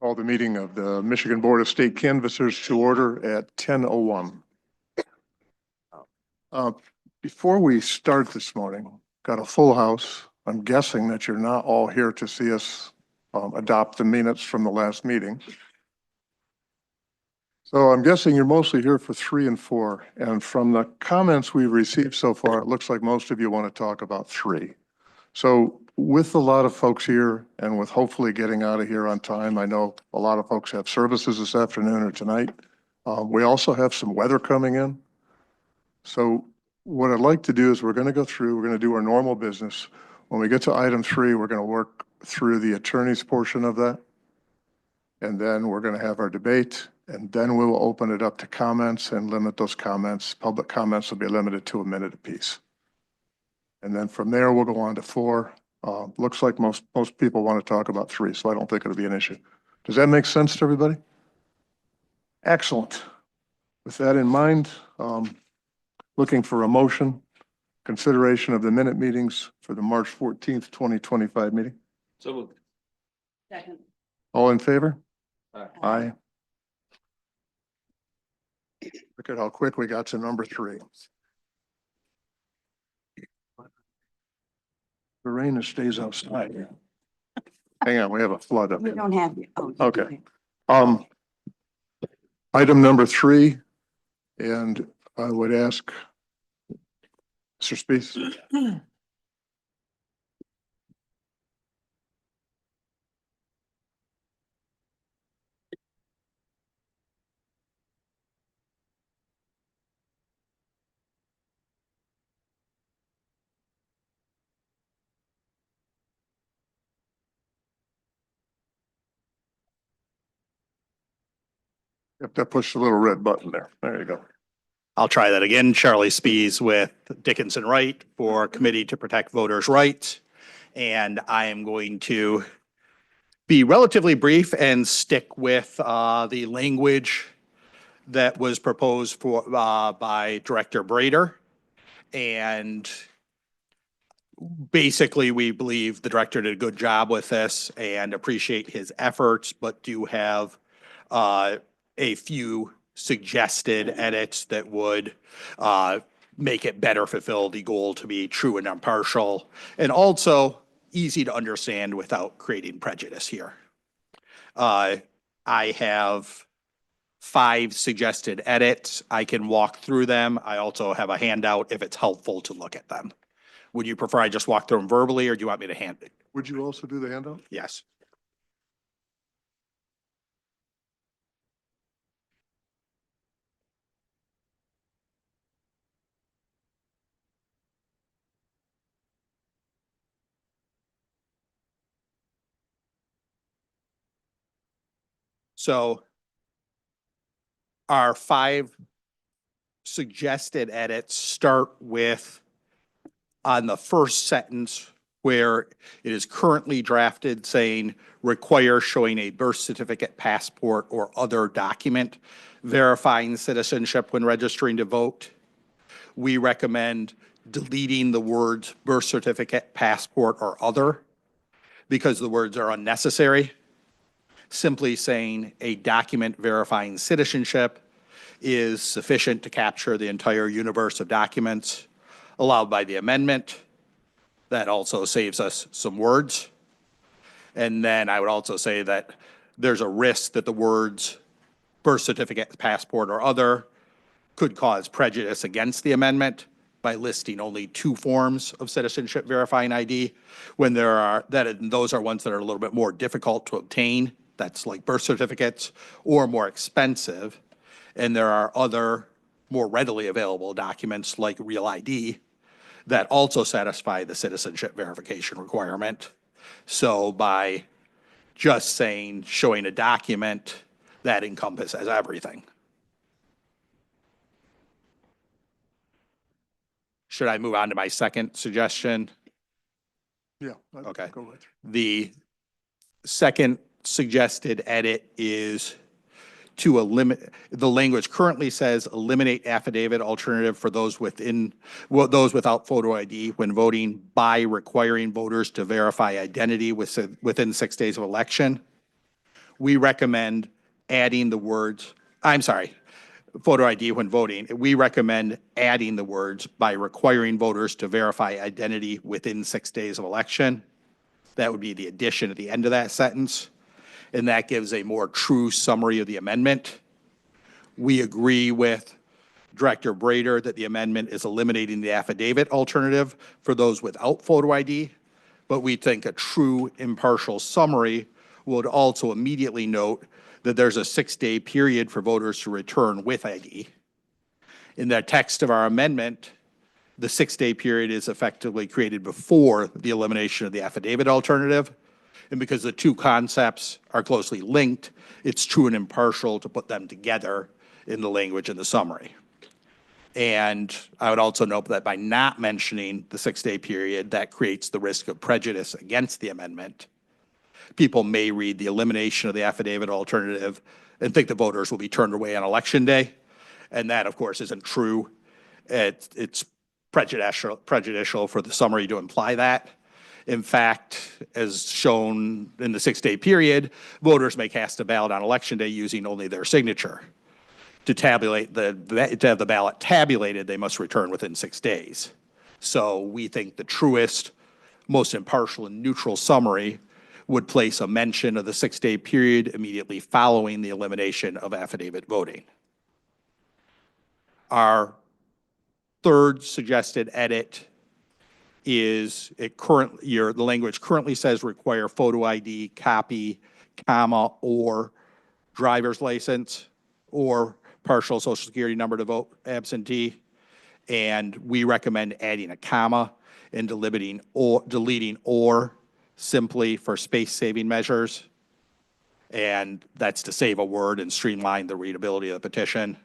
Call the meeting of the Michigan Board of State Canvassers to order at 10:01. Before we start this morning, got a full house. I'm guessing that you're not all here to see us adopt the minutes from the last meeting. So I'm guessing you're mostly here for 3 and 4. And from the comments we've received so far, it looks like most of you want to talk about 3. So with a lot of folks here and with hopefully getting out of here on time, I know a lot of folks have services this afternoon or tonight. We also have some weather coming in. So what I'd like to do is we're going to go through, we're going to do our normal business. When we get to item 3, we're going to work through the attorney's portion of that. And then we're going to have our debate, and then we will open it up to comments and limit those comments. Public comments will be limited to a minute apiece. And then from there, we'll go on to 4. Looks like most people want to talk about 3, so I don't think it'll be an issue. Does that make sense to everybody? Excellent. With that in mind, looking for a motion, consideration of the minute meetings for the March 14th, 2025 meeting. So moved. Second. All in favor? Aye. Aye. Look at how quick we got to number 3. The rain stays outside. Hang on, we have a flood up We here. don't have. Oh, Okay. Item number 3, and I would ask Mr. Spieth. You have to push the little red button there. There you go. I'll try that again. Charlie Spees with Dickinson Wright for Committee to Protect Voters' Rights. And I am going to be relatively brief and stick with the language that was proposed for by Director Brader. And basically, we believe the director did a good job with this and appreciate his efforts, but do have a few suggested edits that would make it better fulfill the goal to be true and impartial, and also easy to understand without creating prejudice here. I have 5 suggested edits. I can walk through them. I also have a handout if it's helpful to look at them. Would you prefer I just walk through them verbally, or do you want me to hand it? Would you also do the handout? Yes. So our 5 suggested edits start with on the first sentence where it is currently drafted saying require showing a birth certificate, passport, or other document verifying citizenship when registering to vote. We recommend deleting the words birth certificate, passport, or other because the words are unnecessary. Simply saying a document verifying citizenship is sufficient to capture the entire universe of documents allowed by the amendment. That also saves us some words. And then I would also say that there's a risk that the words birth certificate, passport, or other could cause prejudice against the amendment by listing only 2 forms of citizenship verifying ID when those are ones that are a little bit more difficult to obtain. That's like birth certificates, or more expensive. And there are other more readily available documents like Real ID that also satisfy the citizenship verification requirement. So by just saying, showing a document, that encompasses everything. Should I move on to my second suggestion? Yeah. Okay. Go ahead. The second suggested edit is to eliminate, the language currently says eliminate affidavit alternative for those without photo ID when voting by requiring voters to verify identity within 6 days of election. we recommend adding the words, I'm sorry, photo ID when voting. We recommend adding the words by requiring voters to verify identity within 6 days of election. That would be the addition at the end of that sentence. And that gives a more true summary of the amendment. We agree with Director Brader that the amendment is eliminating the affidavit alternative for those without photo ID, but we think a true impartial summary would also immediately note that there's a 6-day period for voters to return with ID. In the text of our amendment, the 6-day period is effectively created before the elimination of the affidavit alternative. And because the two concepts are closely linked, it's true and impartial to put them together in the language in the summary. And I would also note that by not mentioning the 6-day period, that creates the risk of prejudice against the amendment. People may read the elimination of the affidavit alternative and think the voters will be turned away on election day. And that, of course, isn't true. It's prejudicial for the summary to imply that. In fact, as shown in the 6-day period, voters may cast a ballot on election day using only their signature. To have the ballot tabulated, they must return within 6 days. So we think the truest, most impartial and neutral summary would place a mention of the 6-day period immediately following the elimination of affidavit voting. Our third suggested edit is the language currently says require photo ID, copy, comma, or driver's license, or partial social security number to vote absentee. And we recommend adding a comma and deleting or simply for space-saving measures. And that's to save a word and streamline the readability of the petition.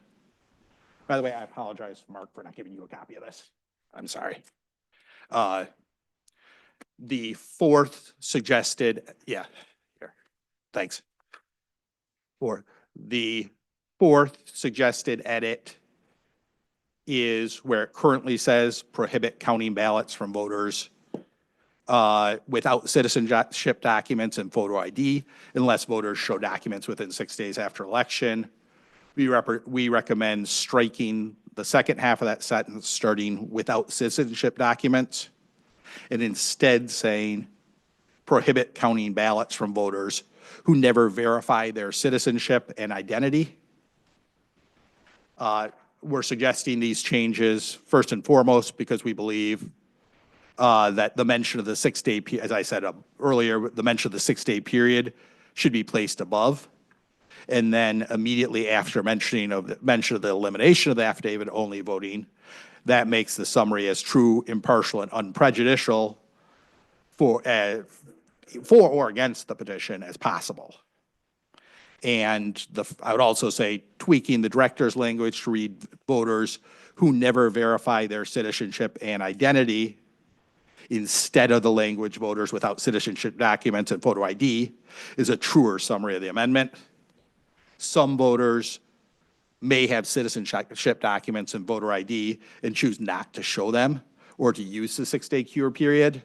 By the way, I apologize, Mark, for not giving you a copy of this. I'm sorry. The fourth suggested, here, thanks. The fourth suggested edit is where it currently says prohibit counting ballots from voters without citizenship documents and photo ID unless voters show documents within 6 days after election. We recommend striking the second half of that sentence, starting without citizenship documents, and instead saying prohibit counting ballots from voters who never verify their citizenship and identity. We're suggesting these changes first and foremost because we believe that the mention of the 6-day, as I said earlier, the mention of the 6-day period should be placed above. And then immediately after mention of the elimination of the affidavit only voting, that makes the summary as true, impartial, and unprejudicial for or against the petition as possible. And I would also say tweaking the director's language to read voters who never verify their citizenship and identity instead of the language voters without citizenship documents and photo ID is a truer summary of the amendment. Some voters may have citizenship documents and voter ID and choose not to show them or to use the 6-day cure period.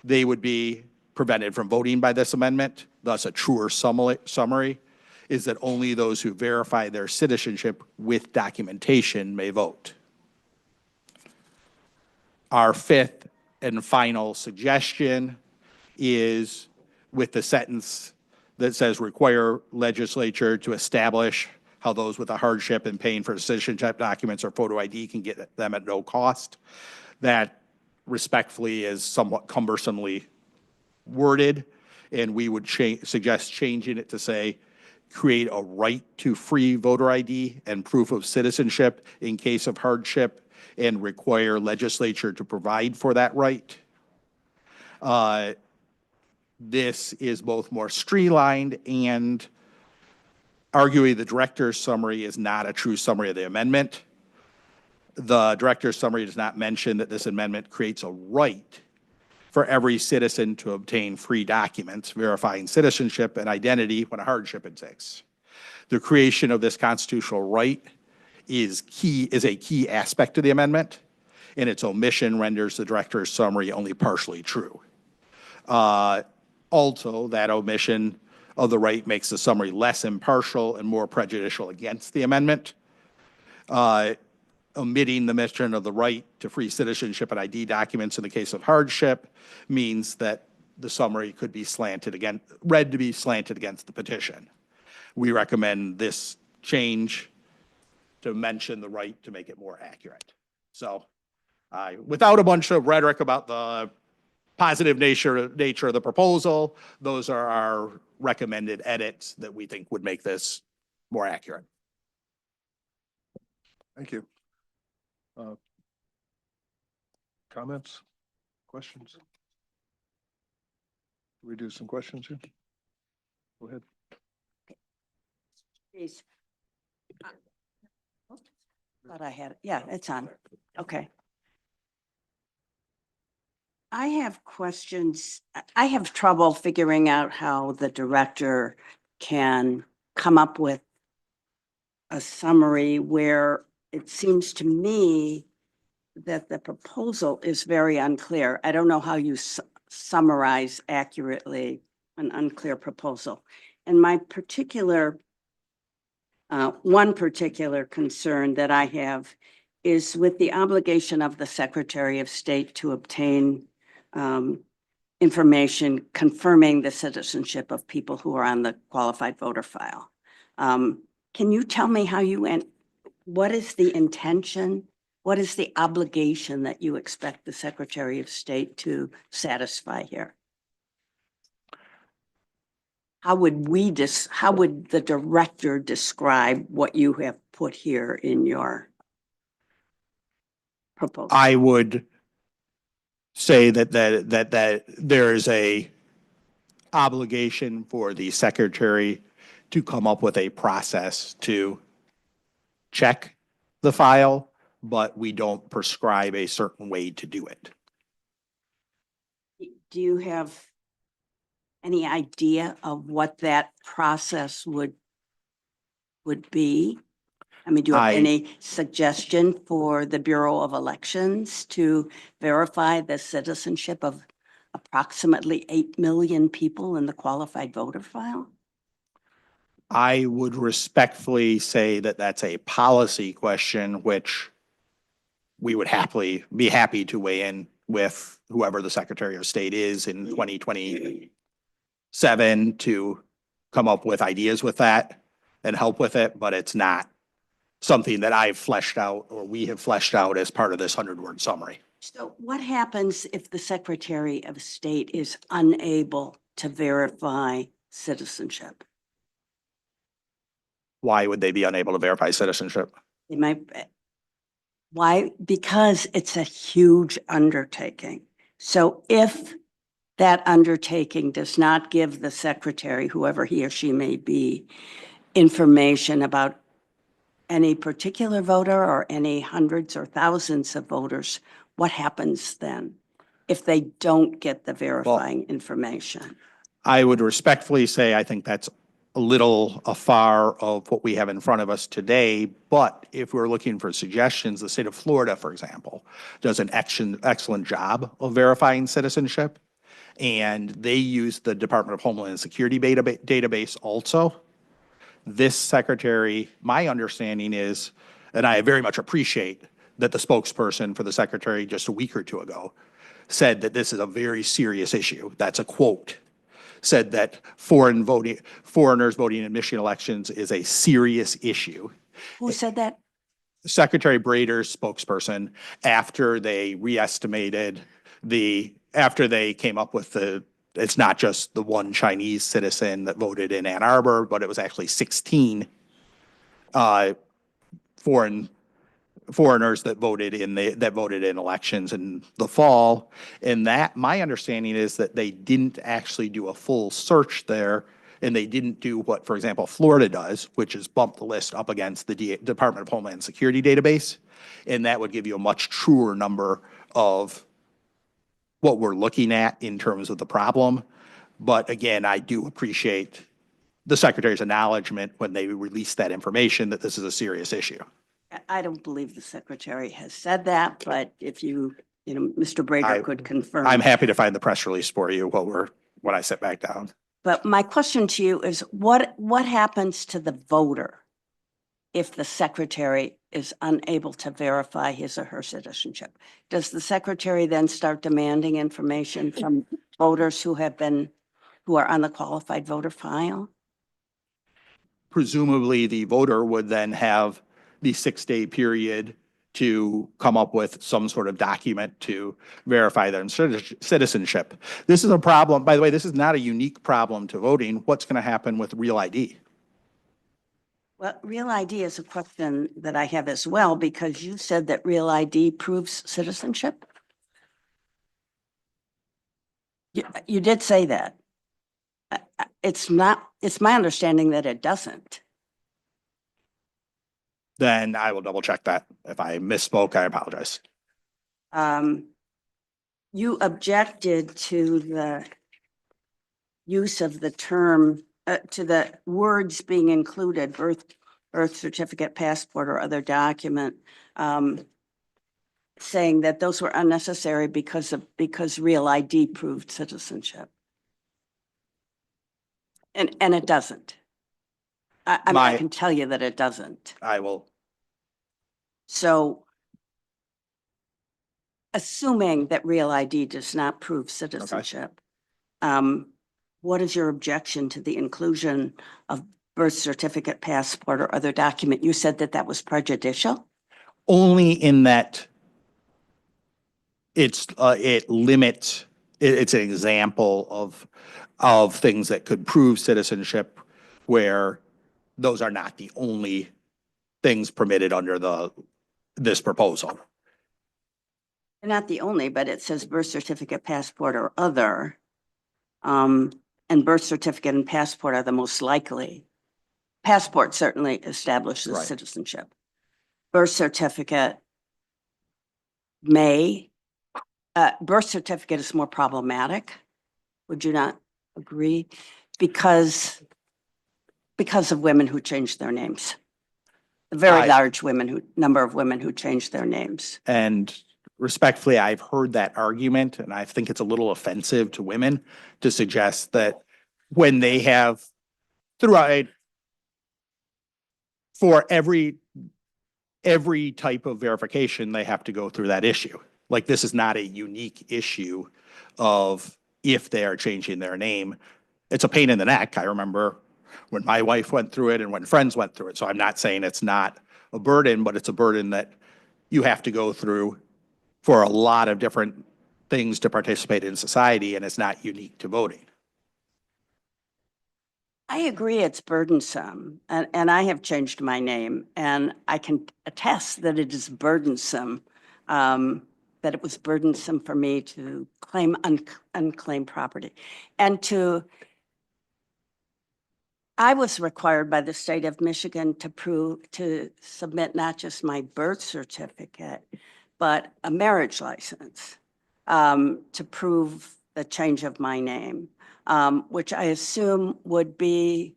They would be prevented from voting by this amendment. Thus, a truer summary is that only those who verify their citizenship with documentation may vote. Our fifth and final suggestion is with the sentence that says require legislature to establish how those with a hardship in paying for citizenship documents or photo ID can get them at no cost. That respectfully is somewhat cumbersomely worded, and we would suggest changing it to say create a right to free voter ID and proof of citizenship in case of hardship and require legislature to provide for that right. This is both more streamlined and arguably the director's summary is not a true summary of the amendment. The director's summary does not mention that this amendment creates a right for every citizen to obtain free documents verifying citizenship and identity when a hardship exists. The creation of this constitutional right is a key aspect of the amendment, and its omission renders the director's summary only partially true. Also, that omission of the right makes the summary less impartial and more prejudicial against the amendment. Omitting the mention of the right to free citizenship and ID documents in the case of hardship means that the summary could be read to be slanted against the petition. We recommend this change to mention the right to make it more accurate. So without a bunch of rhetoric about the positive nature of the proposal, those are our recommended edits that we think would make this more accurate. Thank you. Comments, questions? We do some questions here. Go ahead. Please. Thought I had, yeah, it's on. Okay. I have questions. I have trouble figuring out how the director can come up with a summary where it seems to me that the proposal is very unclear. I don't know how you summarize accurately an unclear proposal. And my particular, one particular concern that I have is with the obligation of the Secretary of State to obtain information confirming the citizenship of people who are on the qualified voter file. Can you tell me how you went? What is the intention? What is the obligation that you expect the Secretary of State to satisfy here? How would how would the director describe what you have put here in your proposal? I would say that there is a obligation for the secretary to come up with a process to check the file, but we don't prescribe a certain way to do it. Do you have any idea of what that process would be? I mean, do you have any suggestion for the Bureau of Elections to verify the citizenship of approximately 8 million people in the qualified voter file? I would respectfully say that that's a policy question, which we would be happy to weigh in with whoever the Secretary of State is in 2027 to come up with ideas with that and help with it, but it's not something that I've fleshed out or we have fleshed out as part of this 100-word summary. So what happens if the Secretary of State is unable to verify citizenship? Why would they be unable to verify citizenship? They might, why? Because it's a huge undertaking. So if that undertaking does not give the secretary, whoever he or she may be, information about any particular voter or any hundreds or thousands of voters, what happens then if they don't get the verifying information? I would respectfully say I think that's a little afar of what we have in front of us today. But if we're looking for suggestions, the state of Florida, for example, does an excellent job of verifying citizenship. And they use the Department of Homeland Security database also. This secretary, my understanding is, and I very much appreciate that the spokesperson for the secretary just a week or two ago said that this is a very serious issue. That's a quote. Said that foreigners voting in Michigan elections is a serious issue. Who said that? Secretary Brader's spokesperson, after they after they came up with it's not just the one Chinese citizen that voted in Ann Arbor, but it was actually 16 foreigners that voted in elections in the fall. And that, my understanding is that they didn't actually do a full search there, and they didn't do what, for example, Florida does, which is bump the list up against the Department of Homeland Security database. And that would give you a much truer number of what we're looking at in terms of the problem. But again, I do appreciate the secretary's acknowledgement when they released that information that this is a serious issue. I don't believe the secretary has said that, but if Mr. Brader could confirm. I'm happy to find the press release for you when I sit back down. But my question to you is what happens to the voter if the secretary is unable to verify his or her citizenship? Does the secretary then start demanding information from voters who are on the qualified voter file? Presumably, the voter would then have the 6-day period to come up with some sort of document to verify their citizenship. This is a problem, by the way, this is not a unique problem to voting. What's going to happen with Real ID? Well, Real ID is a question that I have as well, because you said that Real ID proves citizenship. You did say that. It's my understanding that it doesn't. Then I will double check that. If I misspoke, I apologize. You objected to the use of the term, to the words being included, birth certificate, passport, or other document, saying that those were unnecessary because Real ID proved citizenship. And it doesn't. I mean, I can tell you that it doesn't. I will. So assuming that Real ID does not prove citizenship, what is your objection to the inclusion of birth certificate, passport, or other document? You said that that was prejudicial? Only in that it limits, it's an example of things that could prove citizenship where those are not the only things permitted under this proposal. Not the only, but it says birth certificate, passport, or other. And birth certificate and passport are the most likely. Passport certainly establishes Right. citizenship. Birth certificate birth certificate is more problematic. Would you not agree? Because of women who changed their names. A very large number of women who changed their names. And respectfully, I've heard that argument, and I think it's a little offensive to women to suggest that when they have throughout for every type of verification, they have to go through that issue. Like, this is not a unique issue of if they are changing their name. It's a pain in the neck. I remember when my wife went through it and when friends went through it. So I'm not saying it's not a burden, but it's a burden that you have to go through for a lot of different things to participate in society, and it's not unique to voting. I agree it's burdensome, and I have changed my name, and I can attest that it is burdensome, that it was burdensome for me to claim unclaimed property. And I was required by the state of Michigan to submit not just my birth certificate, but a marriage license to prove the change of my name, which I assume would be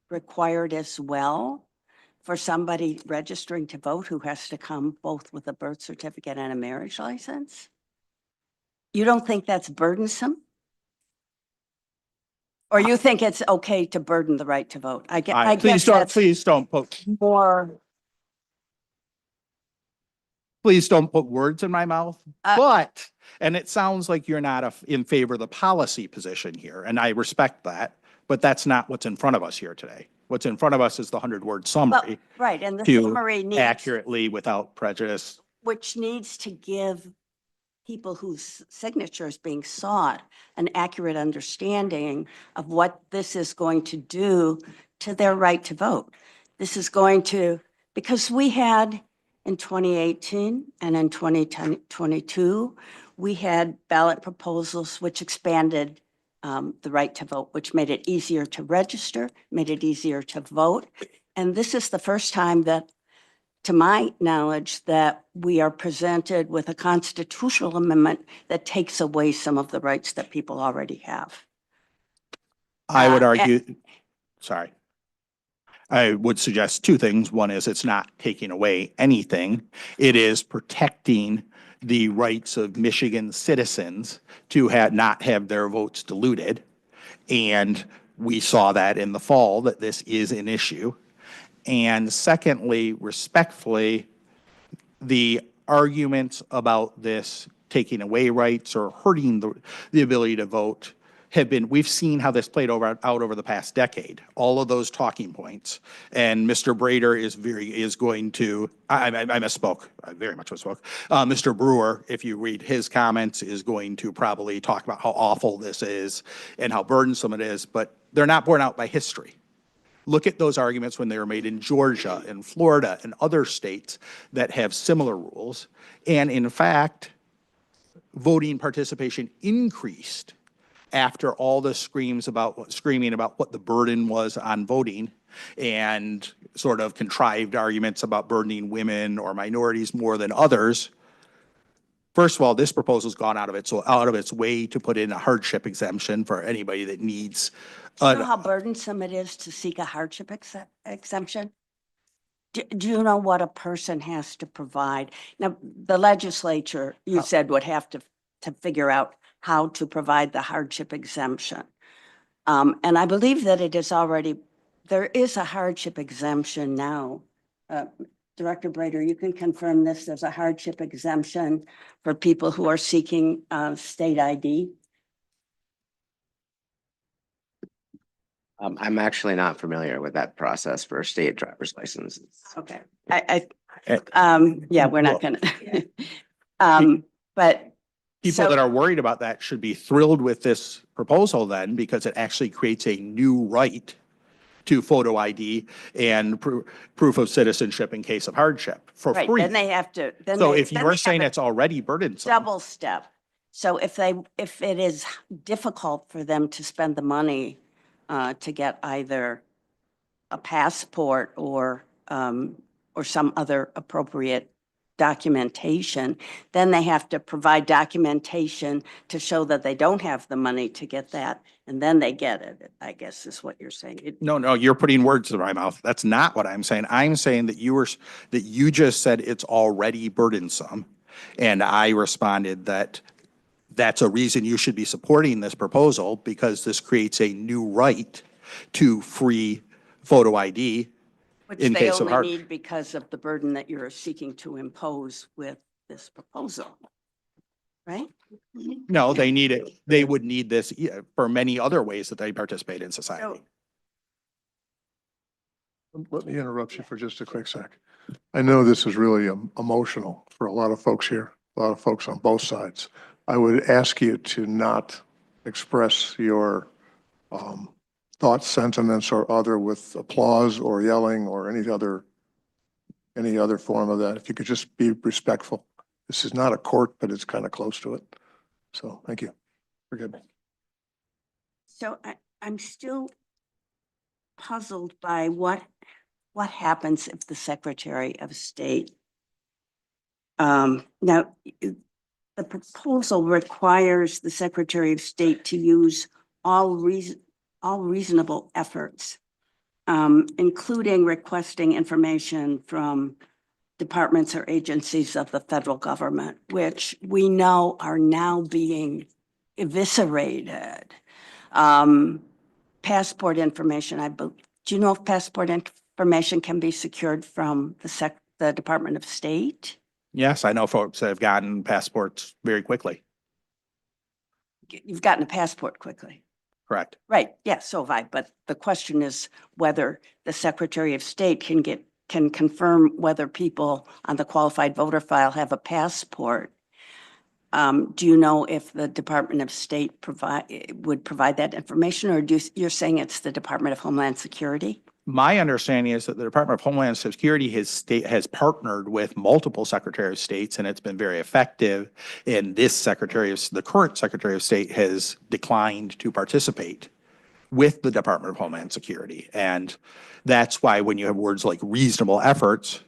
required as well for somebody registering to vote who has to come both with a birth certificate and a marriage license. You don't think that's burdensome? Or you think it's okay to burden the right to vote? I guess that's Please don't put more. words in my mouth. And it sounds like you're not in favor of the policy position here, and I respect that, but that's not what's in front of us here today. What's in front of us is the 100-word Well, summary right, and the to summary needs, accurately, without prejudice. which needs to give people whose signature is being sought an accurate understanding of what this is going to do to their right to vote. This is going to, because we had in 2018 and in 2022, we had ballot proposals which expanded the right to vote, which made it easier to register, made it easier to vote. And this is the first time that, to my knowledge, that we are presented with a constitutional amendment that takes away some of the rights that people already have. I would and- argue, sorry. I would suggest two things. One is it's not taking away anything. It is protecting the rights of Michigan citizens to not have their votes diluted. And we saw that in the fall, that this is an issue. And secondly, respectfully, the arguments about this taking away rights or hurting the ability to vote have been, we've seen how this played out over the past decade, all of those talking points. And Mr. Brader is going to, I misspoke, I very much misspoke. Mr. Brewer, if you read his comments, is going to probably talk about how awful this is and how burdensome it is, but they're not borne out by history. Look at those arguments when they were made in Georgia and Florida and other states that have similar rules. And in fact, voting participation increased after all the screaming about what the burden was on voting and sort of contrived arguments about burdening women or minorities more than others. First of all, this proposal's gone out of its way to put in a hardship exemption for anybody that needs. Do you know how burdensome it is to seek a hardship exemption? Do you know what a person has to provide? Now, the legislature, you said, would have to figure out how to provide the hardship exemption. And I believe that it is already, there is a hardship exemption now. Director Brader, you can confirm this. There's a hardship exemption for people who are seeking state ID. I'm actually not familiar with that process for state driver's licenses. Okay, yeah, we're not gonna. But People that are worried about that should be thrilled with this proposal then, because it actually creates a new right to photo ID and proof of citizenship in case of hardship for right, free. then they have to. So if you're saying it's already burdensome. Double step. So if it is difficult for them to spend the money to get either a passport or some other appropriate documentation, then they have to provide documentation to show that they don't have the money to get that, and then they get it, I guess is what you're saying. No, you're putting words in my mouth. That's not what I'm saying. I'm saying that you just said it's already burdensome. And I responded that that's a reason you should be supporting this proposal, because this creates a new right to free photo ID Which in they case of only hardship. need because of the burden that you're seeking to impose with this proposal, right? No, they need it. They would need this for many other ways that they participate in society. Let me interrupt you for just a quick sec. I know this is really emotional for a lot of folks here, a lot of folks on both sides. I would ask you to not express your thoughts, sentiments, or other with applause or yelling or any other form of that. If you could just be respectful. This is not a court, but it's kind of close to it. So thank you. Forgive me. So I'm still puzzled by what happens if the Secretary of State, now, the proposal requires the Secretary of State to use all reasonable efforts, including requesting information from departments or agencies of the federal government, which we know are now being eviscerated. Passport information, do you know if passport information can be secured from the Department of State? Yes, I know folks that have gotten passports very quickly. You've gotten a passport quickly. Correct. Right, yes, so have I, but the question is whether the Secretary of State can confirm whether people on the qualified voter file have a passport. Do you know if the Department of State would provide that information, or you're saying it's the Department of Homeland Security? My understanding is that the Department of Homeland Security has partnered with multiple Secretary of States, and it's been very effective. And the current Secretary of State has declined to participate with the Department of Homeland Security. And that's why when you have words like reasonable efforts,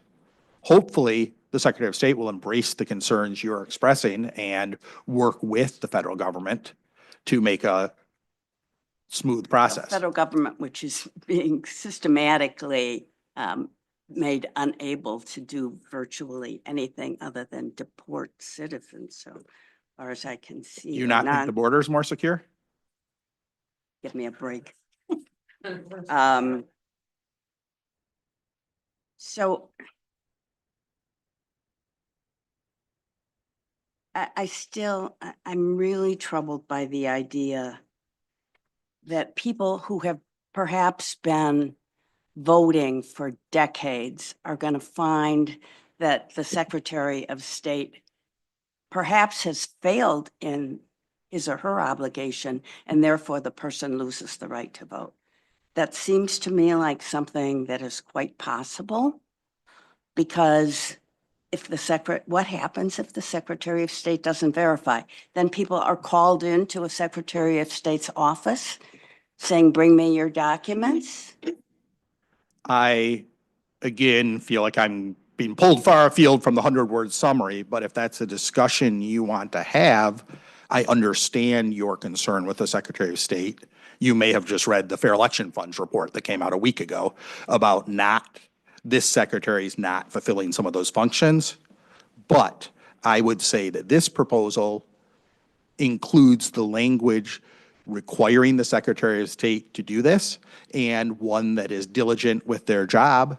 hopefully the Secretary of State will embrace the concerns you're expressing and work with the federal government to make a smooth process. Federal government, which is being systematically made unable to do virtually anything other than deport citizens, so far as I can see. Do you not think the border is more secure? Give me a break. So I'm really troubled by the idea that people who have perhaps been voting for decades are going to find that the Secretary of State perhaps has failed in his or her obligation, and therefore the person loses the right to vote. That seems to me like something that is quite possible, because what happens if the Secretary of State doesn't verify? Then people are called into a Secretary of State's office saying, bring me your documents. I, again, feel like I'm being pulled far afield from the 100-word summary, but if that's a discussion you want to have, I understand your concern with the Secretary of State. You may have just read the Fair Election Funds report that came out a week ago about this secretary's not fulfilling some of those functions. But I would say that this proposal includes the language requiring the Secretary of State to do this, and one that is diligent with their job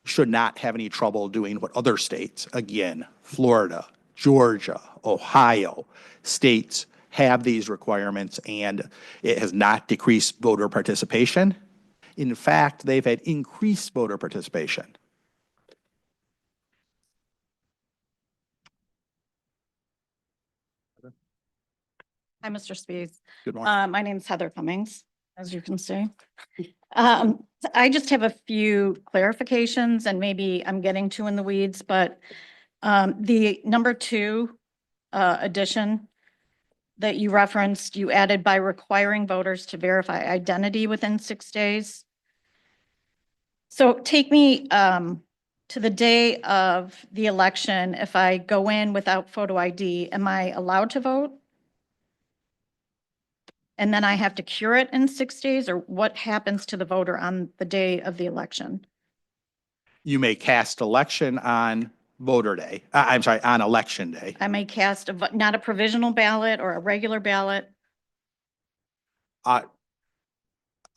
should not have any trouble doing what other states, again, Florida, Georgia, Ohio, states have these requirements, and it has not decreased voter participation. In fact, they've had increased voter participation. Hi, Mr. Spies. Good morning. My name's Heather Cummings, as you can see. I just have a few clarifications, and maybe I'm getting too in the weeds, but the number 2 addition that you referenced, you added by requiring voters to verify identity within 6 days. So take me to the day of the election. If I go in without photo ID, am I allowed to vote? And then I have to cure it in 6 days, or what happens to the voter on the day of the election? You may cast election on voter day. I'm sorry, on election day. I may cast not a provisional ballot or a regular ballot.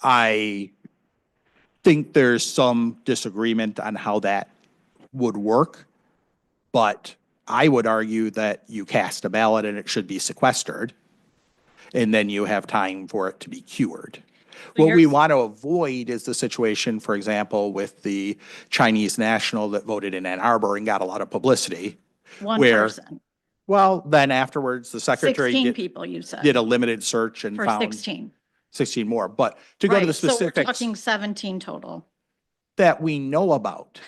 I think there's some disagreement on how that would work, but I would argue that you cast a ballot and it should be sequestered, and then you have time for it to be cured. So What we you're- want to avoid is the situation, for example, with the Chinese national that voted in Ann Arbor and got a lot of publicity. One Where person, Well, then afterwards, the secretary 16 did people, you said. a limited search and For found 16. 16 more. But to go to the Right, so we're specifics talking 17 total. that we know about,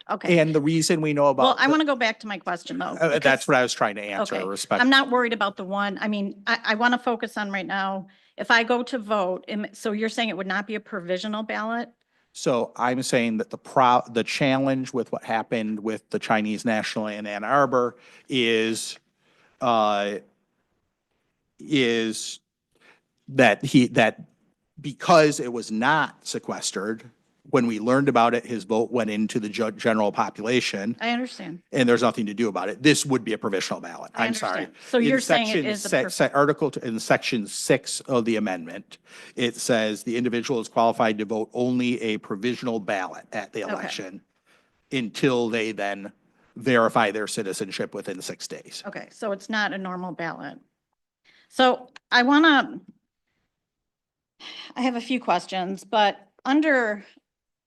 Okay. and the reason we know about. Well, I want to go back to my question, though. That's because- what I was trying to answer, Okay. respect. I'm not worried about the one. I mean, I want to focus on right now, if I go to vote, so you're saying it would not be a provisional ballot? So I'm saying that the challenge with what happened with the Chinese national in Ann Arbor is that because it was not sequestered, when we learned about it, his vote went into the general population, I understand. and there's nothing to do about it. This would be a provisional ballot. I I'm sorry. understand. So In you're saying it section is a se- pro- se- Article, in section 6 of the amendment, it says the individual is qualified to vote only a provisional ballot at the Okay. election until they then verify their citizenship within 6 days. Okay, so it's not a normal ballot. So I have a few questions, but under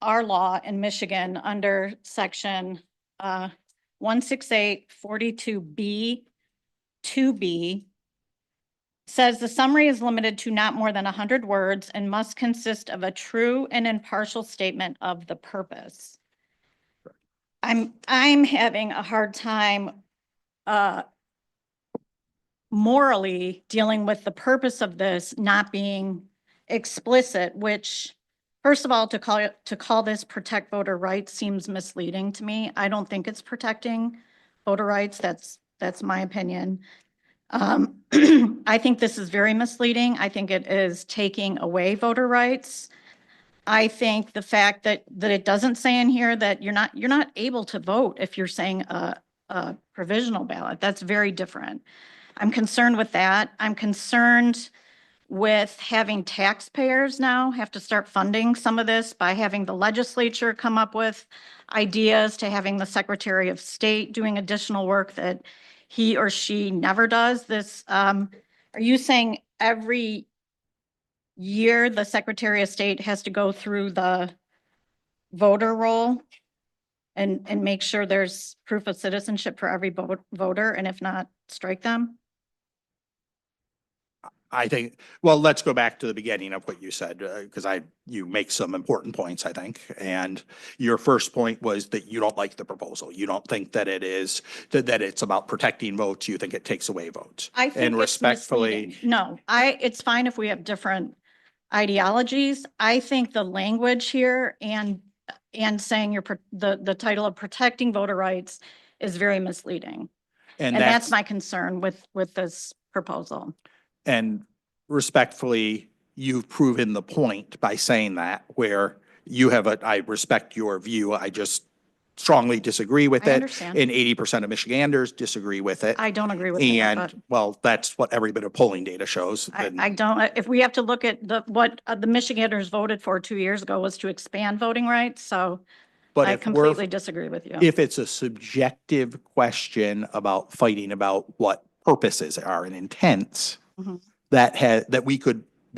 our law in Michigan, under section 16842B, 2B, says the summary is limited to not more than 100 words and must consist of a true and impartial statement of the purpose. I'm having a hard time morally dealing with the purpose of this not being explicit, which, first of all, to call this protect voter rights seems misleading to me. I don't think it's protecting voter rights. That's my opinion. I think this is very misleading. I think it is taking away voter rights. I think the fact that it doesn't say in here that you're not able to vote if you're saying a provisional ballot. That's very different. I'm concerned with that. I'm concerned with having taxpayers now have to start funding some of this by having the legislature come up with ideas, to having the Secretary of State doing additional work that he or she never does. Are you saying every year the Secretary of State has to go through the voter roll and make sure there's proof of citizenship for every voter, and if not, strike them? I think, well, let's go back to the beginning of what you said, because you make some important points, I think. And your first point was that you don't like the proposal. You don't think that it is, that it's about protecting votes. You think it takes away votes. I think And it's respectfully, misleading. No, it's fine if we have different ideologies. I think the language here and saying the title of protecting voter rights is very misleading. And that's my concern with this proposal. And respectfully, you've proven the point by saying that, where you have I respect your view. I just strongly disagree with I it. understand. And 80% of Michiganders disagree with it. I don't agree with that, but And, well, that's what every bit of polling data shows. And- I don't, if we have to look at what the Michiganders voted for 2 years ago was to expand voting rights, so But I if we're, completely disagree with you. if it's a subjective question about fighting about what purposes are and intents Mhm. that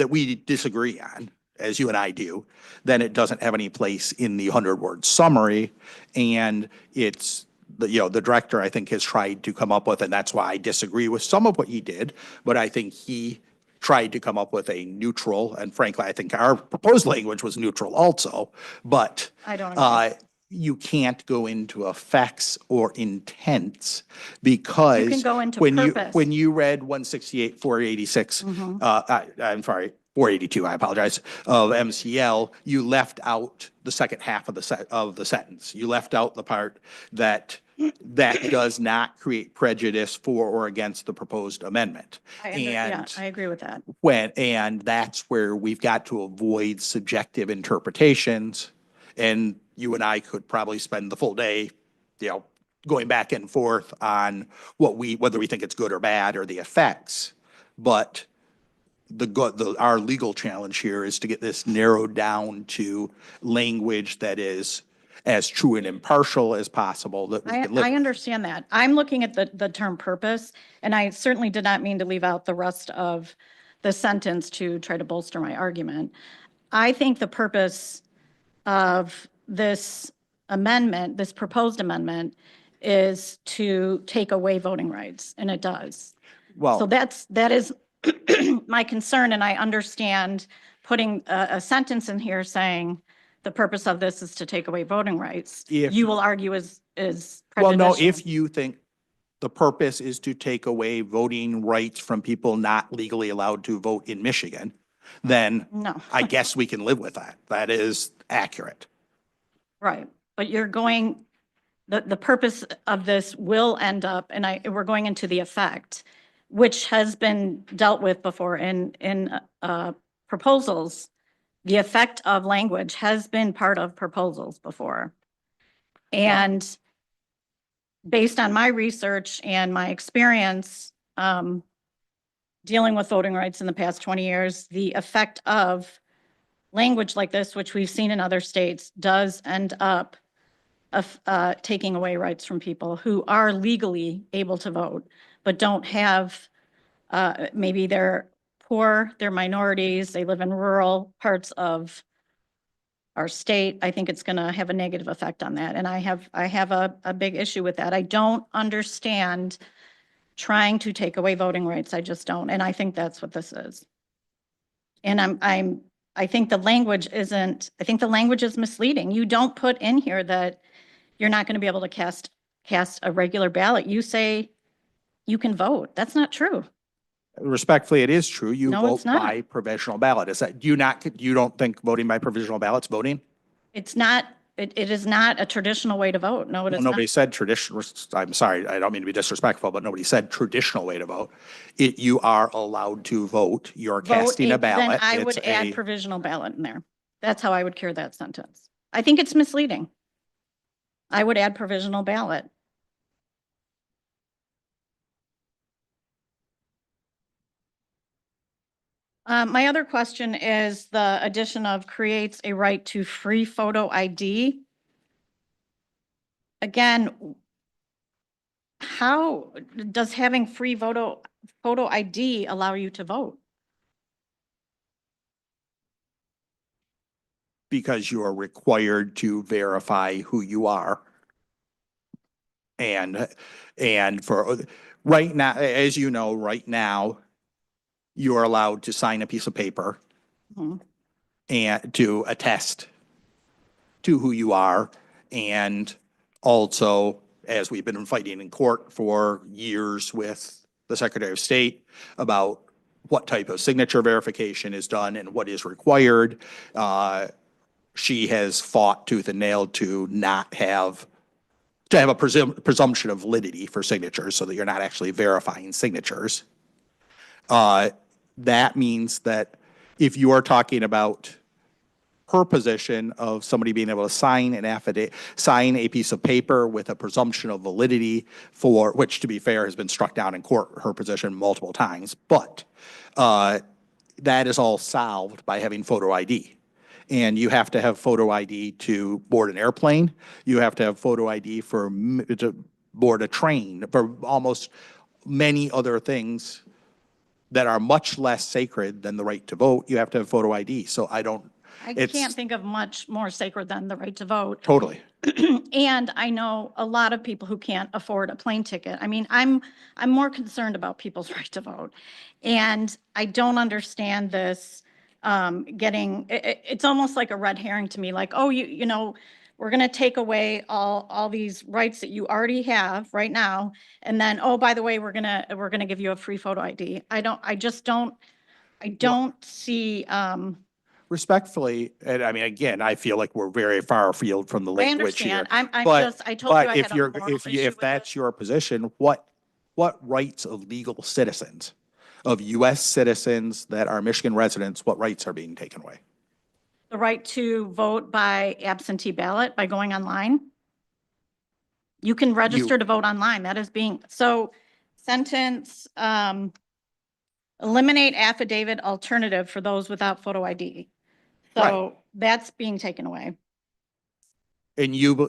we disagree on, as you and I do, then it doesn't have any place in the 100-word summary. And it's, the director, I think, has tried to come up with, and that's why I disagree with some of what he did, but I think he tried to come up with a neutral, and frankly, I think our proposed language was neutral also, but I don't agree. you can't go into effects or intents, because You can go into when purpose. when you read 168, 486, Mhm. I'm sorry, 482, I apologize, of MCL, you left out the second half of the sentence. You left out the part that does not create prejudice for or against the proposed amendment. Yeah, And I agree with that. and that's where we've got to avoid subjective interpretations. And you and I could probably spend the full day, going back and forth on whether we think it's good or bad or the effects. But our legal challenge here is to get this narrowed down to language that is as true and impartial as possible that we can live I with. understand that. I'm looking at the term purpose, and I certainly did not mean to leave out the rest of the sentence to try to bolster my argument. I think the purpose of this amendment, this proposed amendment, is to take away voting rights, and it does. So Well, that is my concern, and I understand putting a sentence in here saying the purpose of this is to take away voting rights. If- You will argue is well, no, prejudicial. if you think the purpose is to take away voting rights from people not legally allowed to vote in Michigan, then No, I guess we can live with that. That is accurate. right. But you're going, the purpose of this will end up, and we're going into the effect, which has been dealt with before in proposals. The effect of language has been part of proposals before. And based on my research and my experience dealing with voting rights in the past 20 years, the effect of language like this, which we've seen in other states, does end up taking away rights from people who are legally able to vote, but don't have, maybe they're poor, they're minorities, they live in rural parts of our state. I think it's going to have a negative effect on that. And I have a big issue with that. I don't understand trying to take away voting rights. I just don't. And I think that's what this is. And I think the language is misleading. You don't put in here that you're not going to be able to cast a regular ballot. You say you can vote. That's not true. Respectfully, it is true. You No, vote it's not. by provisional ballot. Is that, you don't think voting by provisional ballot's voting? It's not, it is not a traditional way to vote. No, it Well, is not. nobody said traditional, I'm sorry, I don't mean to be disrespectful, but nobody said traditional way to vote. You are allowed to vote. You're casting a Then ballot. I would It's add a- provisional ballot in there. That's how I would cure that sentence. I think it's misleading. I would add provisional ballot. My other question is the addition of creates a right to free photo ID. Again, how does having free photo ID allow you to vote? Because you are required to verify who you are. And for, right now, as you know, right now, you are allowed to sign a piece of paper Mhm. and to attest to who you are. And also, as we've been fighting in court for years with the Secretary of State about what type of signature verification is done and what is required, she has fought tooth and nail to not have, to have a presumption of validity for signatures so that you're not actually verifying signatures. That means that if you are talking about her position of somebody being able to sign an affidavit, sign a piece of paper with a presumption of validity for, which to be fair has been struck down in court, her position multiple times, but that is all solved by having photo ID. And you have to have photo ID to board an airplane. You have to have photo ID for, to board a train, for almost many other things that are much less sacred than the right to vote. You have to have photo ID. So I don't, I It's- can't think of much more sacred than the right to vote. totally. And I know a lot of people who can't afford a plane ticket. I mean, I'm more concerned about people's right to vote. And I don't understand this getting, it's almost like a red herring to me, like, oh, you know, we're going to take away all these rights that you already have right now. And then, oh, by the way, we're going to give you a free photo ID. I don't see, Respectfully, and I mean, again, I feel like we're very far afield from the I language here. understand. I But- told you I But had if a you're, moral if issue if with that's this. your position, what rights of legal citizens, of US citizens that are Michigan residents, what rights are being taken away? The right to vote by absentee ballot, by going online. You can register to vote online. That is being, so sentence, eliminate affidavit alternative for those without photo ID. So that's being taken away. And you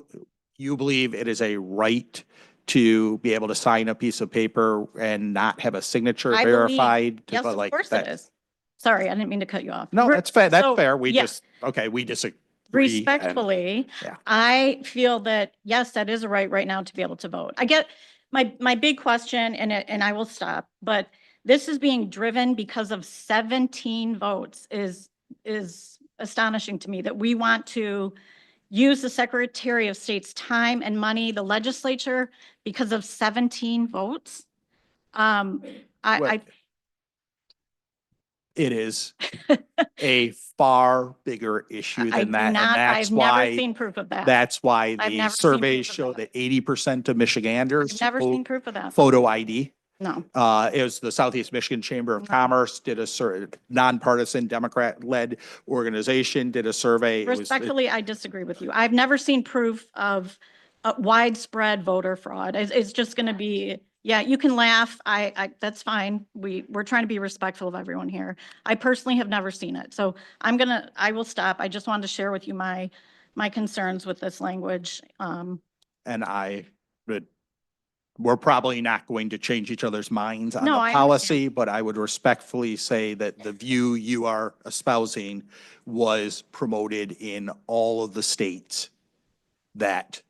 believe it is a right to be able to sign a piece of paper and not have a signature I believe- verified? Yes, of like course it that- is. Sorry, I didn't mean to cut you off. No, that's fair. That's So, fair. We yeah. just, okay, we disagree. and- Respectfully, Yeah. I feel that, yes, that is a right now to be able to vote. I get my big question, and I will stop, but this is being driven because of 17 votes is astonishing to me, that we want to use the Secretary of State's time and money, the legislature, because of 17 votes. Well, I It is a far bigger issue I than do that. And not, that's I've never why, seen proof of that. that's why I've the never seen surveys proof of show that. that 80% of Michiganders I've never seen vote proof of that. photo ID. No. It was the Southeast Michigan Chamber of No. Commerce did a nonpartisan Democrat-led organization did a survey. It was- Respectfully, I disagree with you. I've never seen proof of widespread voter fraud. It's just going to be, yeah, you can laugh. That's fine. We're trying to be respectful of everyone here. I personally have never seen it. So I will stop. I just wanted to share with you my concerns with this language. And we're probably not going to change each other's minds on No, the I policy, but I would respectfully say that the view you are espousing was promoted in all of the states that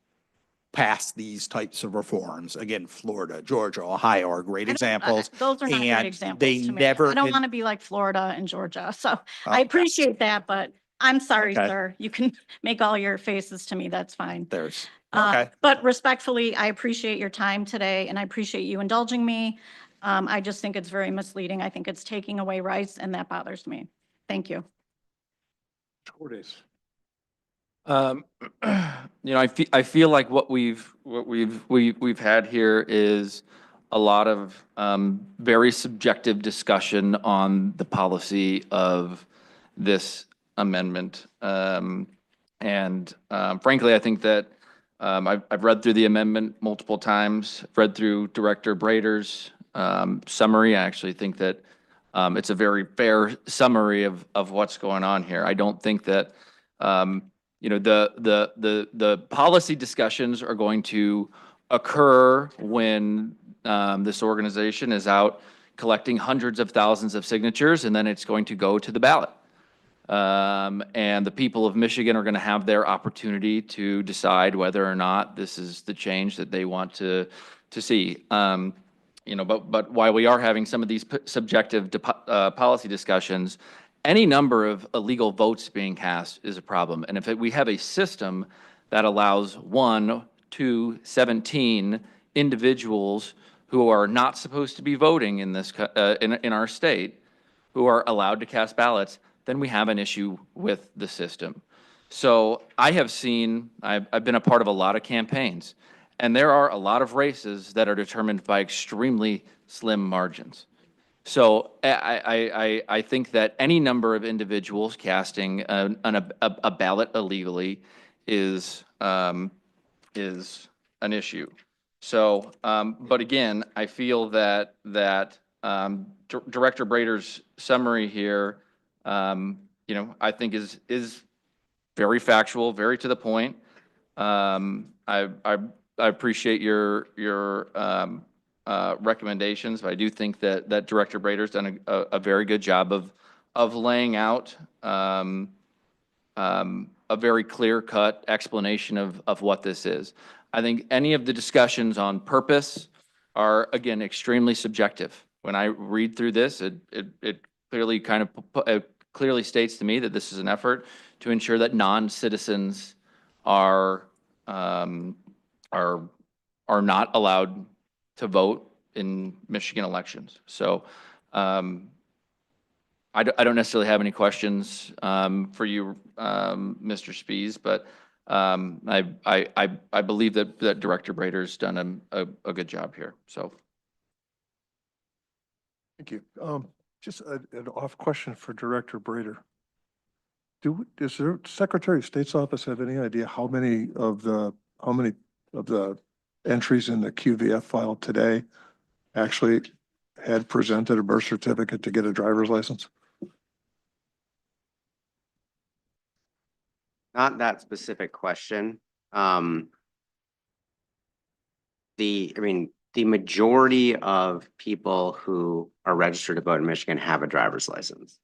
passed these types of reforms. Again, Florida, Georgia, Ohio are great examples. Those are not great and examples they to me. never- I don't and- want to be like Florida and Georgia. So I Oh. appreciate that, but I'm sorry, Okay. sir. You can make all your faces to me. That's fine. There's, Uh, okay. But respectfully, I appreciate your time today and I appreciate you indulging me. I just think it's very misleading. I think it's taking away rights and that bothers me. Thank you. You know, I feel like what we've had here is a lot of very subjective discussion on the policy of this amendment. And frankly, I think that I've read through the amendment multiple times, read through Director Brader's summary. I actually think that It's a very fair summary of what's going on here. I don't think that, the policy discussions are going to occur when this organization is out collecting hundreds of thousands of signatures, and then it's going to go to the ballot. And the people of Michigan are going to have their opportunity to decide whether or not this is the change that they want to see. But while we are having some of these subjective policy discussions, any number of illegal votes being cast is a problem. And if we have a system that allows 1, 2, 17 individuals who are not supposed to be voting in this, in our state, who are allowed to cast ballots, then we have an issue with the system. So I have seen, I've been a part of a lot of campaigns, and there are a lot of races that are determined by extremely slim margins. So I think that any number of individuals casting a ballot illegally is an issue. So, but again, I feel that Director Brader's summary here, I think is very factual, very to the point. I appreciate your recommendations, but I do think that Director Brader's done a very good job of laying out a very clear-cut explanation of what this is. I think any of the discussions on purpose are, again, extremely subjective. When I read through this, it clearly clearly states to me that this is an effort to ensure that non-citizens are not allowed to vote in Michigan elections. So I don't necessarily have any questions for you, Mr. Spies, but I believe that Director Brader's done a good job here. So. Thank you. Just an off question for Director Brader. Does the Secretary of State's office have any idea how many of the entries in the QVF file today actually had presented a birth certificate to get a driver's license? Not that specific question. The majority of people who are registered to vote in Michigan have a driver's license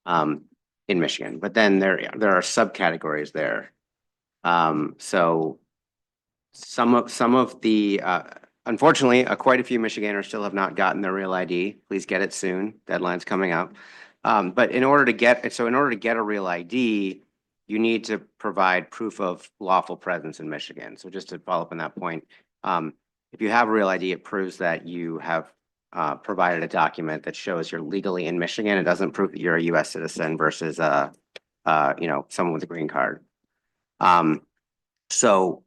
in Michigan, but then there are subcategories there. So some of the unfortunately, quite a few Michiganders still have not gotten their real ID. Please get it soon. Deadline's coming up. But in order to get a real ID, you need to provide proof of lawful presence in Michigan. So just to follow up on that point, if you have a real ID, it proves that you have provided a document that shows you're legally in Michigan. It doesn't prove that you're a U.S. citizen versus someone with a green card. So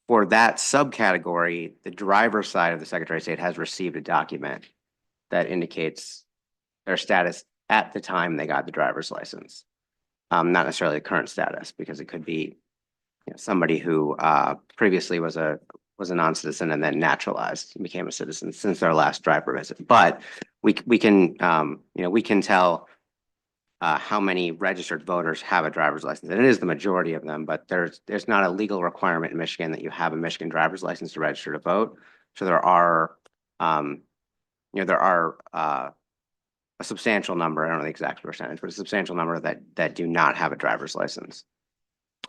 for that subcategory, the driver's side of the Secretary of State has received a document that indicates their status at the time they got the driver's license. Not necessarily the current status, because it could be somebody who previously was a non-citizen and then naturalized and became a citizen since their last driver visit. But we can tell how many registered voters have a driver's license, and it is the majority of them. But there's not a legal requirement in Michigan that you have a Michigan driver's license to register to vote. So there are a substantial number. I don't know the exact percentage, but a substantial number that do not have a driver's license.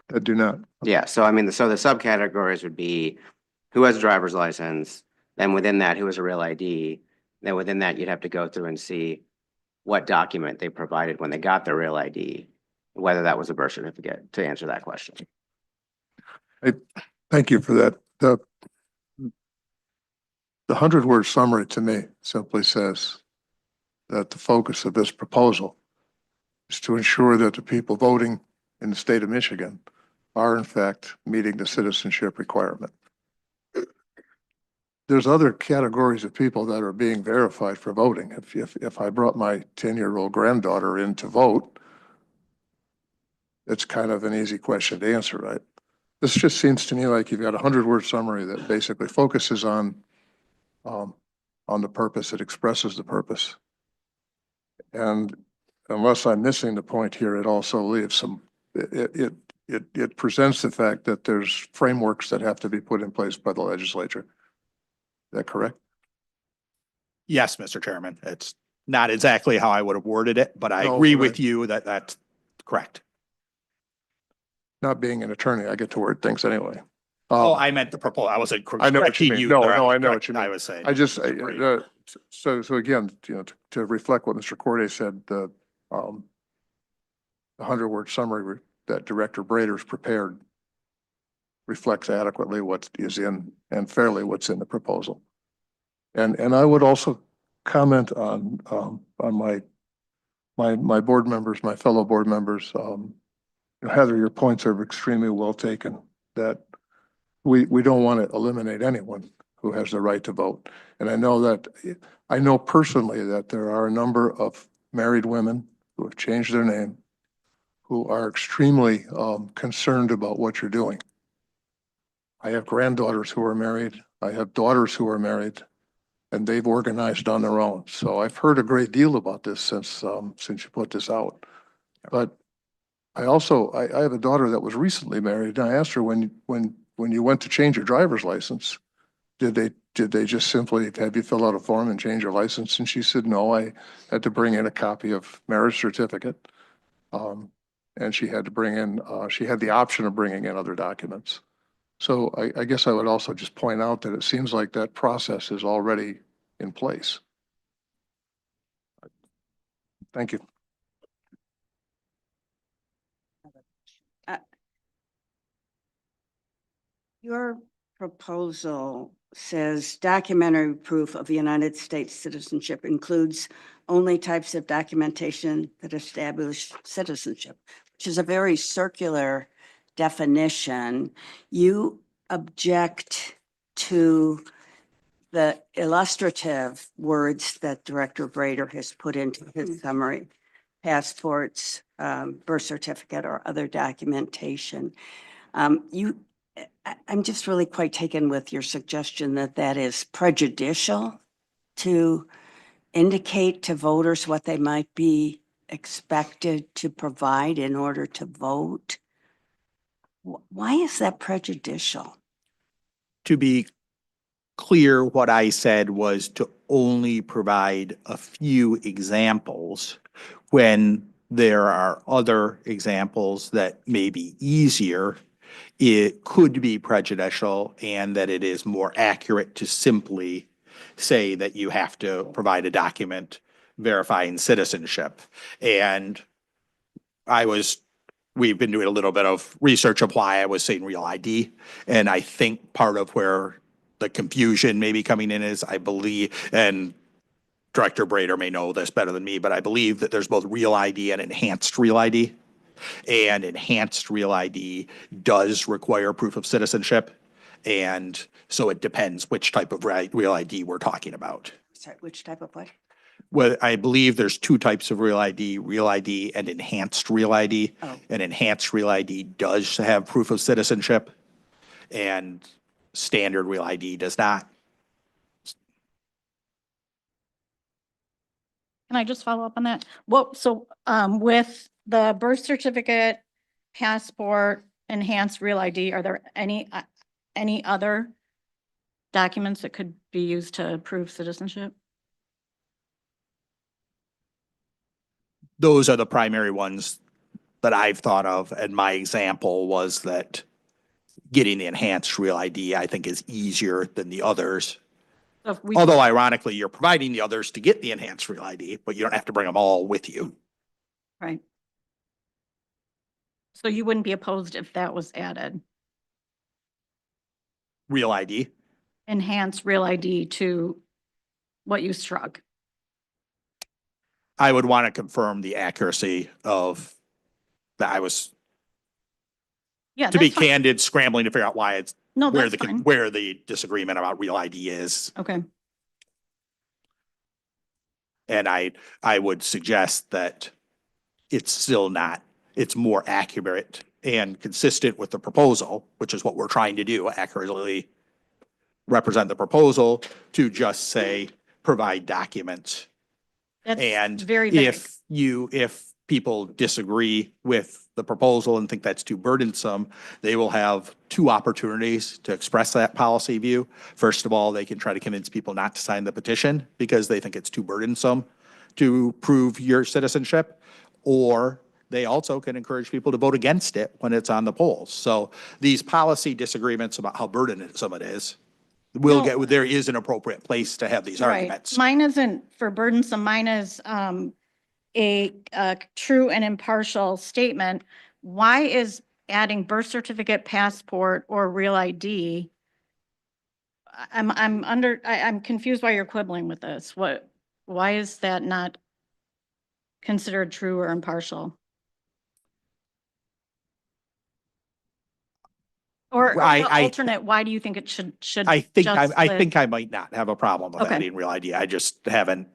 That do not. Yeah. So I mean, so the subcategories would be who has a driver's license, then within that, who has a real ID, then within that, you'd have to go through and see what document they provided when they got their real ID, whether that was a birth certificate, to answer that question. Thank you for that. The 100-word summary to me simply says that the focus of this proposal is to ensure that the people voting in the state of Michigan are in fact meeting the citizenship requirement. There's other categories of people that are being verified for voting. If I brought my 10-year-old granddaughter in to vote, it's kind of an easy question to answer, right? This just seems to me like you've got a 100-word summary that basically focuses on the purpose. It expresses the purpose. And unless I'm missing the point here, it also leaves some, it presents the fact that there's frameworks that have to be put in place by the legislature. Is that correct? Yes, Mr. Chairman, it's not exactly how I would have worded it, but I No, agree but with you that that's correct. Not being an attorney, I get to word things anyway. Oh, I meant the proposal. I wasn't I know what you correcting mean. you. No, there. no, I know what Correct, you mean. I was saying. I just, Great. so again, to reflect what Mr. Corday said, the 100-word summary that Director Brader's prepared reflects adequately what is in and fairly what's in the proposal. And I would also comment on my board members, my fellow board members. Heather, your points are extremely well taken, that we don't want to eliminate anyone who has the right to vote. And I know personally that there are a number of married women who have changed their name, who are extremely concerned about what you're doing. I have granddaughters who are married. I have daughters who are married, and they've organized on their own. So I've heard a great deal about this since you put this out. But I have a daughter that was recently married, and I asked her when you went to change your driver's license, did they just simply have you fill out a form and change your license? And she said, no, I had to bring in a copy of marriage certificate. And she had to bring in, she had the option of bringing in other documents. So I guess I would also just point out that it seems like that process is already in place. Thank you. Your proposal says documentary proof of United States citizenship includes only types of documentation that establish citizenship, which is a very circular definition. You object to the illustrative words that Director Brader has put into his summary, passports, birth certificate, or other documentation. I'm just really quite taken with your suggestion that that is prejudicial to indicate to voters what they might be expected to provide in order to vote. Why is that prejudicial? To be clear, what I said was to only provide a few examples when there are other examples that may be easier. It could be prejudicial, and that it is more accurate to simply say that you have to provide a document verifying citizenship. And we've been doing a little bit of research of why I was saying real ID. And I think part of where the confusion may be coming in is, I believe, and Director Brader may know this better than me, but I believe that there's both real ID and enhanced real ID. And enhanced real ID does require proof of citizenship. And so it depends which type of real ID we're talking about. Sorry, which type of what? Well, I believe there's two types of real ID and enhanced real ID. Oh. And enhanced real ID does have proof of citizenship, and standard real ID does not. Can I just follow up on that? With the birth certificate, passport, enhanced real ID, are there any other documents that could be used to prove citizenship? Those are the primary ones that I've thought of, and my example was that getting the enhanced real ID, I think, is easier than the others. So if we, Although ironically, you're providing the others to get the enhanced real ID, but you don't have to bring them all with you. right. So you wouldn't be opposed if that was added, Real ID. enhanced real ID to what you struck? I would want to confirm the accuracy of that. I was, Yeah, to be that's fine. candid, scrambling to figure out why it's No, where that's fine. where the disagreement about real ID is. Okay. And I would suggest that it's still not, it's more accurate and consistent with the proposal, which is what we're trying to do, accurately represent the proposal, to just say, provide documents That's And very vague. if people disagree with the proposal and think that's too burdensome, they will have two opportunities to express that policy view. First of all, they can try to convince people not to sign the petition because they think it's too burdensome to prove your citizenship. Or they also can encourage people to vote against it when it's on the polls. So these policy disagreements about how burdensome it is, No. there is an appropriate place to have these Right. arguments. Mine isn't for burdensome. Mine is a true and impartial statement. Why is adding birth certificate, passport, or real ID? I'm confused why you're quibbling with this. Why is that not considered true or impartial? Or I- the I- alternate, why do you think it should I think just I list- think I might not have a problem with Okay. adding real ID. I just haven't.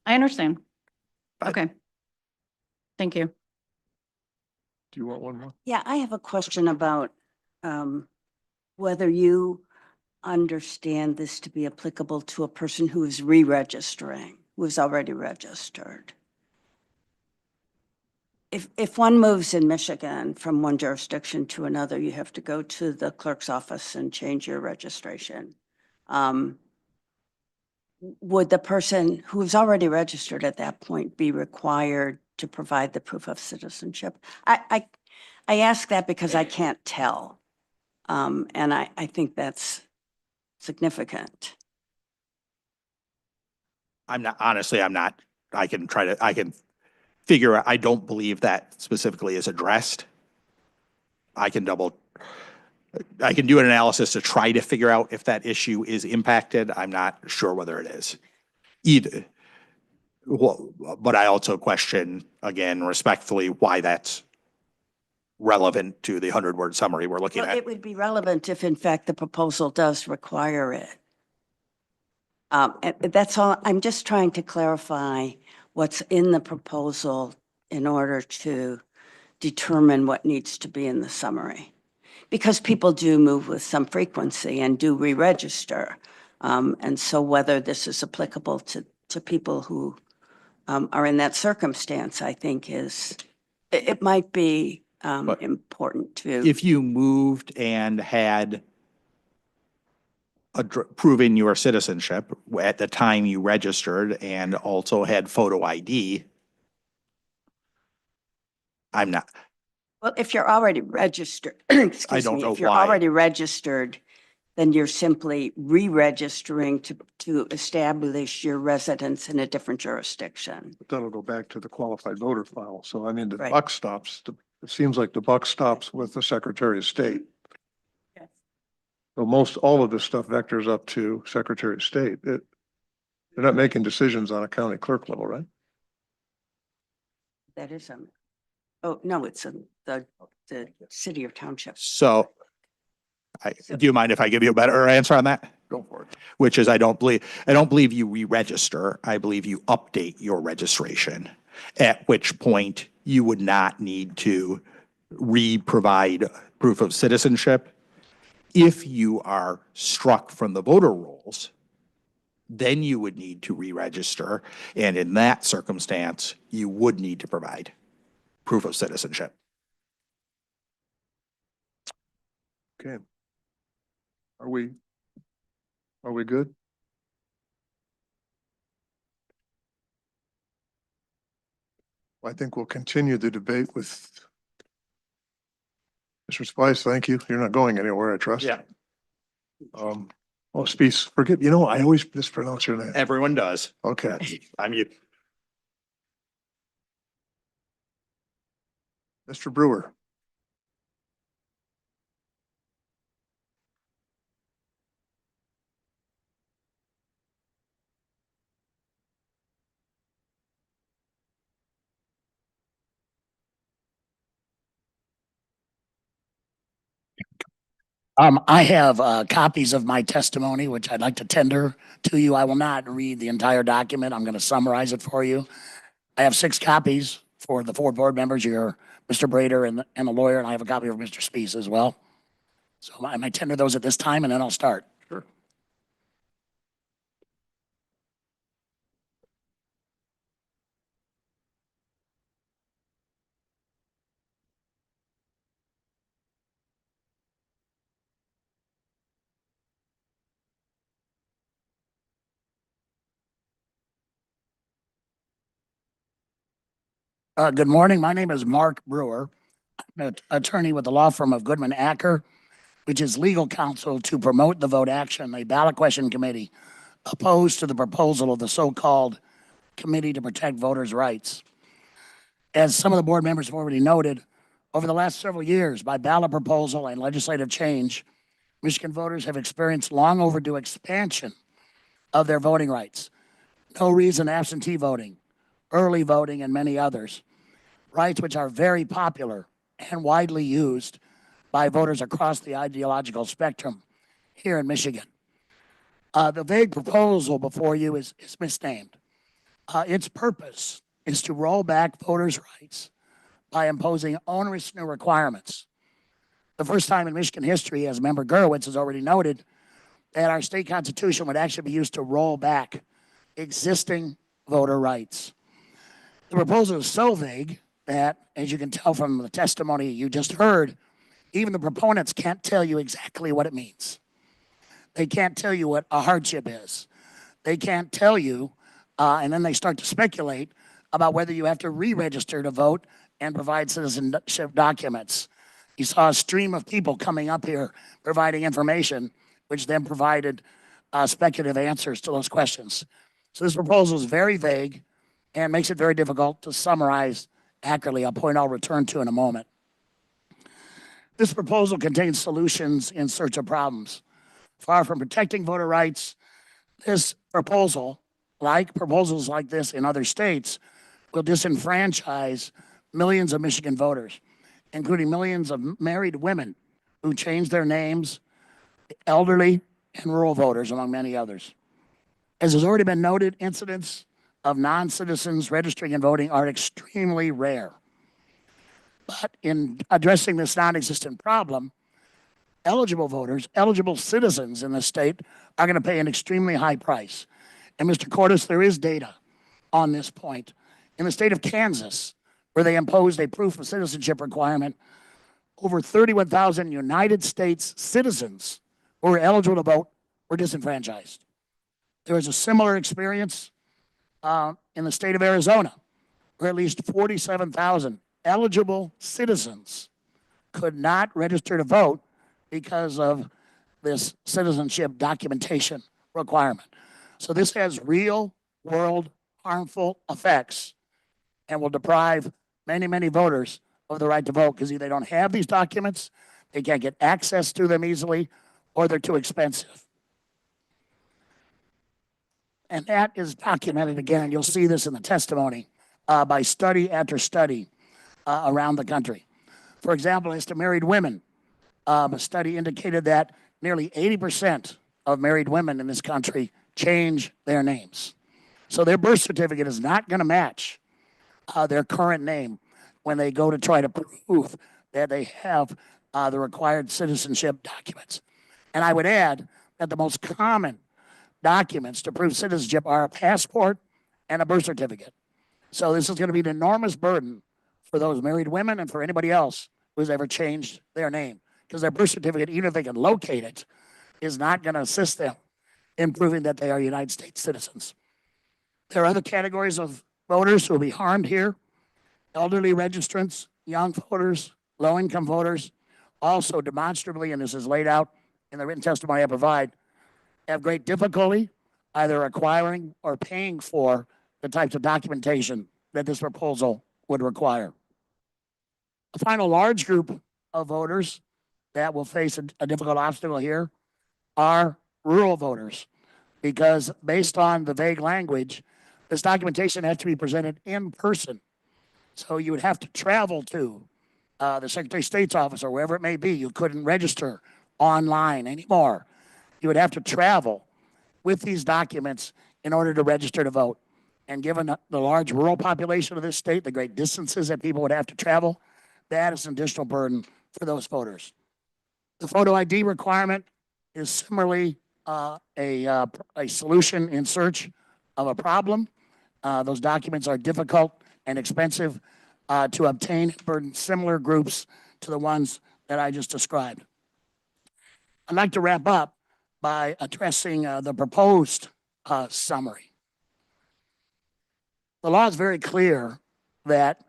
I understand. I- Okay. Thank you. Do you want one more? Yeah, I have a question about whether you understand this to be applicable to a person who is re-registering, who is already registered. If one moves in Michigan from one jurisdiction to another, you have to go to the clerk's office and change your registration. Would the person who is already registered at that point be required to provide the proof of citizenship? I ask that because I can't tell. And I think that's significant. I'm not, honestly, I'm not, I can figure out, I don't believe that specifically is addressed. I can do an analysis to try to figure out if that issue is impacted. I'm not sure whether it is either. Well, but I also question, again, respectfully, why that's relevant to the 100-word summary we're looking Well, at. it would be relevant if in fact the proposal does require it. And that's all, I'm just trying to clarify what's in the proposal in order to determine what needs to be in the summary. Because people do move with some frequency and do re-register. And so whether this is applicable to people who are in that circumstance, I think it might be But important to. If you moved and had proven your citizenship at the time you registered and also had photo ID, I'm not, Well, if you're already registered, excuse don't me, know if you're why. already registered, then you're simply re-registering to establish your residence in a different jurisdiction. But that'll go back to the qualified voter file. So I mean, the Right. buck stops, it seems like the buck stops with the Secretary of State. Yes. So all of this stuff vectors up to Secretary of State. They're not making decisions on a county clerk level, right? That is, oh, no, it's the city or township. so do you mind if I give you a better answer on that? Go for it. Which is I don't believe you re-register. I believe you update your registration, at which point you would not need to re-provide proof of citizenship. If you are struck from the voter rolls, then you would need to re-register. And in that circumstance, you would need to provide proof of citizenship. Okay. Are we good? I think we'll continue the debate with Mr. Spice. Thank you. You're not going anywhere, I trust. Oh, Spice, forgive, I always mispronounce your name. Everyone does. Okay. I'm you. Mr. Brewer. I have copies of my testimony, which I'd like to tender to you. I will not read the entire document. I'm going to summarize it for you. I have 6 copies for the 4 board members. You're Mr. Brader and the lawyer, and I have a copy of Mr. Spees as well. So I might tender those at this time, and then I'll start. Sure. Good morning. My name is Mark Brewer. I'm an attorney with the law firm of Goodman Acker, which is legal counsel to promote the vote action, a ballot question committee opposed to the proposal of the so-called Committee to Protect Voters' Rights. As some of the board members have already noted, over the last several years, by ballot proposal and legislative change, Michigan voters have experienced long overdue expansion of their voting rights. No reason absentee voting, early voting, and many others. Rights which are very popular and widely used by voters across the ideological spectrum here in Michigan. The vague proposal before you is misnamed. Its purpose is to roll back voters' rights by imposing onerous new requirements. The first time in Michigan history, as Member Gurwitz has already noted, that our state constitution would actually be used to roll back existing voter rights. The proposal is so vague that, as you can tell from the testimony you just heard, even the proponents can't tell you exactly what it means. They can't tell you what a hardship is. They can't tell you, and then they start to speculate about whether you have to re-register to vote and provide citizenship documents. You saw a stream of people coming up here providing information, which then provided speculative answers to those questions. So this proposal is very vague and makes it very difficult to summarize accurately, a point I'll return to in a moment. This proposal contains solutions in search of problems. Far from protecting voter rights, this proposal, like proposals like this in other states, will disenfranchise millions of Michigan voters, including millions of married women who changed their names, elderly and rural voters, among many others. As has already been noted, incidents of non-citizens registering and voting are extremely rare. But in addressing this non-existent problem, eligible voters, eligible citizens in the state are going to pay an extremely high price. And Mr. Cordes, there is data on this point. In the state of Kansas, where they imposed a proof of citizenship requirement, over 31,000 United States citizens who were eligible to vote were disenfranchised. There was a similar experience in the state of Arizona, where at least 47,000 eligible citizens could not register to vote because of this citizenship documentation requirement. So this has real world harmful effects and will deprive many, many voters of the right to vote because either they don't have these documents, they can't get access to them easily, or they're too expensive. And that is documented again. You'll see this in the testimony by study after study around the country. For example, as to married women, a study indicated that nearly 80% of married women in this country change their names. So their birth certificate is not going to match their current name when they go to try to prove that they have the required citizenship documents. And I would add that the most common documents to prove citizenship are a passport and a birth certificate. So this is going to be an enormous burden for those married women and for anybody else who's ever changed their name, because their birth certificate, even if they can locate it, is not going to assist them in proving that they are United States citizens. There are other categories of voters who will be harmed here: elderly registrants, young voters, low-income voters. Also demonstrably, and this is laid out in the written testimony I provide, have great difficulty either acquiring or paying for the types of documentation that this proposal would require. A final large group of voters that will face a difficult obstacle here are rural voters, because based on the vague language, this documentation has to be presented in person. So you would have to travel to the Secretary of State's office or wherever it may be. You couldn't register online anymore. You would have to travel with these documents in order to register to vote. And given the large rural population of this state, the great distances that people would have to travel, that is an additional burden for those voters. The photo ID requirement is similarly a solution in search of a problem. Those documents are difficult and expensive to obtain, burden similar groups to the ones that I just described. I'd like to wrap up by addressing the proposed summary. The law is very clear that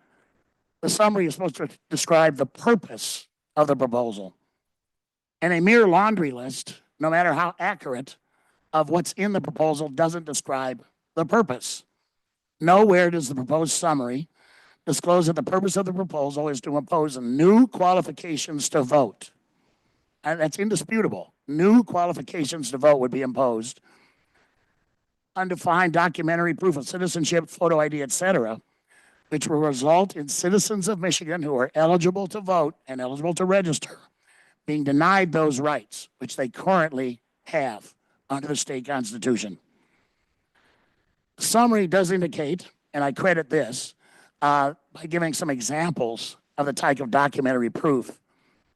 The summary is supposed to describe the purpose of the proposal. And a mere laundry list, no matter how accurate, of what's in the proposal doesn't describe the purpose. Nowhere does the proposed summary disclose that the purpose of the proposal is to impose new qualifications to vote. And that's indisputable. New qualifications to vote would be imposed. Undefined documentary proof of citizenship, photo ID, etc., which will result in citizens of Michigan who are eligible to vote and eligible to register being denied those rights, which they currently have under the state constitution. The summary does indicate, and I credit this, by giving some examples of the type of documentary proof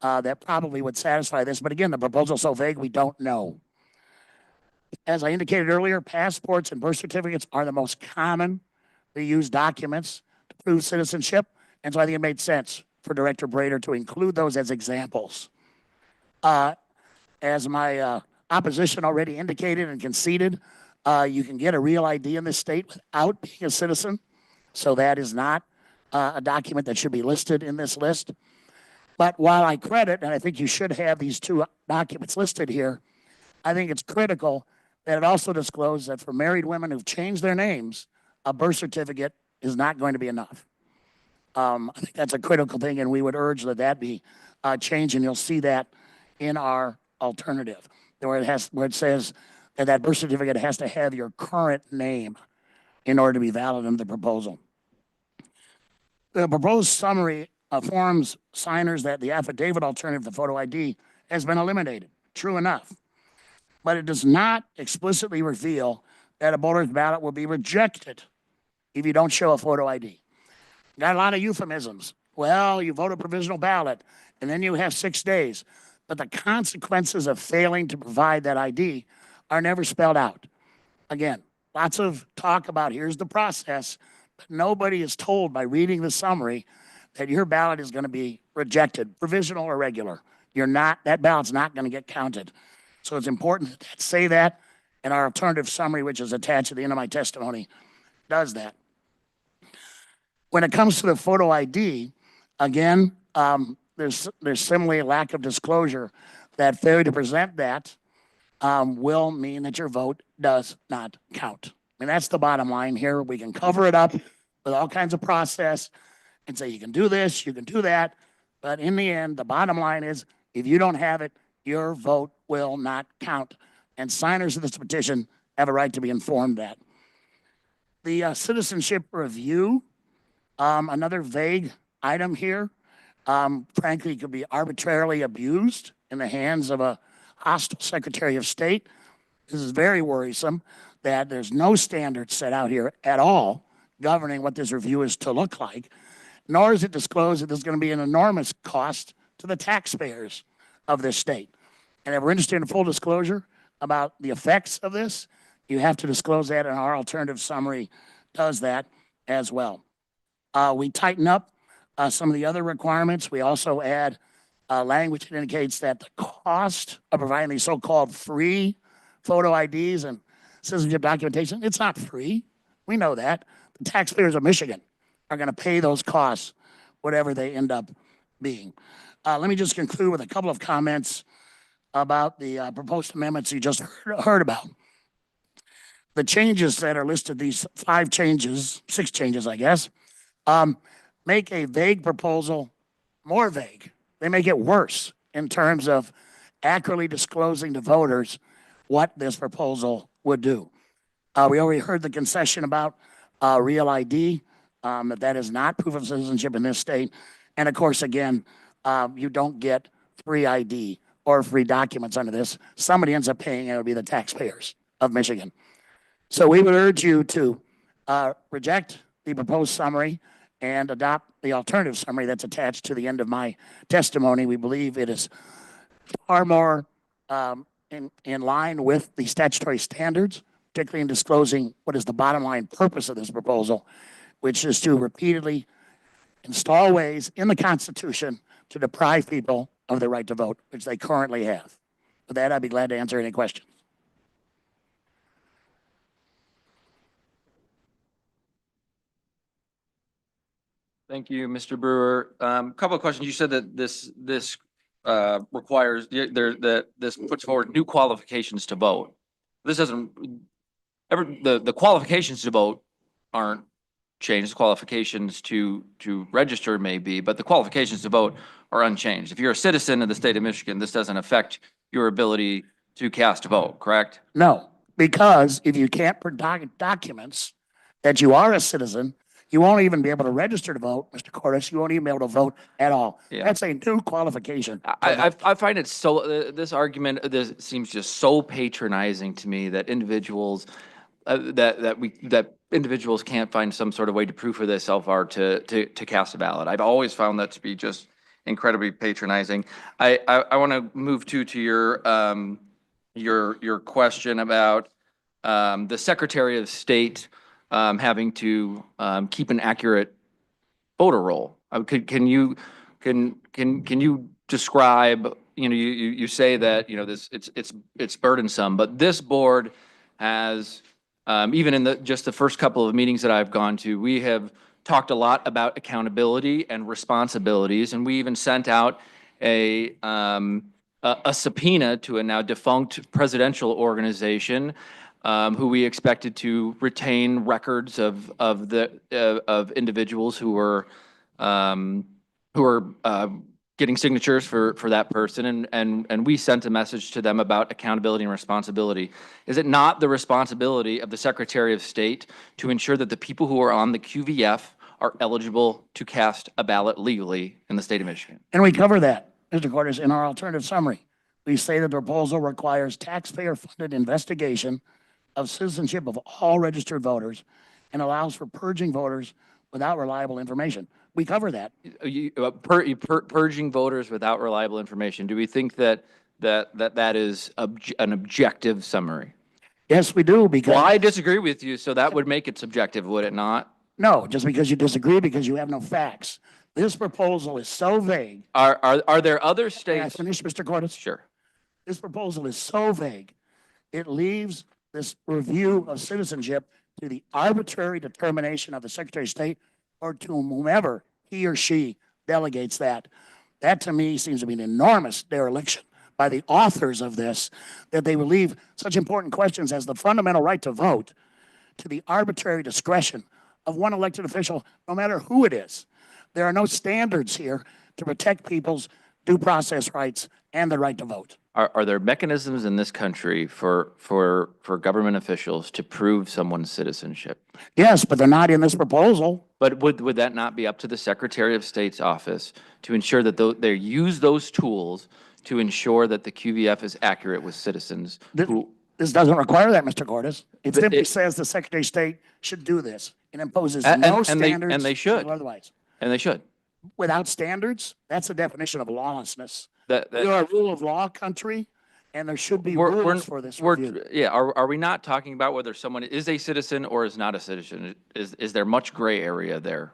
that probably would satisfy this. But again, the proposal's so vague, we don't know. As I indicated earlier, passports and birth certificates are the most commonly used documents to prove citizenship. And so I think it made sense for Director Brader to include those as examples. As my opposition already indicated and conceded, you can get a real ID in this state without being a citizen. So that is not a document that should be listed in this list. But while I credit, and I think you should have these two documents listed here, I think it's critical that it also disclose that for married women who've changed their names, a birth certificate is not going to be enough. I think that's a critical thing, and we would urge that that be changed, and you'll see that in our alternative, where it says that that birth certificate has to have your current name in order to be valid under the proposal. The proposed summary informs signers that the affidavit alternative to photo ID has been eliminated. True enough. But it does not explicitly reveal that a voter's ballot will be rejected if you don't show a photo ID. Got a lot of euphemisms. Well, you vote a provisional ballot, and then you have 6 days. But the consequences of failing to provide that ID are never spelled out. Again, lots of talk about here's the process, but nobody is told by reading the summary that your ballot is going to be rejected, provisional or regular. That ballot's not going to get counted. So it's important to say that, and our alternative summary, which is attached at the end of my testimony, does that. When it comes to the photo ID, again, there's similarly a lack of disclosure that failure to present that will mean that your vote does not count. And that's the bottom line here. We can cover it up with all kinds of process and say you can do this, you can do that, but in the end, the bottom line is if you don't have it, your vote will not count. And signers of this petition have a right to be informed that. The citizenship review, another vague item here, frankly, could be arbitrarily abused in the hands of a hostile Secretary of State. This is very worrisome that there's no standards set out here at all governing what this review is to look like, nor is it disclosed that there's going to be an enormous cost to the taxpayers of this state. And if we're interested in full disclosure about the effects of this, you have to disclose that, and our alternative summary does that as well. We tighten up some of the other requirements. We also add language that indicates that the cost of providing these so-called free photo IDs and citizenship documentation, it's not free. We know that. The taxpayers of Michigan are going to pay those costs, whatever they end up being. Let me just conclude with a couple of comments about the proposed amendments you just heard about. The changes that are listed, these 6 changes, I guess, make a vague proposal more vague. They make it worse in terms of accurately disclosing to voters what this proposal would do. We already heard the concession about real ID, that is not proof of citizenship in this state. And of course, again, you don't get free ID or free documents under this. Somebody ends up paying, it would be the taxpayers of Michigan. So we would urge you to reject the proposed summary and adopt the alternative summary that's attached to the end of my testimony. We believe it is far more in line with the statutory standards, particularly in disclosing what is the bottom line purpose of this proposal, which is to repeatedly install ways in the Constitution to deprive people of the right to vote, which they currently have. With that, I'd be glad to answer any questions. Thank you, Mr. Brewer. Couple of questions. You said that this requires, that this puts forward new qualifications to vote. This doesn't, the qualifications to vote aren't changed. The qualifications to register may be, but the qualifications to vote are unchanged. If you're a citizen of the state of Michigan, this doesn't affect your ability to cast a vote, correct? No, because if you can't produce documents that you are a citizen, you won't even be able to register to vote, Mr. Cordes. You won't even be able to vote at all. Yeah. That's a new qualification. I find it so, this argument, this seems just so patronizing to me that individuals, that individuals can't find some sort of way to prove for themselves are to cast a ballot. I've always found that to be just incredibly patronizing. I want to move to your question about the Secretary of State having to keep an accurate voter roll. Can you describe, you say that, this, it's burdensome, but this board has, even in just the first couple of meetings that I've gone to, we have talked a lot about accountability and responsibilities, and we even sent out a subpoena to a now defunct presidential organization, who we expected to retain records of individuals who were getting signatures for that person, and we sent a message to them about accountability and responsibility. Is it not the responsibility of the Secretary of State to ensure that the people who are on the QVF are eligible to cast a ballot legally in the state of Michigan? And we cover that, Mr. Cordes, in our alternative summary. We say that the proposal requires taxpayer-funded investigation of citizenship of all registered voters and allows for purging voters without reliable information. We cover that. Purging voters without reliable information. Do we think that is an objective summary? Yes, we do, because. Well, I disagree with you, so that would make it subjective, would it not? No, just because you disagree, because you have no facts. This proposal is so vague. Are there other May I states? finish, Mr. Cordes? Sure. This proposal is so vague. It leaves this review of citizenship to the arbitrary determination of the Secretary of State or to whomever he or she delegates that. That to me seems to be an enormous dereliction by the authors of this, that they will leave such important questions as the fundamental right to vote to the arbitrary discretion of one elected official, no matter who it is. There are no standards here to protect people's due process rights and the right to vote. Are there mechanisms in this country for government officials to prove someone's citizenship? Yes, but they're not in this proposal. But would that not be up to the Secretary of State's office to ensure that they use those tools to ensure that the QVF is accurate with citizens who? This doesn't require that, Mr. Cordes. It But simply it- says the Secretary of State should do this. It imposes And- no and they- standards. and they should. Otherwise, And they should. without standards, that's the definition of lawlessness. That, We are a rule of law country, and there should be We're- rules for this review. Yeah, are we not talking about whether someone is a citizen or is not a citizen? Is there much gray area there?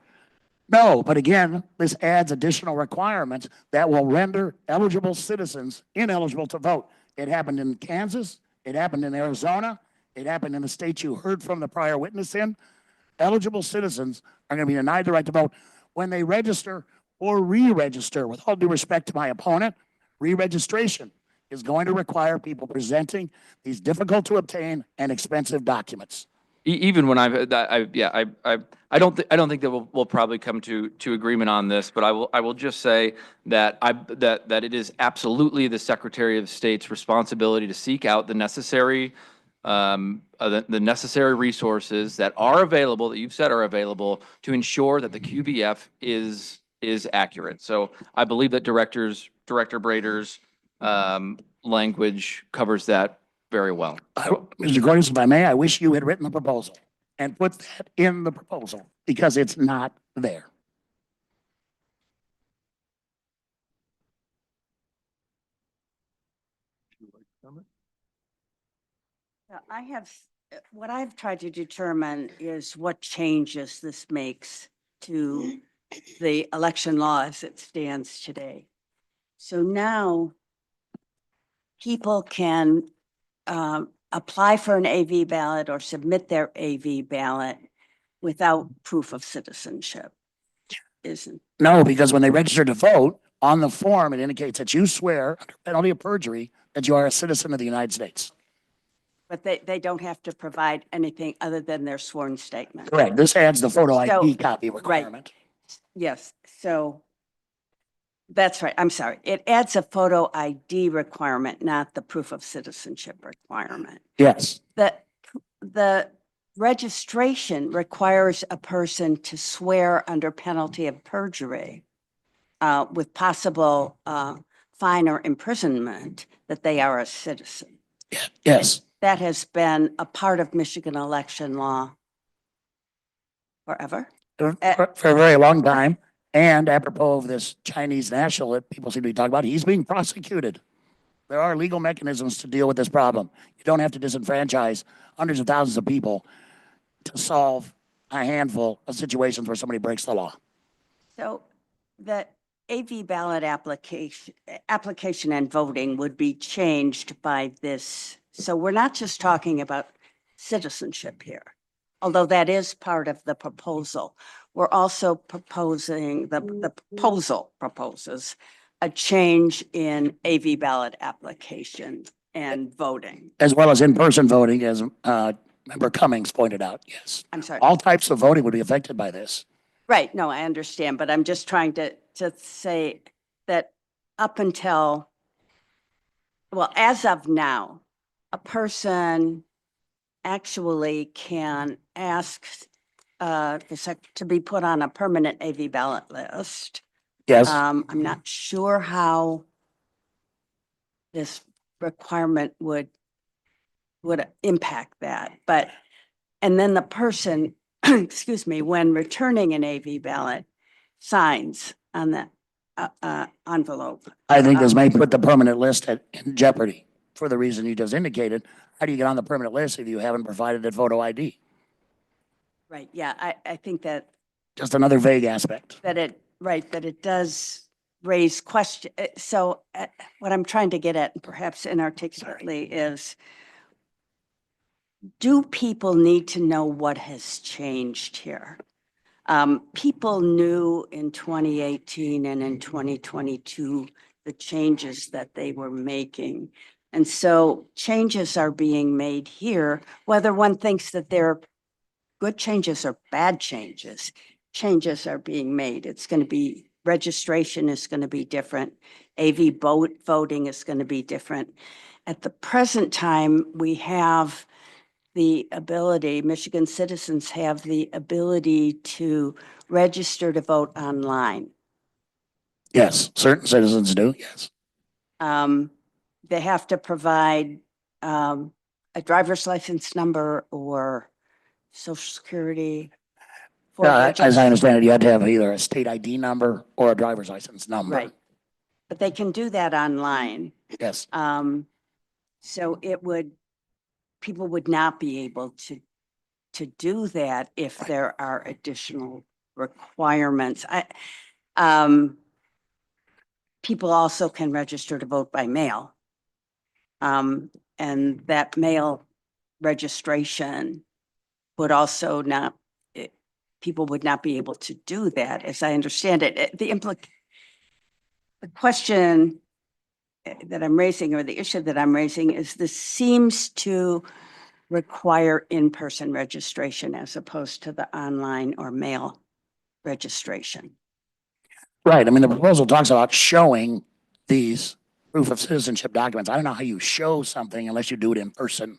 No, but again, this adds additional requirements that will render eligible citizens ineligible to vote. It happened in Kansas, it happened in Arizona, it happened in the states you heard from the prior witness in. Eligible citizens are going to be denied the right to vote when they register or re-register. With all due respect to my opponent, re-registration is going to require people presenting these difficult to obtain and expensive documents. Even when I don't think that we'll probably come to agreement on this, but I will just say that that it is absolutely the Secretary of State's responsibility to seek out the necessary resources that are available, that you've said are available, to ensure that the QVF is accurate. So I believe that Director Brader's language covers that very well. Mr. Cordes, if I may, I wish you had written the proposal and put that in the proposal because it's not there. What I've tried to determine is what changes this makes to the election law as it stands today. So now people can apply for an AV ballot or submit their AV ballot without proof of citizenship. isn't. No, because when they register to vote, on the form, it indicates that you swear under penalty of perjury that you are a citizen of the United States. But they don't have to provide anything other than their sworn statement. Correct. This adds the photo So- ID copy requirement. Yes, so that's right. I'm sorry. It adds a photo ID requirement, not the proof of citizenship requirement. Yes, The registration requires a person to swear under penalty of perjury with possible fine or imprisonment that they are a citizen. yes. That has been a part of Michigan election law forever. For a very long time. And apropos of this Chinese national that people seem to be talking about, he's being prosecuted. There are legal mechanisms to deal with this problem. You don't have to disenfranchise hundreds of thousands of people to solve a handful of situations where somebody breaks the law. So the AV ballot application and voting would be changed by this. So we're not just talking about citizenship here, although that is part of the proposal. We're also proposing, the proposal proposes a change in AV ballot application and voting. As well as in-person voting, as Member Cummings pointed out, yes. I'm sorry. All types of voting would be affected by this. Right, no, I understand, but I'm just trying to say that up until, well, as of now, a person actually can ask to be put on a permanent AV ballot list. Yes, I'm not sure how this requirement would impact that, but, and then the person, excuse me, when returning an AV ballot, signs on the envelope. I think this may put the permanent list in jeopardy for the reason you just indicated. How do you get on the permanent list if you haven't provided a photo ID? Right, yeah, I think that Just another vague aspect. that it does raise question. So what I'm trying to get at, and perhaps inarticulately, is do people need to know what has changed here? People knew in 2018 and in 2022 the changes that they were making. And so changes are being made here, whether one thinks that they're good changes or bad changes, changes are being made. It's going to be, registration is going to be different. AV voting is going to be different. At the present time, we have the ability, Michigan citizens have the ability to register to vote online. Yes, certain citizens do, yes. They have to provide a driver's license number or social security. for As I registration. understand it, you have to have either a state ID number or a driver's license number. Right. But they can do that online. Yes, So people would not be able to do that if there are additional requirements. People also can register to vote by mail. And that mail registration would also not, people would not be able to do that, as I understand it. The question that I'm raising, or the issue that I'm raising, is this seems to require in-person registration as opposed to the online or mail registration. right. I mean, the proposal talks about showing these proof of citizenship documents. I don't know how you show something unless you do it in person.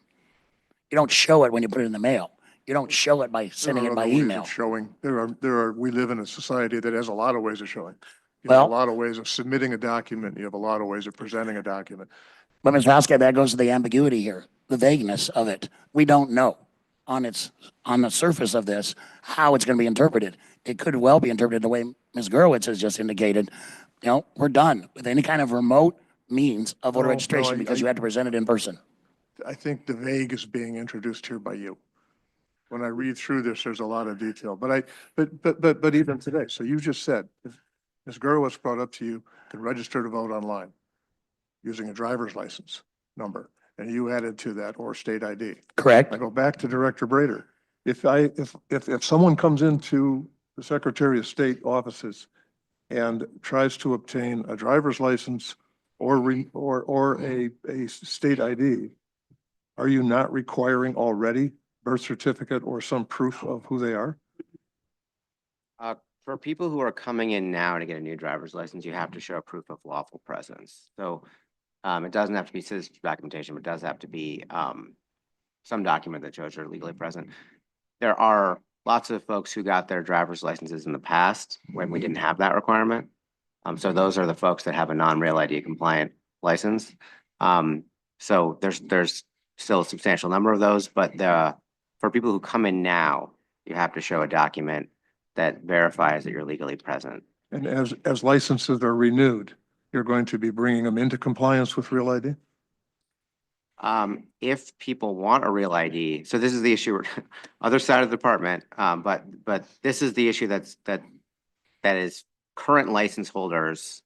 You don't show it when you put it in the mail. You don't show it by sending There it are by other ways of email. Showing, we live in a society that has a lot of ways of showing. You have a Well- lot of ways of submitting a document. You have a lot of ways of presenting a document. But Ms. Vasquez, that goes to the ambiguity here, the vagueness of it. We don't know on the surface of this, how it's going to be interpreted. It could well be interpreted the way Ms. Gurwitz has just indicated. You know, we're done with any kind of remote means of voter No, no, registration because you have to present it in person. I think the vague is being introduced here by you. When I read through this, there's a lot of detail, but even today, so you just said, if Ms. Gurwitz brought up to you, can register to vote online using a driver's license number, and you added to that or state ID. Correct? I go back to Director Brader. If someone comes into the Secretary of State offices and tries to obtain a driver's license or a state ID, are you not requiring already birth certificate or some proof of who they are? For people who are coming in now to get a new driver's license, you have to show proof of lawful presence. So it doesn't have to be citizenship documentation, but it does have to be some document that shows you're legally present. There are lots of folks who got their driver's licenses in the past when we didn't have that requirement. So those are the folks that have a non-real ID compliant license. So there's still a substantial number of those, but for people who come in now, you have to show a document that verifies that you're legally present. And as licenses are renewed, you're going to be bringing them into compliance with Real ID? If people want a real ID, so this is the issue, other side of the department, but this is the issue that is current license holders.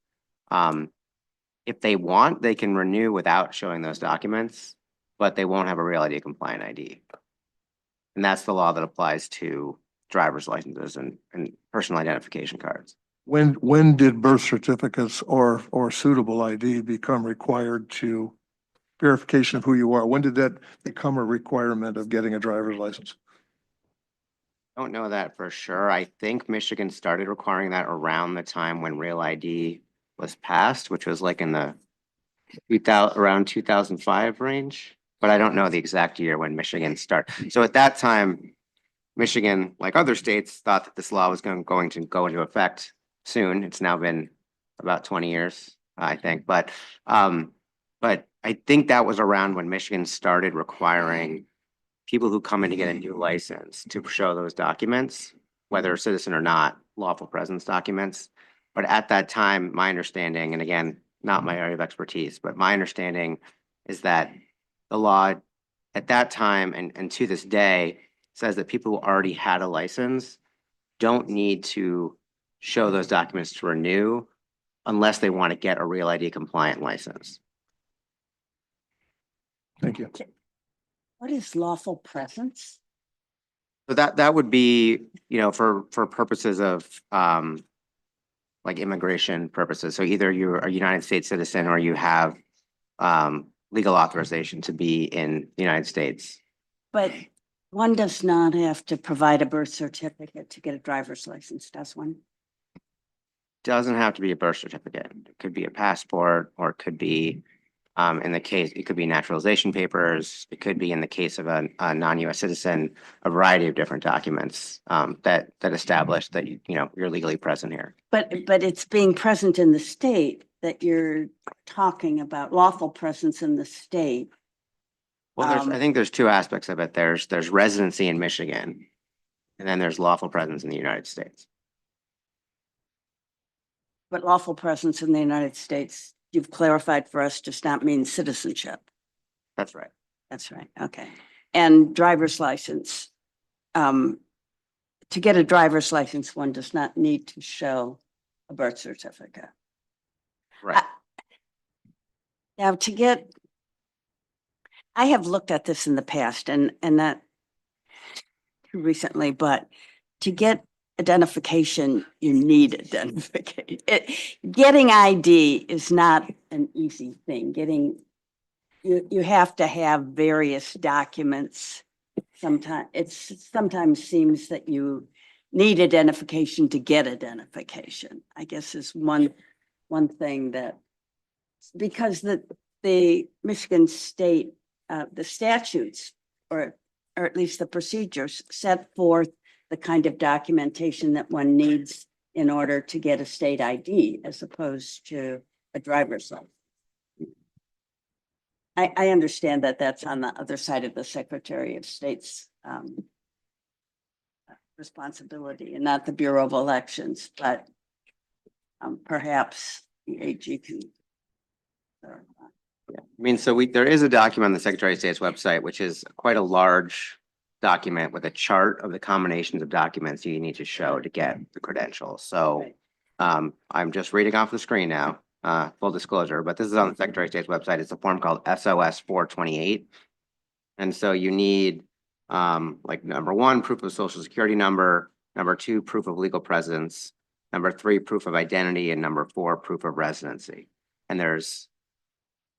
If they want, they can renew without showing those documents, but they won't have a real ID compliant ID. And that's the law that applies to driver's licenses and personal identification cards. When did birth certificates or suitable ID become required to verification of who you are? When did that become a requirement of getting a driver's license? Don't know that for sure. I think Michigan started requiring that around the time when Real ID was passed, which was like in the around 2005 range, but I don't know the exact year when Michigan started. So at that time, Michigan, like other states, thought that this law was going to go into effect soon. It's now been about 20 years, I think. But I think that was around when Michigan started requiring people who come in to get a new license to show those documents, whether a citizen or not, lawful presence documents. But at that time, my understanding, and again, not my area of expertise, but my understanding is that the law at that time and to this day says that people who already had a license don't need to show those documents to renew unless they want to get a Real ID compliant license. Thank you. What is lawful presence? So that would be, for purposes of like immigration purposes. So either you're a United States citizen or you have legal authorization to be in the United States. But one does not have to provide a birth certificate to get a driver's license, does one? Doesn't have to be a birth certificate. It could be a passport, or it could be, it could be naturalization papers. It could be, in the case of a non-US citizen, a variety of different documents that establish that you're legally present here. But it's being present in the state that you're talking about, lawful presence in the state. Well, I think there's two aspects of it. There's residency in Michigan, and then there's lawful presence in the United States. But lawful presence in the United States, you've clarified for us, does not mean citizenship. That's right. That's right. Okay. And driver's license. To get a driver's license, one does not need to show a birth certificate. Right. Now, I have looked at this in the past and not too recently, but to get identification, you need identification. Getting ID is not an easy thing. You have to have various documents. Sometimes seems that you need identification to get identification, I guess, is one thing that, because the Michigan state, the statutes, or at least the procedures, set forth the kind of documentation that one needs in order to get a state ID as opposed to a driver's license. I understand that that's on the other side of the Secretary of State's responsibility and not the Bureau of Elections, but perhaps the AG can. Yeah. I mean, so there is a document on the Secretary of State's website, which is quite a large document with a chart of the combinations of documents you need to show to get the credentials. So I'm just reading off the screen now, full disclosure, but this is on the Secretary of State's website. It's a form called SOS 428. And so you need like number one, proof of social security number, Number 2, proof of legal presence. Number 3, proof of identity, and number 4, proof of residency. And there's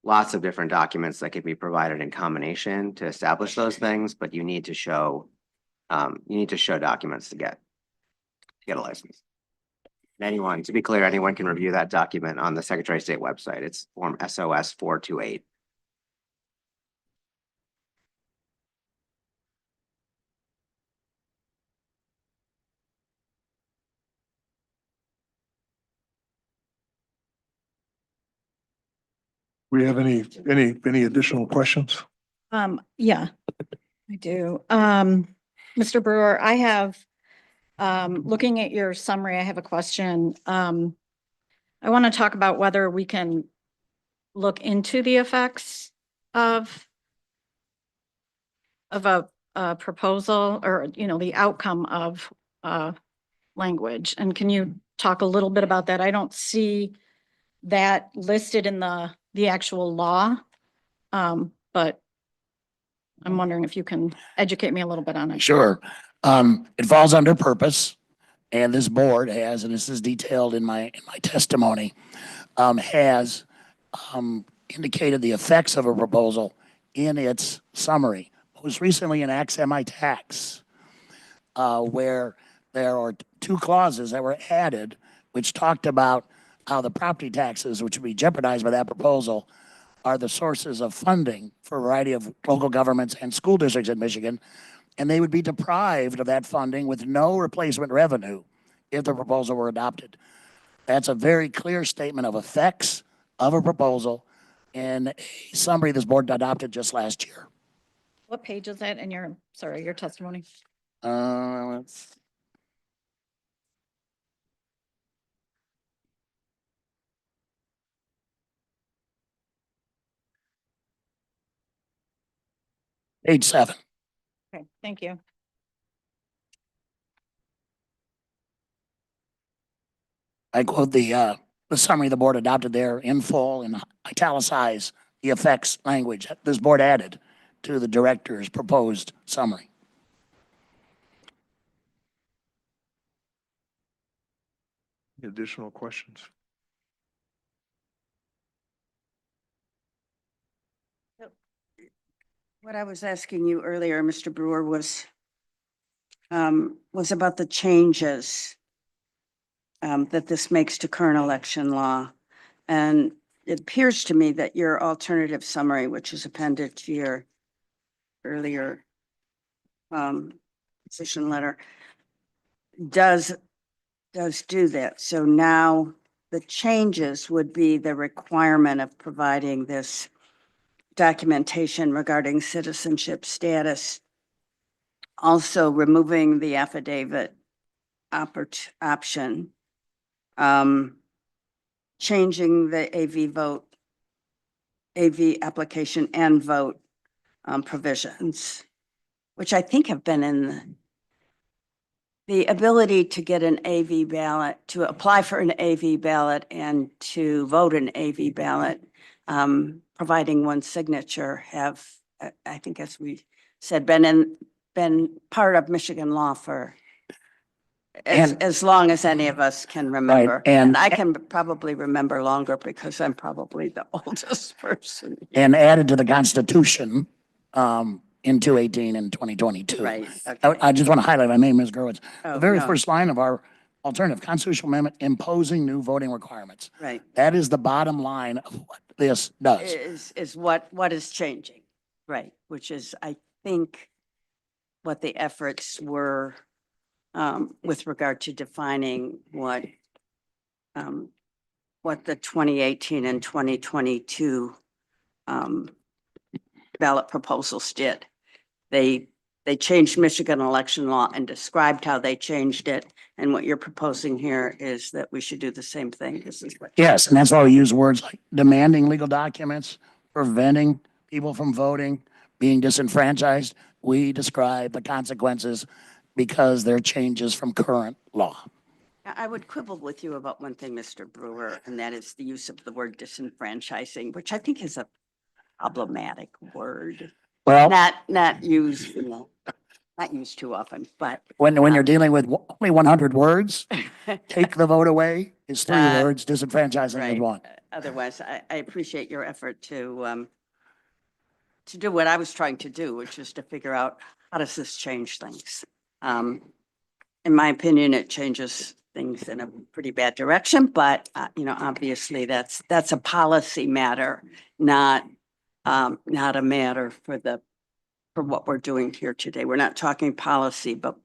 lots of different documents that can be provided in combination to establish those things, but you need to show documents to get a license. And anyone, to be clear, anyone can review that document on the Secretary of State website. It's Form SOS 428. We have any additional questions? Yeah, I do. Mr. Brewer, I have, looking at your summary, I have a question. I want to talk about whether we can look into the effects of a proposal or, the outcome of language. And can you talk a little bit about that? I don't see that listed in the actual law. But I'm wondering if you can educate me a little bit on it. Sure. It falls under purpose, and this board has, and this is detailed in my testimony, has indicated the effects of a proposal in its summary. Most recently in Act Semi-Tax, where there are 2 clauses that were added, which talked about how the property taxes, which would be jeopardized by that proposal, are the sources of funding for a variety of local governments and school districts in Michigan, and they would be deprived of that funding with no replacement revenue if the proposal were adopted. That's a very clear statement of effects of a proposal in a summary this board adopted just last year. What page is that in your testimony? Let's Page 7. Okay, thank you. I quote the summary the board adopted there in full and italicize the effects language that this board added to the director's proposed summary. Additional questions? What I was asking you earlier, Mr. Brewer, was about the changes that this makes to current election law. And it appears to me that your alternative summary, which is appended to your earlier position letter, does do that. So now the changes would be the requirement of providing this documentation regarding citizenship status, also removing the affidavit option, changing the AV application and vote provisions, which I think have been in the ability to get an AV ballot, to apply for an AV ballot and to vote an AV ballot, providing one signature, have, I think, as we said, been part of Michigan law for as long as any of us can remember. and- And I can probably remember longer because I'm probably the oldest person. And added to the Constitution in 218 and 2022. Right. I just want to highlight, my name is Gerwitz. Oh, The very no. first line of our alternative constitutional amendment imposing new voting requirements. Right. That is the bottom line of what this does. Is what is changing, right, which is, I think, what the efforts were with regard to defining what the 2018 and 2022 ballot proposals did. They changed Michigan election law and described how they changed it. And what you're proposing here is that we should do the same thing. This is what. Yes, and that's why we use words like demanding legal documents, preventing people from voting, being disenfranchised. We describe the consequences because they're changes from current law. I would quibble with you about one thing, Mr. Brewer, and that is the use of the word disenfranchising, which I think is a problematic word. Well, Not used in the not used too often, but When you're dealing with only 100 words, take the vote away is 3 Uh, words, disenfranchising is right. 1. Otherwise, I appreciate your effort to do what I was trying to do, which is to figure out how does this change things? In my opinion, it changes things in a pretty bad direction, but, obviously that's a policy matter, not a matter for what we're doing here today. We're not talking policy, but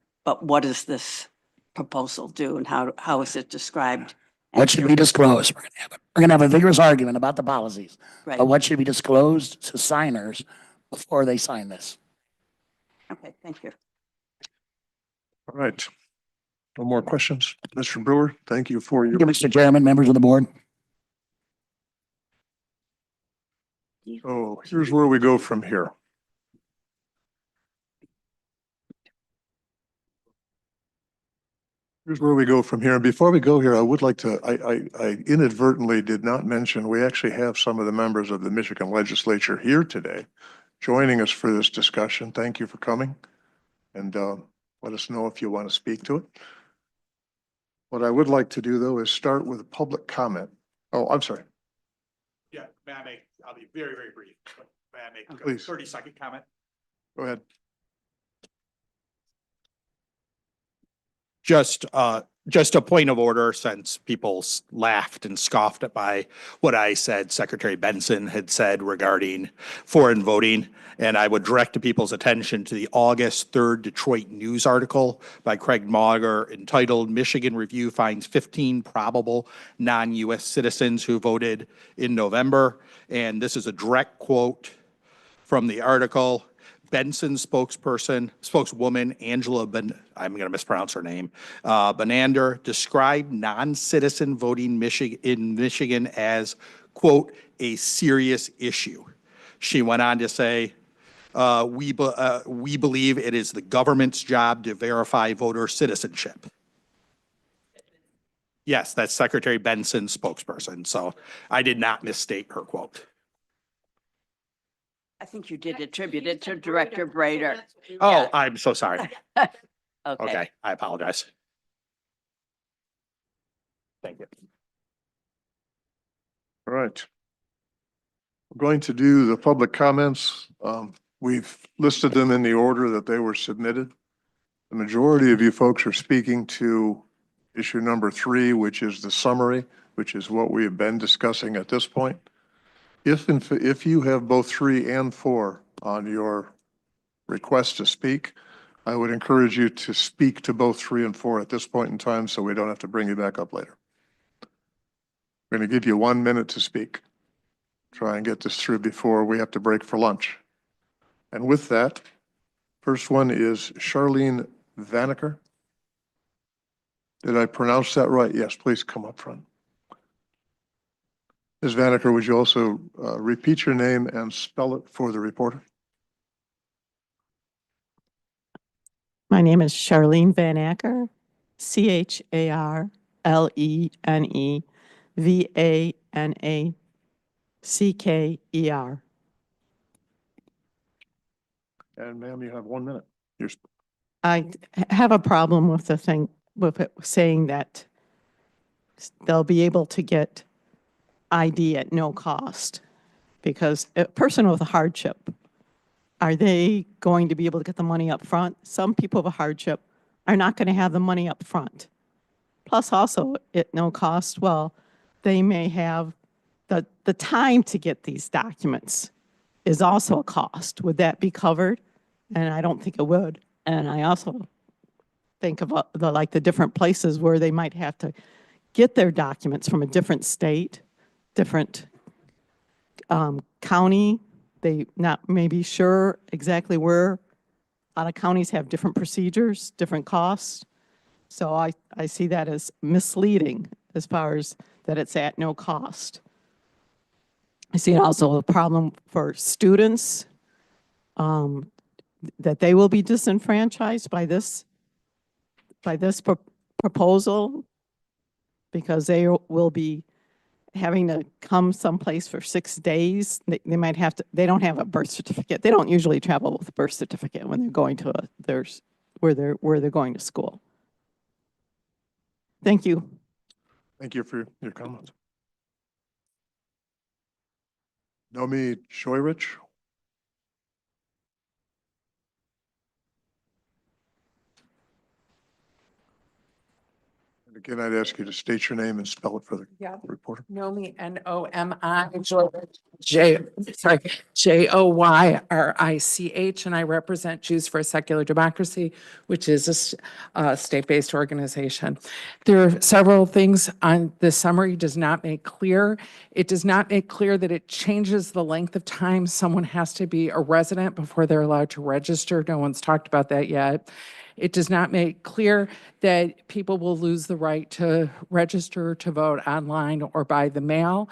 what does this proposal do and how is it described? What should be disclosed? We're gonna have a vigorous argument about the policies. Right, But what should be disclosed to signers before they sign this? okay, thank you. All right. No more questions? Mr. Brewer, thank you for your, Thank you, Mr. Chairman, members of the board. so here's where we go from here. Here's where we go from here. And before we go here, I would like to, I inadvertently did not mention, we actually have some of the members of the Michigan legislature here today joining us for this discussion. Thank you for coming. And let us know if you want to speak to it. What I would like to do, though, is start with a public comment. Oh, I'm sorry. Yeah, I'll be very, very brief. May I make a Please. 30-second comment? Go ahead. Just a point of order, since people laughed and scoffed at what I said, Secretary Benson had said regarding foreign voting. And I would direct people's attention to the August 3rd Detroit News article by Craig Mauger entitled "Michigan Review Finds 15 Probable Non-U.S. Citizens Who Voted in November." And this is a direct quote from the article. Benson spokeswoman Angela I'm going to mispronounce her name, Benander, described non-citizen voting in Michigan as, quote, "a serious issue." She went on to say, we believe it is the government's job to verify voter citizenship. Yes, that's Secretary Benson's spokesperson. So I did not misstate her quote. I think you did attribute it to Director Brader. Oh, Yeah. I'm so sorry. Okay. Okay, I apologize. Thank you. All right. We're going to do the public comments. We've listed them in the order that they were submitted. The majority of you folks are speaking to issue number 3, which is the summary, which is what we have been discussing at this point. If you have both 3 and 4 on your request to speak, I would encourage you to speak to both 3 and 4 at this point in time so we don't have to bring you back up later. We're going to give you 1 minute to speak. Try and get this through before we have to break for lunch. And with that, first one is Charlene Vanacker. Did I pronounce that right? Yes, please come up front. Ms. Vanacker, would you also repeat your name and spell it for the reporter? My name is Charlene Vanacker, CharleneVanacker. And ma'am, you have 1 minute. I have a problem with the thing, with it saying that they'll be able to get ID at no cost. Because a person with a hardship, are they going to be able to get the money up front? Some people with a hardship are not going to have the money up front. Plus also at no cost, well, they may have the time to get these documents is also a cost. Would that be covered? And I don't think it would. And I also think of the different places where they might have to get their documents from a different state, different county. They not maybe sure exactly where. A lot of counties have different procedures, different costs. So I see that as misleading as far as that it's at no cost. I see also a problem for students, that they will be disenfranchised by this proposal because they will be having to come someplace for 6 days. They might have to, they don't have a birth certificate. They don't usually travel with a birth certificate when they're going to where they're going to school. Thank you. Thank you for your comments. Nomi Shoyrich. And again, I'd ask you to state your name and spell it for the Yeah. reporter. Nomi, Joyrich, and I represent Jews for a Secular Democracy, which is a state-based organization. There are several things on this summary does not make clear. It does not make clear that it changes the length of time someone has to be a resident before they're allowed to register. No one's talked about that yet. It does not make clear that people will lose the right to register to vote online or by the mail,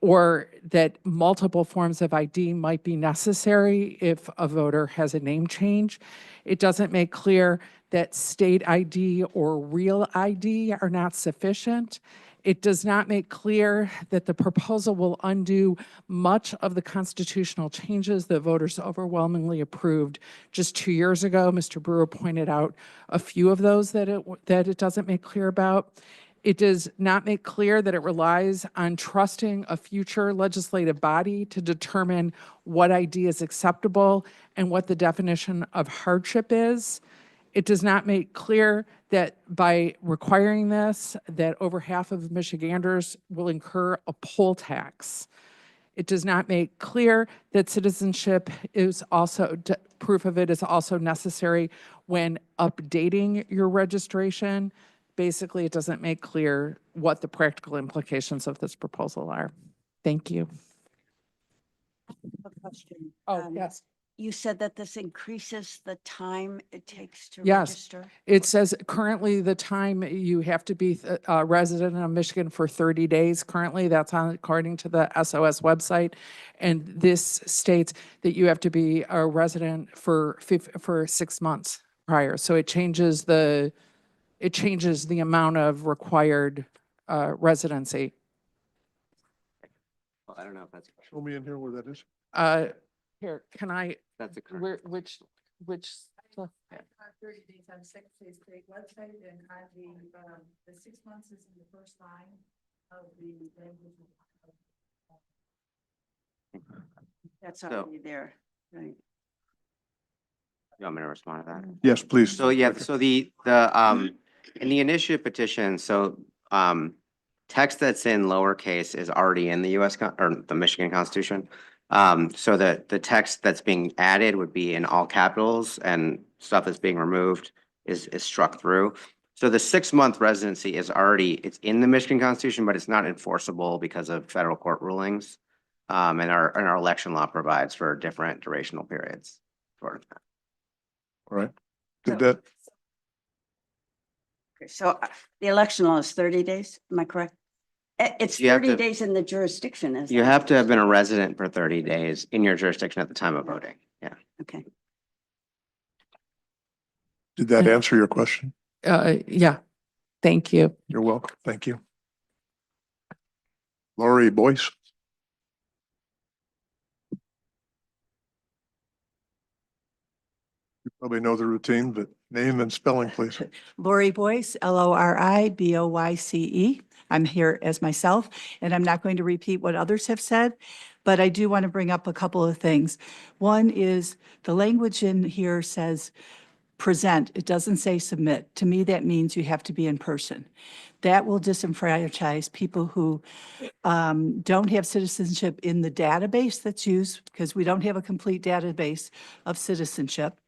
or that multiple forms of ID might be necessary if a voter has a name change. It doesn't make clear that state ID or real ID are not sufficient. It does not make clear that the proposal will undo much of the constitutional changes that voters overwhelmingly approved just 2 years ago. Mr. Brewer pointed out a few of those that it doesn't make clear about. It does not make clear that it relies on trusting a future legislative body to determine what ID is acceptable and what the definition of hardship is. It does not make clear that by requiring this, that over half of Michiganders will incur a poll tax. It does not make clear that citizenship is also, proof of it is also necessary when updating your registration. Basically, it doesn't make clear what the practical implications of this proposal are. Thank you. A question. Oh, yes. You said that this increases the time it takes to Yes. register? It says currently the time you have to be a resident of Michigan for 30 days. Currently, that's on according to the SOS website. And this states that you have to be a resident for 6 months prior. So it changes the amount of required residency. Well, I don't know if that's, Show me in here where that is. Here, can I, that's the current. which? 30 days on the Secretary of State website, and on the 6 months is in the first line of the language. That's So- already there, right? You want me to respond to that? Yes, please. So yeah, so in the initiative petition, so text that's in lowercase is already in the or the Michigan Constitution. So the text that's being added would be in all capitals, and stuff that's being removed is struck through. So the 6-month residency is already, it's in the Michigan Constitution, but it's not enforceable because of federal court rulings. And our election law provides for different durational periods. All right. Did that, Okay, so the election law is 30 days, am I correct? It's You have 30 to- days in the jurisdiction, is You have to have been a resident for 30 days in your jurisdiction at the time of voting. Yeah. Okay. did that answer your question? Yeah, thank you. You're welcome. Thank you. Lori Boyce. You probably know the routine, but name and spelling, please. Lori Boyce, Loriboyce. I'm here as myself, and I'm not going to repeat what others have said, but I do want to bring up a couple of things. One is the language in here says present. It doesn't say submit. To me, that means you have to be in person. That will disenfranchise people who don't have citizenship in the database that's used, because we don't have a complete database of citizenship.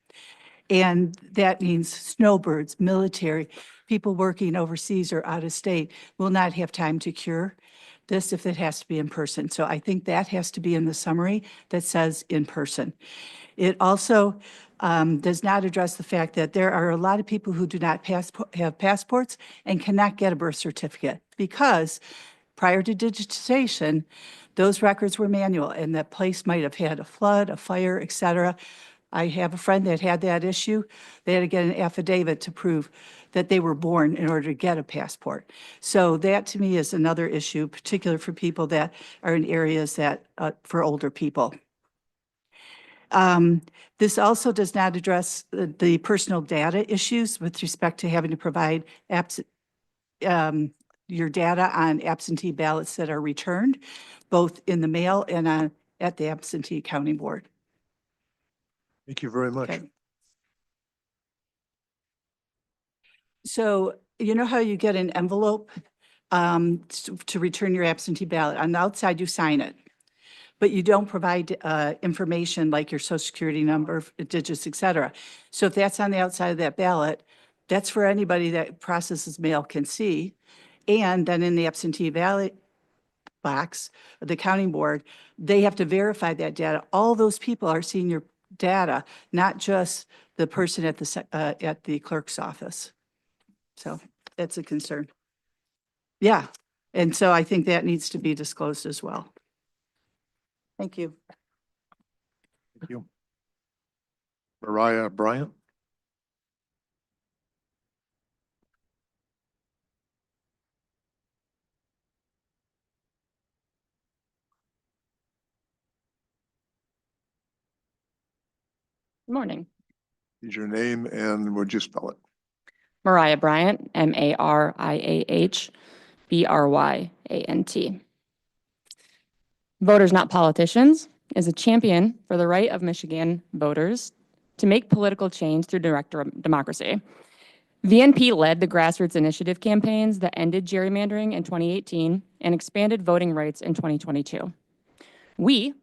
And that means snowbirds, military, people working overseas or out of state will not have time to cure this if it has to be in person. So I think that has to be in the summary that says in person. It also does not address the fact that there are a lot of people who do not have passports and cannot get a birth certificate because prior to digitization, those records were manual and that place might have had a flood, a fire, et cetera. I have a friend that had that issue. They had to get an affidavit to prove that they were born in order to get a passport. So that to me is another issue, particularly for people that are in areas that, for older people. This also does not address the personal data issues with respect to having to provide your data on absentee ballots that are returned, both in the mail and at the absentee counting board. Thank you very much. Okay. So you know how you get an envelope to return your absentee ballot? On the outside, you sign it, but you don't provide information like your social security number, digits, et cetera. So if that's on the outside of that ballot, that's for anybody that processes mail can see. And then in the absentee ballot box, the counting board, they have to verify that data. All those people are seeing your data, not just the person at the clerk's office. So that's a concern. Yeah. And so I think that needs to be disclosed as well. Thank you. Thank you. Mariah Bryant? Morning. Is your name and would you spell it? Mariah Bryant, MariahBryant. Voters Not Politicians is a champion for the right of Michigan voters to make political change through direct democracy. VNP led the grassroots initiative campaigns that ended gerrymandering in 2018 and expanded voting rights in 2022. We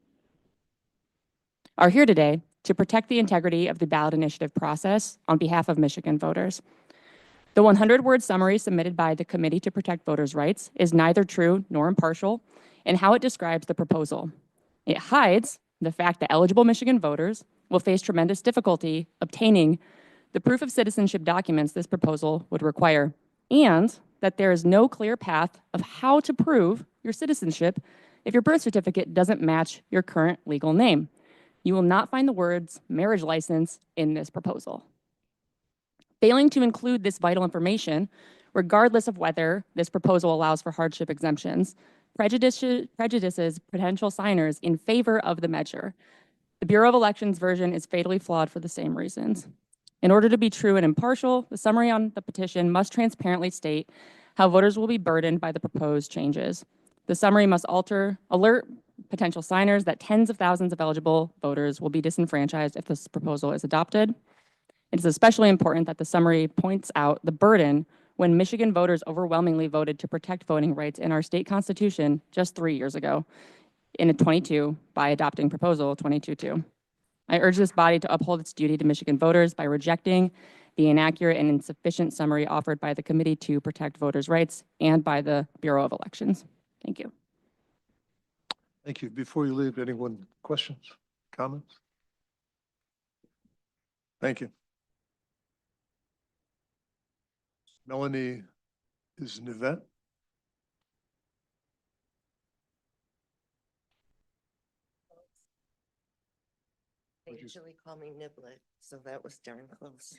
are here today to protect the integrity of the ballot initiative process on behalf of Michigan voters. The 100-word summary submitted by the Committee to Protect Voters' Rights is neither true nor impartial in how it describes the proposal. It hides the fact that eligible Michigan voters will face tremendous difficulty obtaining the proof of citizenship documents this proposal would require, and that there is no clear path of how to prove your citizenship if your birth certificate doesn't match your current legal name. You will not find the words marriage license in this proposal. Failing to include this vital information, regardless of whether this proposal allows for hardship exemptions, prejudices potential signers in favor of the measure. The Bureau of Elections version is fatally flawed for the same reasons. In order to be true and impartial, the summary on the petition must transparently state how voters will be burdened by the proposed changes. The summary must alert potential signers that tens of thousands of eligible voters will be disenfranchised if this proposal is adopted. It is especially important that the summary points out the burden when Michigan voters overwhelmingly voted to protect voting rights in our state constitution just 3 years ago, in 22, by adopting Proposal 22-2. I urge this body to uphold its duty to Michigan voters by rejecting the inaccurate and insufficient summary offered by the Committee to Protect Voters' Rights and by the Bureau of Elections. Thank you. Thank you. Before you leave, anyone questions, comments? Thank you. Melanie is Nivette. They usually call me Niblet, so that was darn close.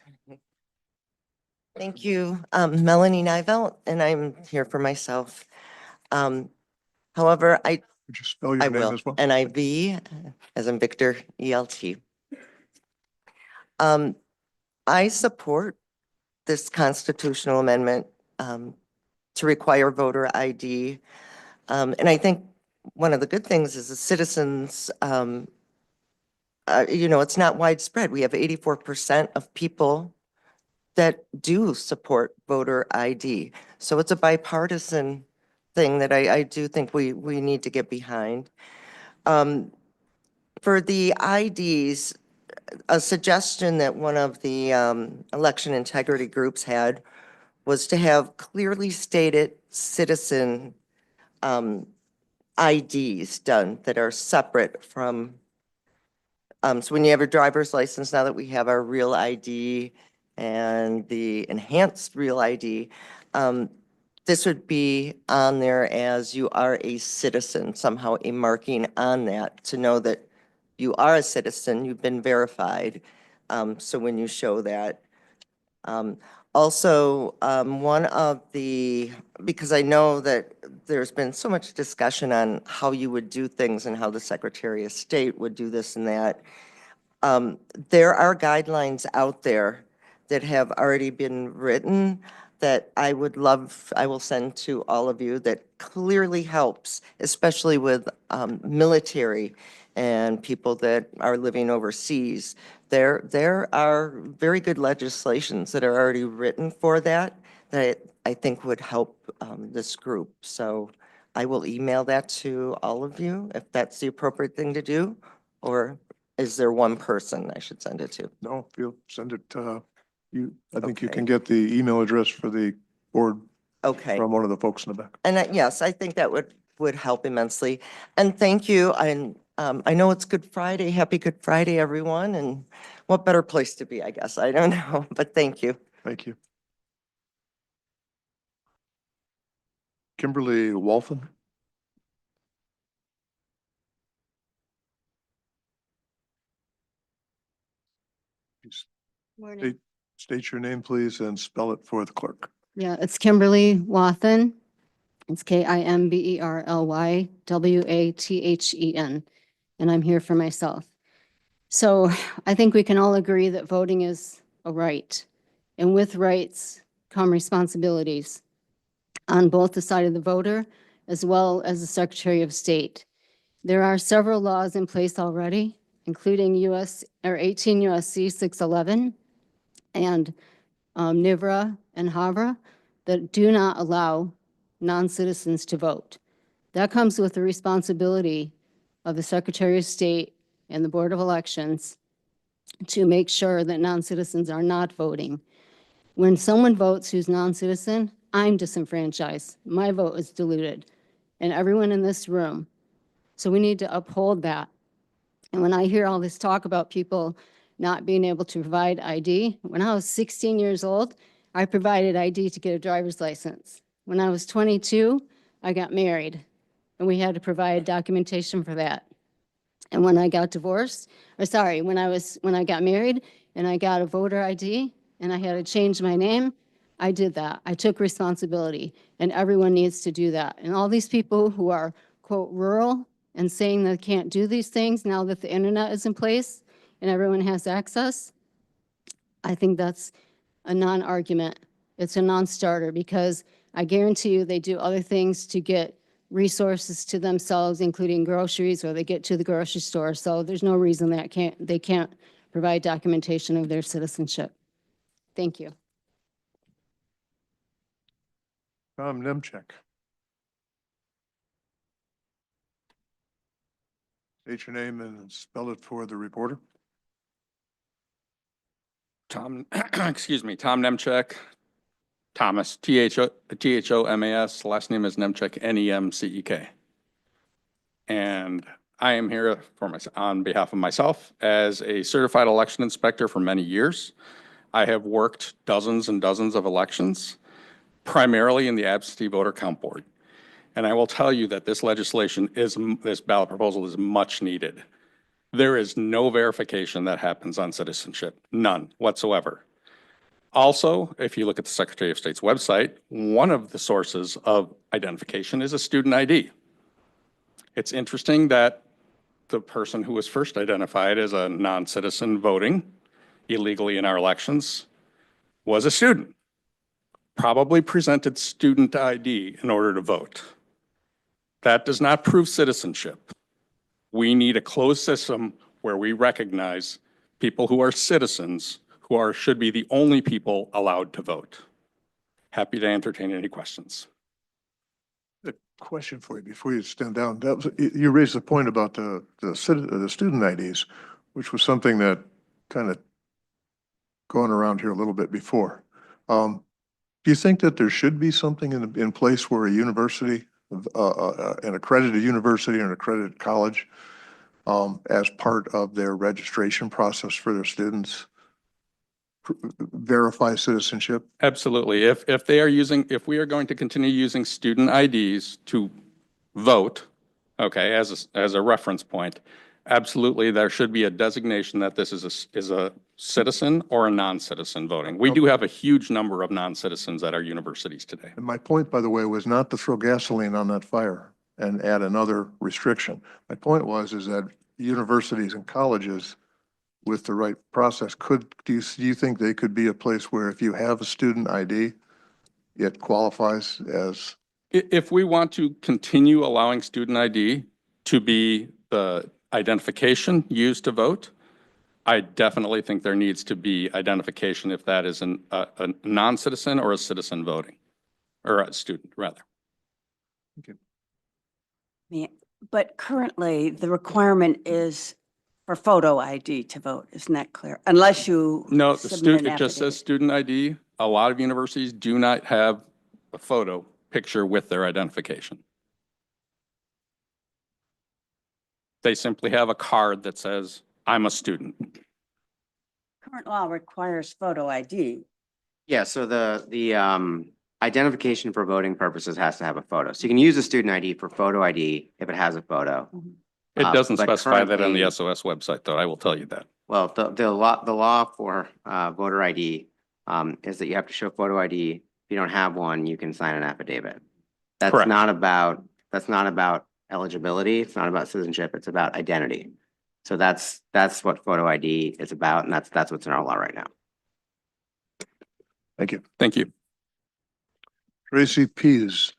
Thank you, Melanie Nivelt, and I'm here for myself. However, Would you spell your I name will, as well? NIV, as in Victor, ELT. I support this constitutional amendment to require voter ID. And I think one of the good things is the citizens, it's not widespread. We have 84% of people that do support voter ID. So it's a bipartisan thing that I do think we need to get behind. For the IDs, a suggestion that one of the election integrity groups had was to have clearly stated citizen IDs done that are separate from, so when you have a driver's license, now that we have our real ID and the enhanced real ID, this would be on there as you are a citizen, somehow a marking on that to know that you are a citizen, you've been verified. So when you show that. Also, one of the, because I know that there's been so much discussion on how you would do things and how the Secretary of State would do this and that. There are guidelines out there that have already been written that I would love, I will send to all of you that clearly helps, especially with military and people that are living overseas. There are very good legislations that are already written for that, that I think would help this group. So I will email that to all of you if that's the appropriate thing to do, or is there one person I should send it to? No, if you'll send it, I think you Okay. can get the email address for the board Okay. from one of the folks in the back. And yes, I think that would help immensely. And thank you. And I know it's Good Friday. Happy Good Friday, everyone. And what better place to be, I guess. I don't know, but thank you. Thank you. Kimberly Walton. State, state your name, please, and spell it for the clerk. Yeah, it's Kimberly Wathen. It's KIMBERLYWATHEN, and I'm here for myself. So I think we can all agree that voting is a right, and with rights come responsibilities on both the side of the voter as well as the Secretary of State. There are several laws in place already, including 18 USC 611 and NIVRA and HAVRA that do not allow non-citizens to vote. That comes with the responsibility of the Secretary of State and the Board of Elections to make sure that non-citizens are not voting. When someone votes who's non-citizen, I'm disenfranchised. My vote is diluted, and everyone in this room. So we need to uphold that. And when I hear all this talk about people not being able to provide ID, when I was 16 years old, I provided ID to get a driver's license. When I was 22, I got married, and we had to provide documentation for that. And when I got divorced, when I got married and I got a voter ID and I had to change my name, I did that. I took responsibility, and everyone needs to do that. And all these people who are, quote, rural and saying they can't do these things now that the internet is in place and everyone has access, I think that's a non-argument. It's a non-starter, because I guarantee you they do other things to get resources to themselves, including groceries, or they get to the grocery store. So there's no reason that they can't provide documentation of their citizenship. Thank you. Tom Nemchek. State your name and spell it for the reporter. Tom, excuse me, Tom Nemchek, Thomas, Thomas, last name is Nemchek, Nemcek. And I am here on behalf of myself as a certified election inspector for many years. I have worked dozens and dozens of elections, primarily in the absentee voter count board. And I will tell you that this legislation this ballot proposal is much needed. There is no verification that happens on citizenship, none whatsoever. Also, if you look at the Secretary of State's website, one of the sources of identification is a student ID. It's interesting that the person who was first identified as a non-citizen voting illegally in our elections was a student, probably presented student ID in order to vote. That does not prove citizenship. We need a closed system where we recognize people who are citizens who should be the only people allowed to vote. Happy to entertain any questions. A question for you before you stand down. You raised the point about the student IDs, which was something that kind of going around here a little bit before. Do you think that there should be something in place where a university, an accredited university or an accredited college, as part of their registration process for their students, verify citizenship? Absolutely. If we are going to continue using student IDs to vote, okay, as a reference point, Absolutely, there should be a designation that this is a citizen or a non-citizen voting. We do have a huge number of non-citizens at our universities today. And my point, by the way, was not to throw gasoline on that fire and add another restriction. My point is that universities and colleges with the right process do you think they could be a place where if you have a student ID, it qualifies as, If we want to continue allowing student ID to be the identification used to vote, I definitely think there needs to be identification if that is a non-citizen or a citizen voting, or a student, rather. Yeah, but currently, the requirement is for photo ID to vote. Isn't that clear? Unless you No, submit an it just says affidavit. student ID. A lot of universities do not have a photo picture with their identification. They simply have a card that says, I'm a student. Current law requires photo ID. Yeah, so the identification for voting purposes has to have a photo. So you can use a student ID for photo ID if it has a photo. It doesn't But specify that on the currently- SOS website, though, I will tell you that. Well, the law for voter ID is that you have to show photo ID. If you don't have one, you can sign an affidavit. That's Correct. not about eligibility. It's not about citizenship. It's about identity. So that's what photo ID is about, and that's what's in our law right now. thank you. Thank you. Tracy Pease.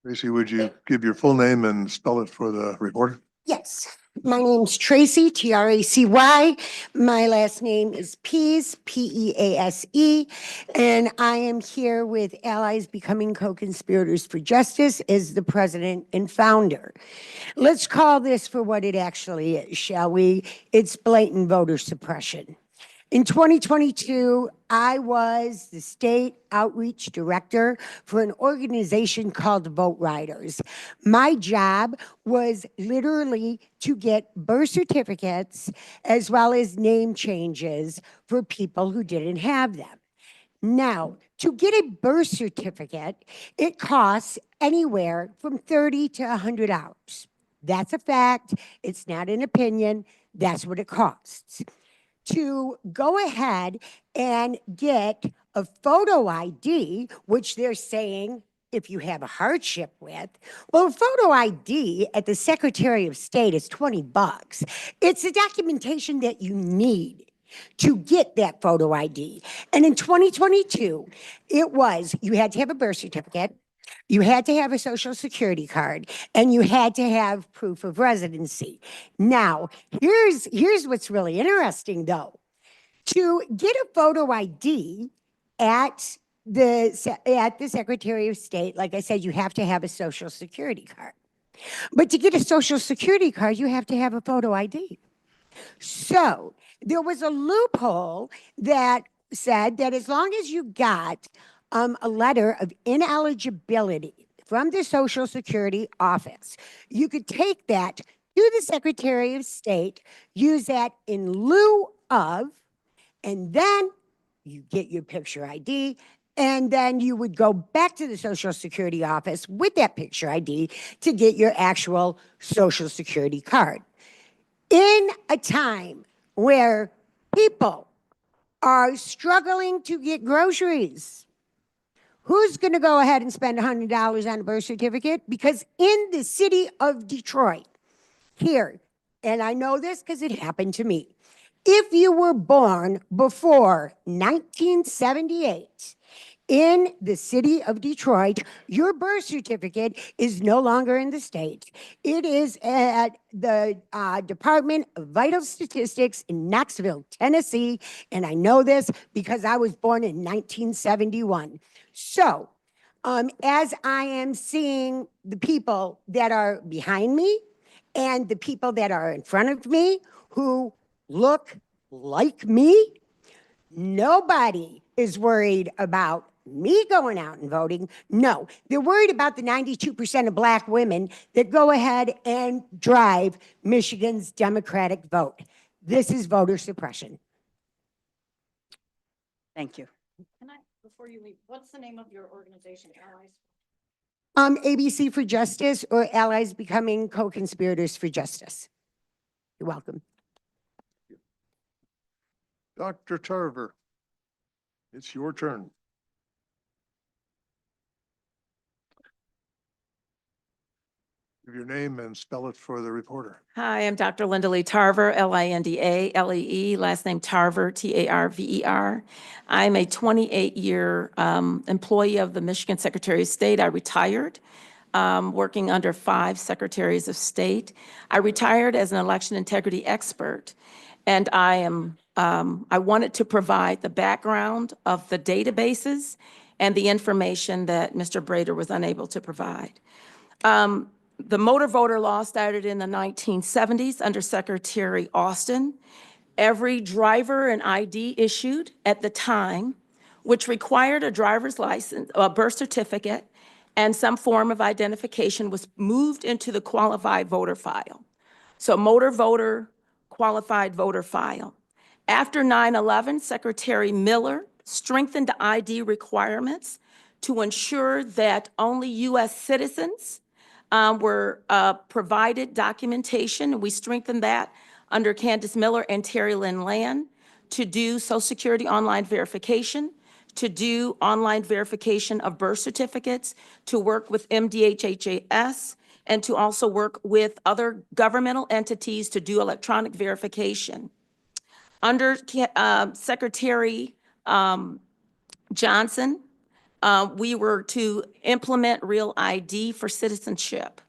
Tracy, would you give your full name and spell it for the recorder? Yes, my name's Tracy, Tracy. My last name is Pease, Pease, and I am here with Allies Becoming Co-Conspirators for Justice as the president and founder. Let's call this for what it actually is, shall we? It's blatant voter suppression. In 2022, I was the state outreach director for an organization called Vote Riders. My job was literally to get birth certificates as well as name changes for people who didn't have them. Now, to get a birth certificate, it costs anywhere from $30 to $100. That's a fact. It's not an opinion. That's what it costs. To go ahead and get a photo ID, which they're saying if you have a hardship with, well, a photo ID at the Secretary of State is $20. It's the documentation that you need to get that photo ID. And in 2022, you had to have a birth certificate, you had to have a social security card, and you had to have proof of residency. Now, here's what's really interesting though. To get a photo ID at the Secretary of State, like I said, you have to have a social security card. But to get a social security card, you have to have a photo ID. So there was a loophole that said that as long as you got a letter of ineligibility from the Social Security office, you could take that to the Secretary of State, use that in lieu of, and then you get your picture ID, and then you would go back to the Social Security office with that picture ID to get your actual Social Security card. In a time where people are struggling to get groceries, who's going to go ahead and spend $100 on a birth certificate? Because in the city of Detroit, here, and I know this because it happened to me, if you were born before 1978 in the city of Detroit, your birth certificate is no longer in the state. It is at the Department of Vital Statistics in Knoxville, Tennessee, and I know this because I was born in 1971. So, as I am seeing the people that are behind me and the people that are in front of me who look like me, nobody is worried about me going out and voting. No, they're worried about the 92% of Black women that go ahead and drive Michigan's Democratic vote. This is voter suppression. Thank you. before you leave, what's the name of your organization, Allies? ABC for Justice, or Allies Becoming Co-Conspirators for Justice. You're welcome. Dr. Tarver, it's your turn. Give your name and spell it for the reporter. Hi, I'm Dr. Linda Lee Tarver, Lindalee, last name Tarver, Tarver. I'm a 28-year employee of the Michigan Secretary of State. I retired, working under 5 secretaries of state. I retired as an election integrity expert, and I wanted to provide the background of the databases and the information that Mr. Brader was unable to provide. The motor voter law started in the 1970s under Secretary Austin. Every driver and ID issued at the time, which required a driver's license, a birth certificate, and some form of identification, was moved into the qualified voter file. So motor voter, qualified voter file. After 9/11, Secretary Miller strengthened the ID requirements to ensure that only U.S. citizens were provided documentation. We strengthened that under Candace Miller and Terry Lynn Land to do Social Security online verification, to do online verification of birth certificates, to work with MDHHS, and to also work with other governmental entities to do electronic verification. Under Secretary Johnson, we were to implement Real ID for citizenship.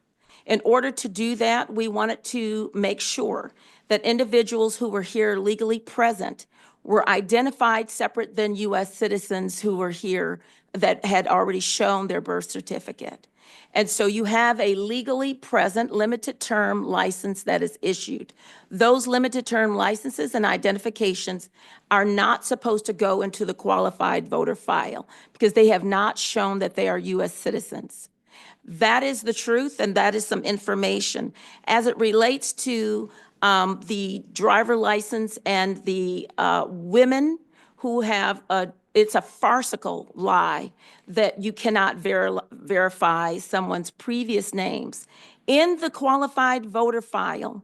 In order to do that, we wanted to make sure that individuals who were here legally present were identified separate than U.S. citizens who were here that had already shown their birth certificate. And so you have a legally present limited term license that is issued. Those limited term licenses and identifications are not supposed to go into the qualified voter file because they have not shown that they are U.S. citizens. That is the truth, and that is some information. As it relates to the driver license and the women who have it's a farcical lie that you cannot verify someone's previous names. In the qualified voter file,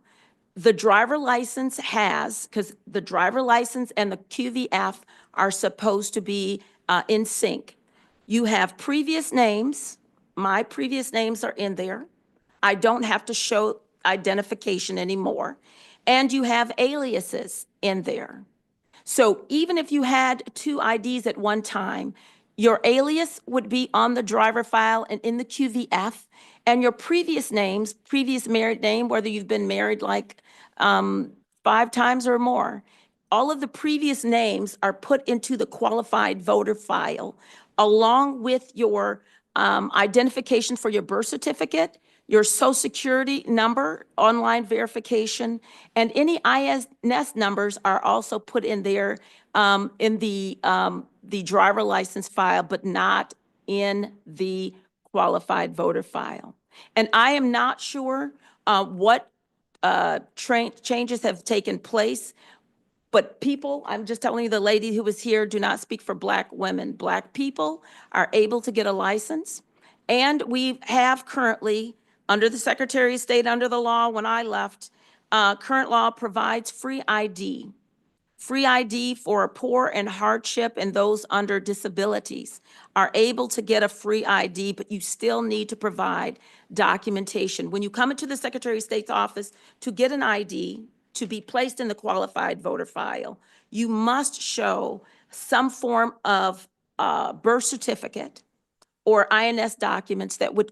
the driver license has, because the driver license and the QVF are supposed to be in sync. You have previous names. My previous names are in there. I don't have to show identification anymore. And you have aliases in there. So even if you had 2 IDs at one time, your alias would be on the driver file and in the QVF, and your previous names, previous married name, whether you've been married like 5 times or more, all of the previous names are put into the qualified voter file along with your identification for your birth certificate, your Social Security number, online verification, and any INS numbers are also put in there in the driver license file, but not in the qualified voter file. And I am not sure what changes have taken place, but people, I'm just telling you, the lady who was here, do not speak for Black women. Black people are able to get a license. And we have currently, under the Secretary of State, under the law, when I left, current law provides free ID. Free ID for poor and hardship and those under disabilities are able to get a free ID, but you still need to provide documentation. When you come into the Secretary of State's office to get an ID, to be placed in the qualified voter file, you must show some form of birth certificate or INS documents that would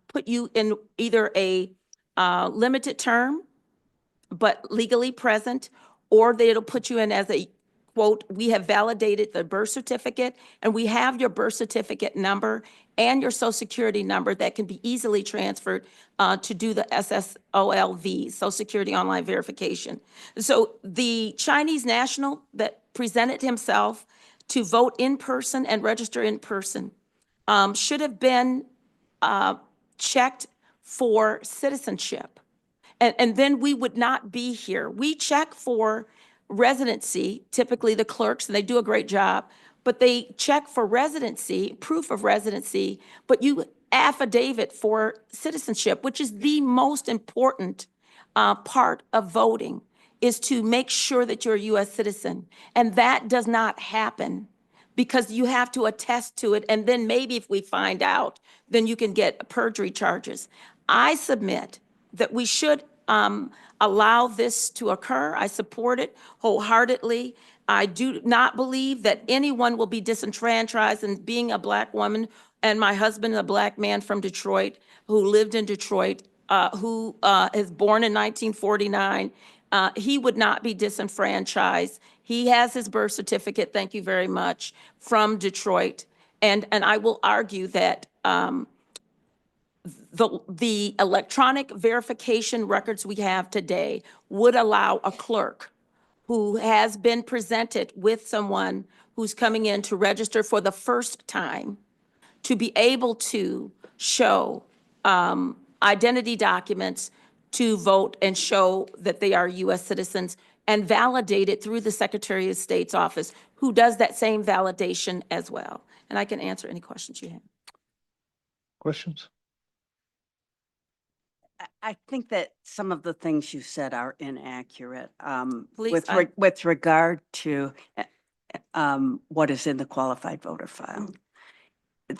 put you in either a limited term, but legally present, or it'll put you in as a, quote, we have validated the birth certificate and we have your birth certificate number and your Social Security number that can be easily transferred to do the SSOLV, Social Security Online Verification. So the Chinese national that presented himself to vote in person and register in person should have been checked for citizenship. And then we would not be here. We check for residency, typically the clerks, and they do a great job, but they check for residency, proof of residency, but you affidavit for citizenship, which is the most important part of voting, is to make sure that you're a U.S. citizen. And that does not happen because you have to attest to it. And then maybe if we find out, then you can get perjury charges. I submit that we should allow this to occur. I support it wholeheartedly. I do not believe that anyone will be disenfranchised. And being a Black woman, and my husband, a Black man from Detroit, who lived in Detroit, who is born in 1949, he would not be disenfranchised. He has his birth certificate, thank you very much, from Detroit. And I will argue that the electronic verification records we have today would allow a clerk who has been presented with someone who's coming in to register for the first time to be able to show identity documents to vote and show that they are U.S. citizens and validate it through the Secretary of State's office, who does that same validation as well. And I can answer any questions you have. Questions? I think that some of the things you said are inaccurate. Please, I- With regard to what is in the qualified voter file.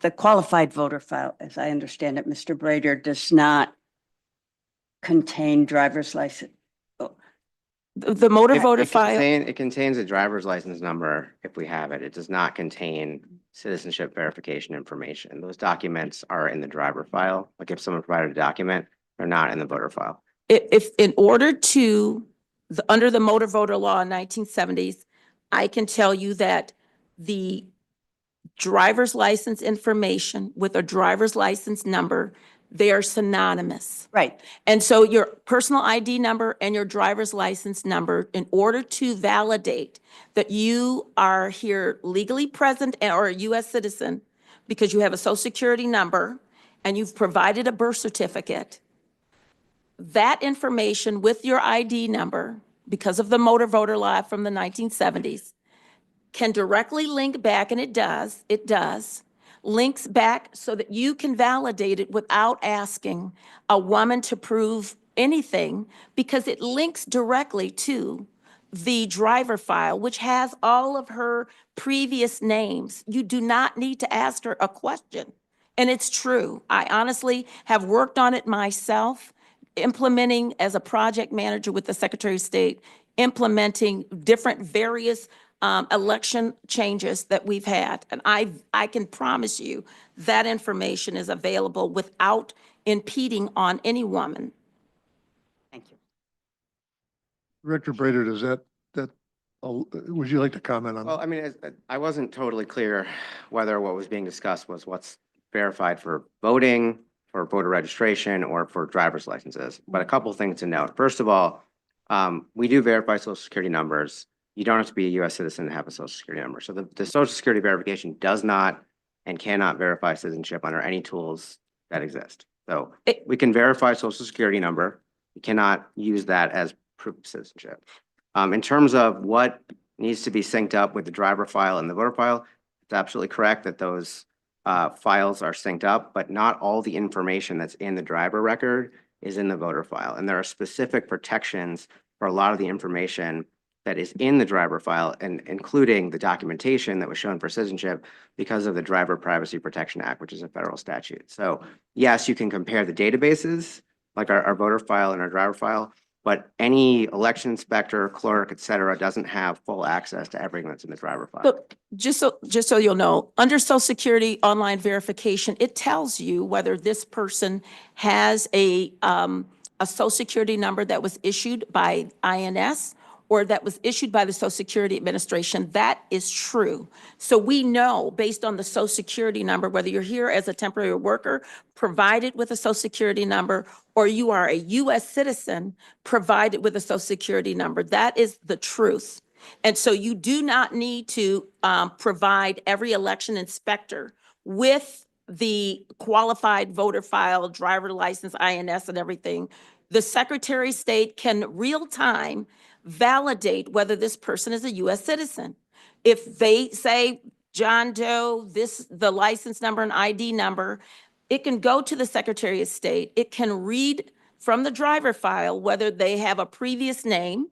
The qualified voter file, as I understand it, Mr. Brader, does not contain driver's license. The motor voter It file, it contains a driver's license number if we have it. It does not contain citizenship verification information. Those documents are in the driver file. Like if someone provided a document, they're not in the voter file. if in order to, under the motor voter law in 1970s, I can tell you that the driver's license information with a driver's license number, they are synonymous. Right. And so your personal ID number and your driver's license number, in order to validate that you are here legally present or a U.S. citizen, because you have a social security number and you've provided a birth certificate, that information with your ID number, because of the motor voter law from the 1970s, can directly link back, and it does, links back so that you can validate it without asking a woman to prove anything, because it links directly to the driver file, which has all of her previous names. You do not need to ask her a question. And it's true. I honestly have worked on it myself, implementing as a project manager with the Secretary of State, implementing different various election changes that we've had. And I can promise you that information is available without impeding on any woman. Thank you. Director Brader, does that, would you like to comment on Well, that? I mean, I wasn't totally clear whether what was being discussed was what's verified for voting, for voter registration, or for driver's licenses. But a couple things to note. First of all, we do verify social security numbers. You don't have to be a U.S. citizen to have a social security number. So the social security verification does not and cannot verify citizenship under any tools that exist. So we can verify social security number. We cannot use that as proof of citizenship. In terms of what needs to be synced up with the driver file and the voter file, it's absolutely correct that those files are synced up, but not all the information that's in the driver record is in the voter file. And there are specific protections for a lot of the information that is in the driver file, and including the documentation that was shown for citizenship because of the Driver Privacy Protection Act, which is a federal statute. So yes, you can compare the databases, like our voter file and our driver file, but any election inspector, clerk, et cetera, doesn't have full access to everything that's in the driver file. But just so you'll know, under Social Security online verification, it tells you whether this person has a Social Security number that was issued by INS or that was issued by the Social Security Administration. That is true. So we know, based on the Social Security number, whether you're here as a temporary worker provided with a Social Security number, or you are a U.S. citizen provided with a Social Security number. That is the truth. And so you do not need to provide every election inspector with the qualified voter file, driver license, INS, and everything. The Secretary of State can real time validate whether this person is a U.S. citizen. If they say John Doe, the license number and ID number. It can go to the Secretary of State. It can read from the driver file whether they have a previous name,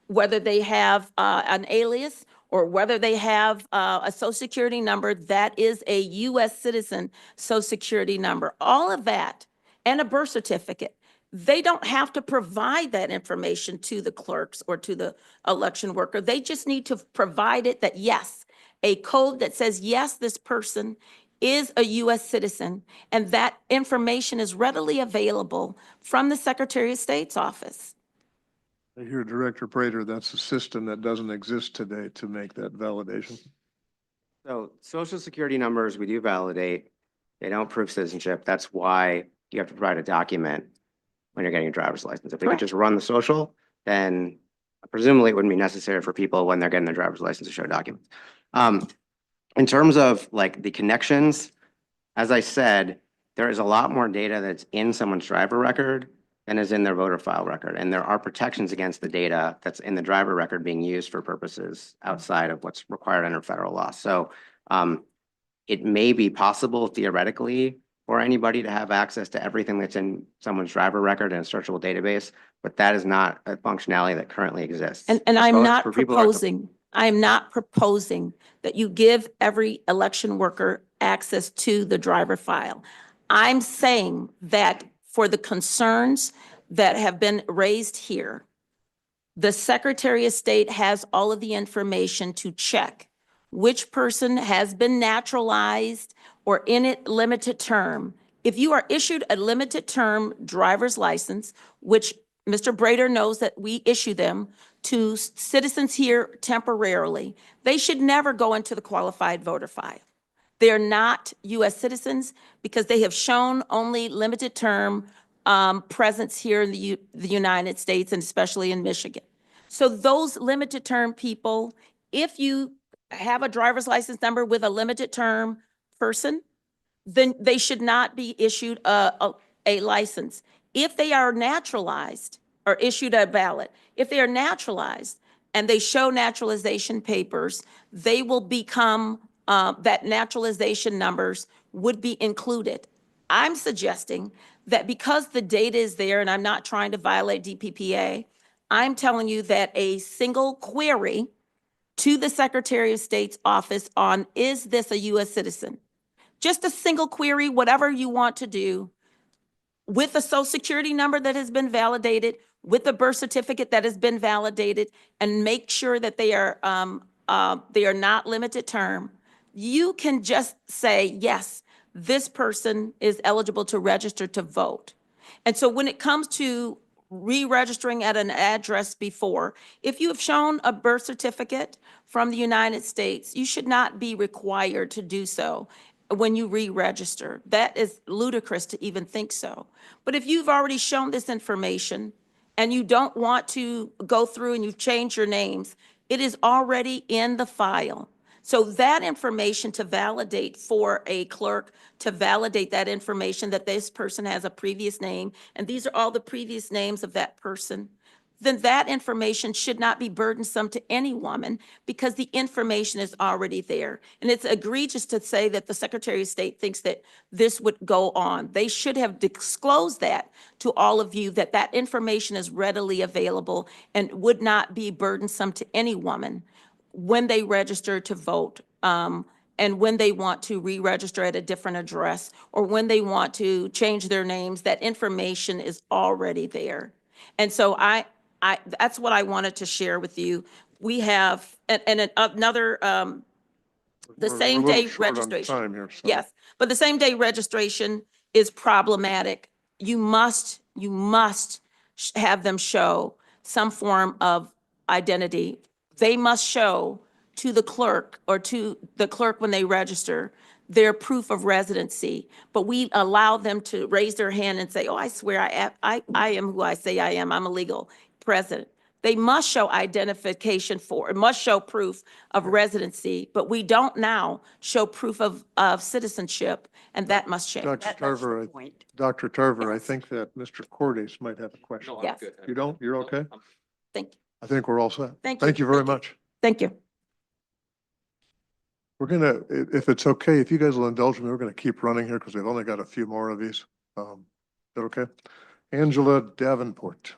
whether they have an alias, or whether they have a social security number that is a U.S. citizen social security number, all of that, and a birth certificate. They don't have to provide that information to the clerks or to the election worker. They just need to provide it that, yes, a code that says, yes, this person is a U.S. citizen, and that information is readily available from the Secretary of State's office. I hear Director Prater, that's a system that doesn't exist today to make that validation. So social security numbers, we do validate. They don't prove citizenship. That's why you have to provide a document when you're getting a driver's license. If they could Correct. just run the social, then presumably it wouldn't be necessary for people when they're getting their driver's license to show documents. In terms of like the connections, as I said, there is a lot more data that's in someone's driver record than is in their voter file record. And there are protections against the data that's in the driver record being used for purposes outside of what's required under federal law. So it may be possible theoretically for anybody to have access to everything that's in someone's driver record in a searchable database, but that is not a functionality that currently exists. And I'm So not for people who are- proposing that you give every election worker access to the driver file. I'm saying that for the concerns that have been raised here, the Secretary of State has all of the information to check which person has been naturalized or in it limited term. If you are issued a limited term driver's license, which Mr. Brader knows that we issue them to citizens here temporarily, they should never go into the qualified voter file. They are not U.S. citizens because they have shown only limited term presence here in the United States and especially in Michigan. So those limited term people, if you have a driver's license number with a limited term person, then they should not be issued a license. If they are naturalized or issued a ballot, if they are naturalized and they show naturalization papers, they will become, that naturalization numbers would be included. I'm suggesting that because the data is there, and I'm not trying to violate DPPA, I'm telling you that a single query to the Secretary of State's office on, is this a U.S. citizen? Just a single query, whatever you want to do, with a social security number that has been validated, with a birth certificate that has been validated, and make sure that they are not limited term. You can just say, yes, this person is eligible to register to vote. And so when it comes to re-registering at an address before, if you have shown a birth certificate from the United States, you should not be required to do so when you re-register. That is ludicrous to even think so. But if you've already shown this information and you don't want to go through and you've changed your names, it is already in the file. So that information to validate for a clerk, to validate that information that this person has a previous name, and these are all the previous names of that person, then that information should not be burdensome to any woman because the information is already there. And it's egregious to say that the Secretary of State thinks that this would go on. They should have disclosed that to all of you, that that information is readily available and would not be burdensome to any woman when they register to vote, and when they want to re-register at a different address, or when they want to change their names, that information is already there. And so that's what I wanted to share with you. We have, another, the We're same a little day short on registration. time here, so- Yes, but the same day registration is problematic. You must have them show some form of identity. They must show to the clerk or to the clerk when they register their proof of residency. But we allow them to raise their hand and say, oh, I swear I am who I say I am. I'm a legal resident. They must show identification it must show proof of residency, but we don't now show proof of citizenship, and that must change. Dr. Tarver, Dr. Tarver, I think that Mr. Cordes might have a question. Yes, You don't? You're okay? thank you. I think we're all set. Thank Thank you. you very Thank you. much. Thank you. We're gonna, if it's okay, if you guys will indulge me, we're gonna keep running here because we've only got a few more of these. Is that okay? Angela Davenport.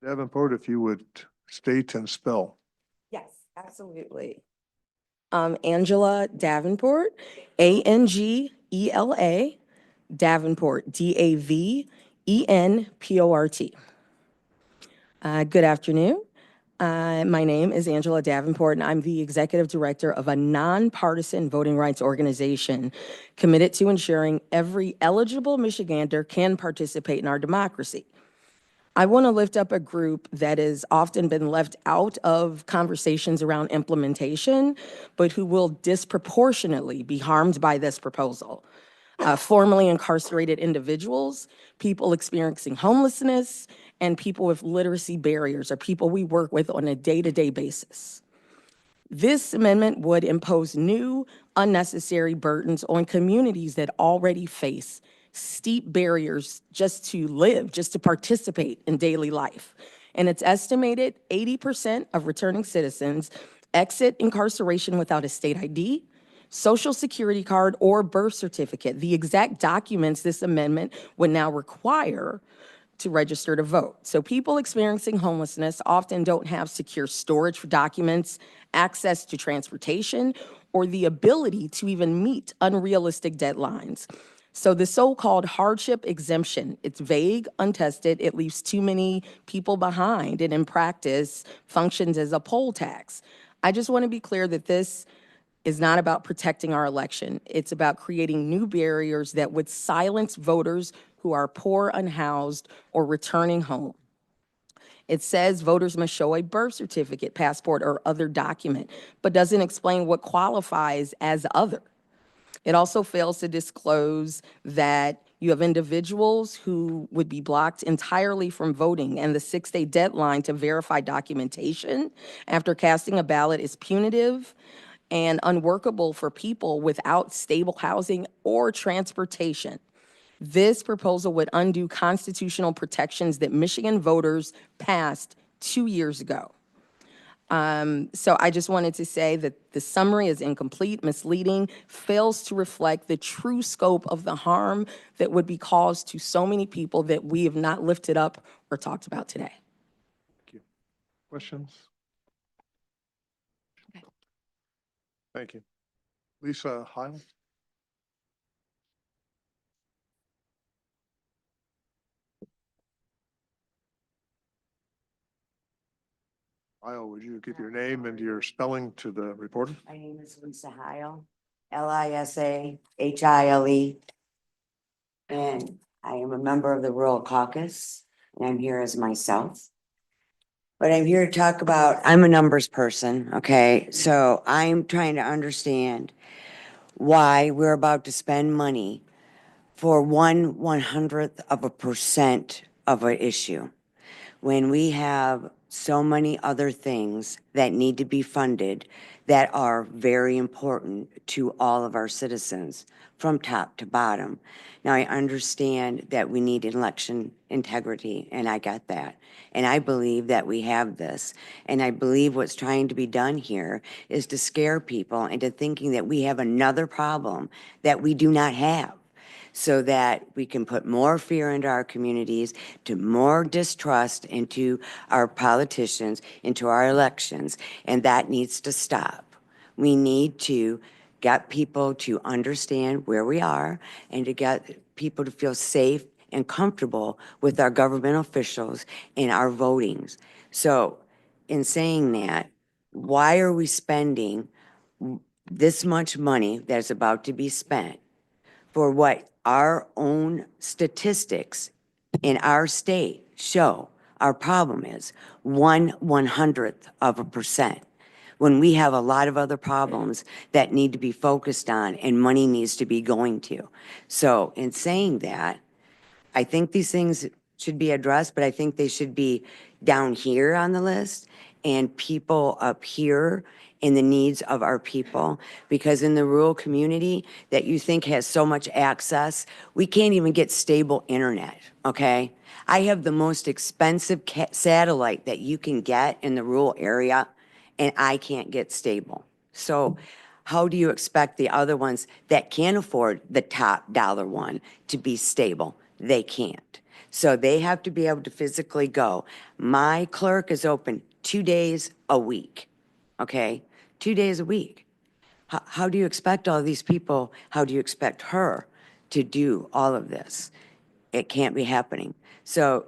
Davenport, if you would state and spell. Yes, absolutely. Angela Davenport, Angela Davenport, Davenport. Good afternoon. My name is Angela Davenport, and I'm the Executive Director of a nonpartisan voting rights organization committed to ensuring every eligible Michigander can participate in our democracy. I want to lift up a group that has often been left out of conversations around implementation, but who will disproportionately be harmed by this proposal. Formerly incarcerated individuals, people experiencing homelessness, and people with literacy barriers are people we work with on a day-to-day basis. This amendment would impose new, unnecessary burdens on communities that already face steep barriers just to live, just to participate in daily life. And it's estimated 80% of returning citizens exit incarceration without a state ID, social security card, or birth certificate, the exact documents this amendment would now require to register to vote. So people experiencing homelessness often don't have secure storage for documents, access to transportation, or the ability to even meet unrealistic deadlines. So the so-called hardship exemption, it's vague, untested, it leaves too many people behind, and in practice functions as a poll tax. I just want to be clear that this is not about protecting our election. It's about creating new barriers that would silence voters who are poor, unhoused, or returning home. It says voters must show a birth certificate, passport, or other document, but doesn't explain what qualifies as other. It also fails to disclose that you have individuals who would be blocked entirely from voting, and the 6-day deadline to verify documentation after casting a ballot is punitive and unworkable for people without stable housing or transportation. This proposal would undo constitutional protections that Michigan voters passed 2 years ago. So I just wanted to say that the summary is incomplete, misleading, fails to reflect the true scope of the harm that would be caused to so many people that we have not lifted up or talked about today. Questions? Thank you. Lisa Heil. Heil, would you give your name and your spelling to the reporter? My name is Lisa Heil, Lisahile. And I am a member of the Rural Caucus, and I'm here as myself. But I'm here to talk about, I'm a numbers person, okay? So I'm trying to understand why we're about to spend money for 1/100% of an issue, when we have so many other things that need to be funded that are very important to all of our citizens from top to bottom. Now, I understand that we need election integrity, and I got that. And I believe that we have this. And I believe what's trying to be done here is to scare people into thinking that we have another problem that we do not have, so that we can put more fear into our communities, to more distrust into our politicians, into our elections, and that needs to stop. We need to get people to understand where we are and to get people to feel safe and comfortable with our government officials and our votings. So in saying that, why are we spending this much money that's about to be spent for what our own statistics in our state show our problem is 1/100%, when we have a lot of other problems that need to be focused on and money needs to be going to. So in saying that, I think these things should be addressed, but I think they should be down here on the list. and people up here and the needs of our people. Because in the rural community that you think has so much access, we can't even get stable internet, okay? I have the most expensive satellite that you can get in the rural area, and I can't get stable. So how do you expect the other ones that can afford the top dollar one to be stable? They can't. So they have to be able to physically go. My clerk is open 2 days a week, okay? 2 days a week. How do you expect all these people, how do you expect her to do all of this? It can't be happening. So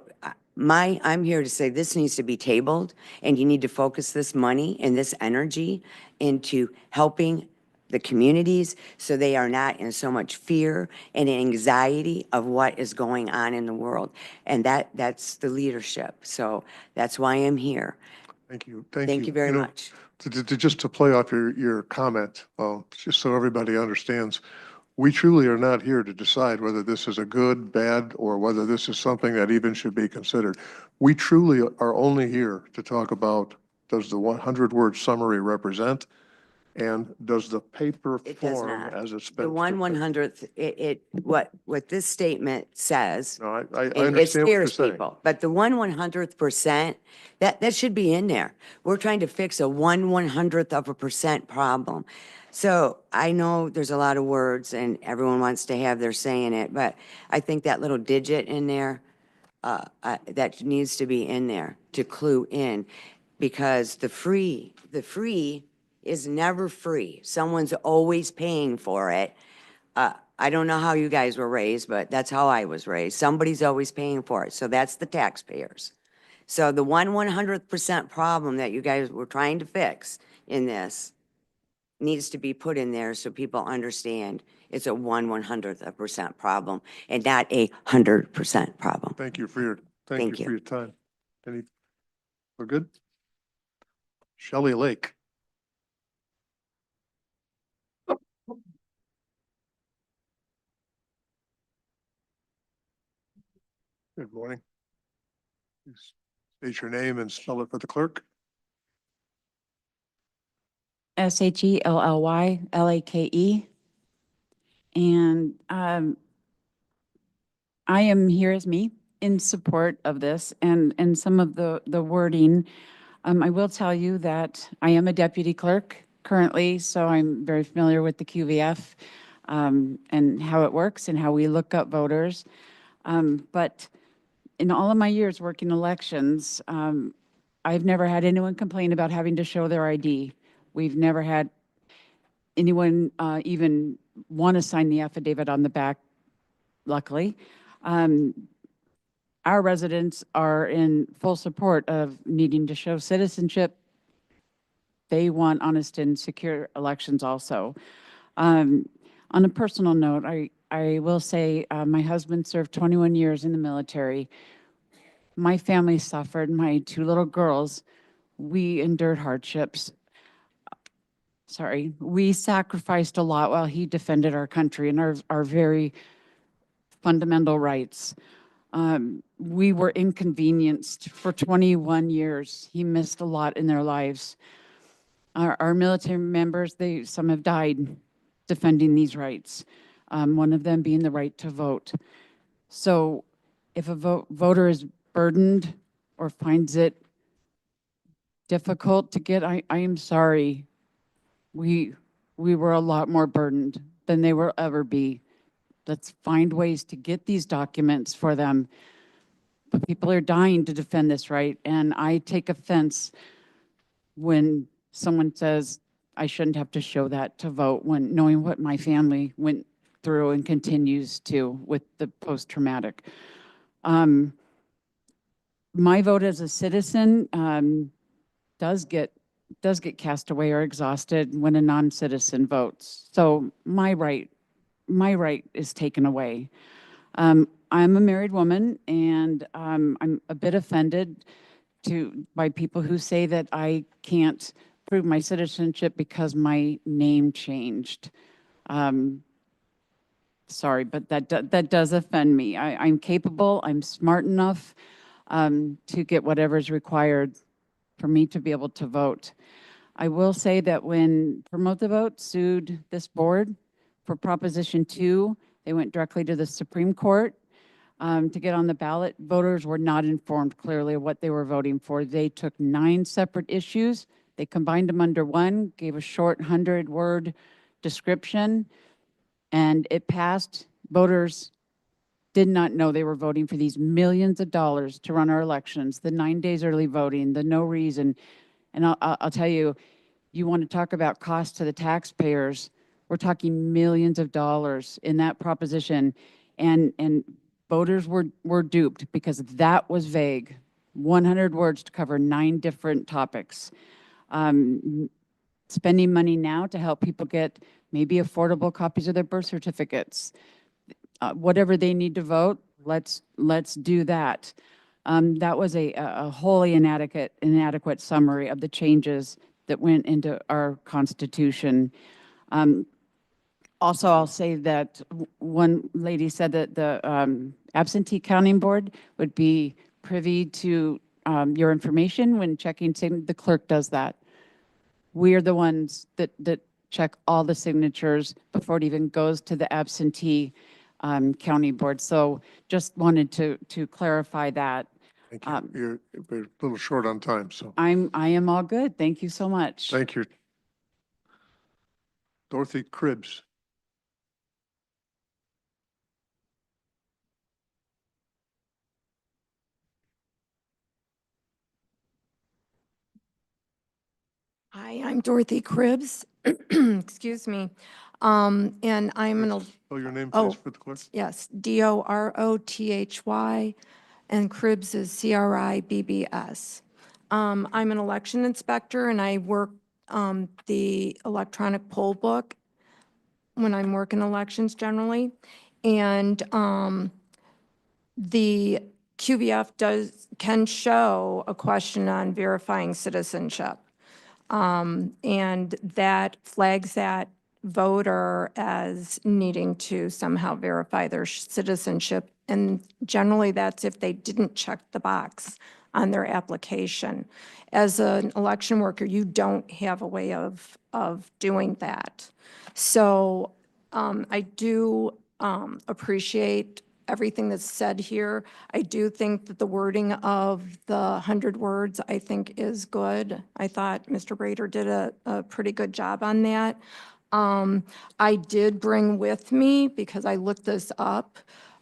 I'm here to say this needs to be tabled, and you need to focus this money and this energy into helping the communities so they are not in so much fear and anxiety of what is going on in the world. And that's the leadership. So that's why I'm here. Thank you. Thank you very know, much. Just to play off your comment, just so everybody understands, we truly are not here to decide whether this is a good, bad, or whether this is something that even should be considered. We truly are only here to talk about, does the 100-word summary represent, and does the paper It does form not. as it's The been. 1/100th, what this statement says, No, I it understand what you're scares saying. people. But the 1/100%, that should be in there. We're trying to fix a 1/100th% problem. So I know there's a lot of words and everyone wants to have their say in it, but I think that little digit in there, that needs to be in there to clue in, because the free is never free. Someone's always paying for it. I don't know how you guys were raised, but that's how I was raised. Somebody's always paying for it. So that's the taxpayers. So the 1/100% problem that you guys were trying to fix in this needs to be put in there so people understand it's a 1/100th% problem and not a 100% problem. Thank you for your, Thank thank you you. for your time. We're good? Shelley Lake. Good morning. Please state your name and spell it for the clerk. Shellylake. And I am here as me in support of this and some of the wording. I will tell you that I am a deputy clerk currently, so I'm very familiar with the QVF and how it works and how we look up voters. But in all of my years working elections, I've never had anyone complain about having to show their ID. We've never had anyone even want to sign the affidavit on the back, luckily. Our residents are in full support of needing to show citizenship. They want honest and secure elections also. On a personal note, I will say my husband served 21 years in the military. My family suffered, my 2 little girls, we endured hardships. We sacrificed a lot while he defended our country and our very fundamental rights. We were inconvenienced for 21 years. He missed a lot in their lives. Our military members, some have died defending these rights, one of them being the right to vote. So if a voter is burdened or finds it difficult to get, I am sorry. We were a lot more burdened than they will ever be. Let's find ways to get these documents for them. But people are dying to defend this right, and I take offense when someone says I shouldn't have to show that to vote, when knowing what my family went through and continues to with the post-traumatic. My vote as a citizen does get cast away or exhausted when a non-citizen votes. So my right is taken away. I'm a married woman, and I'm a bit offended by people who say that I can't prove my citizenship because my name changed. Sorry, but that does offend me. I'm capable, I'm smart enough to get whatever's required for me to be able to vote. I will say that when Promote the Vote sued this board for Proposition 2, they went directly to the Supreme Court to get on the ballot. Voters were not informed clearly of what they were voting for. They took 9 separate issues. They combined them under one, gave a short 100-word description, and it passed. Voters did not know they were voting for these millions of dollars to run our elections, the 9 days early voting, the no reason. And I'll tell you, you want to talk about cost to the taxpayers, we're talking millions of dollars in that proposition. And voters were duped because that was vague. 100 words to cover 9 different topics. Spending money now to help people get maybe affordable copies of their birth certificates. Whatever they need to vote, let's do that. That was a wholly inadequate summary of the changes that went into our Constitution. Also, I'll say that one lady said that the absentee counting board would be privy to your information when checking. The clerk does that. We are the ones that check all the signatures before it even goes to the absentee county board. So just wanted to clarify that. Thank you. We're a little short on time, so I am all good. Thank you so much. thank you. Dorothy Cribbs. Hi, I'm Dorothy Cribbs. Excuse me. And I'm an, Oh, your name, oh, please, for the clerk. yes, Dorothy, and Cribbs is Cribbs. I'm an election inspector and I work the electronic poll book when I'm working elections generally. And the QVF can show a question on verifying citizenship. And that flags that voter as needing to somehow verify their citizenship. And generally that's if they didn't check the box on their application. As an election worker, you don't have a way of doing that. So I do appreciate everything that's said here. I do think that the wording of the 100 words, I think is good. I thought Mr. Brader did a pretty good job on that. I did bring with me, because I looked this up,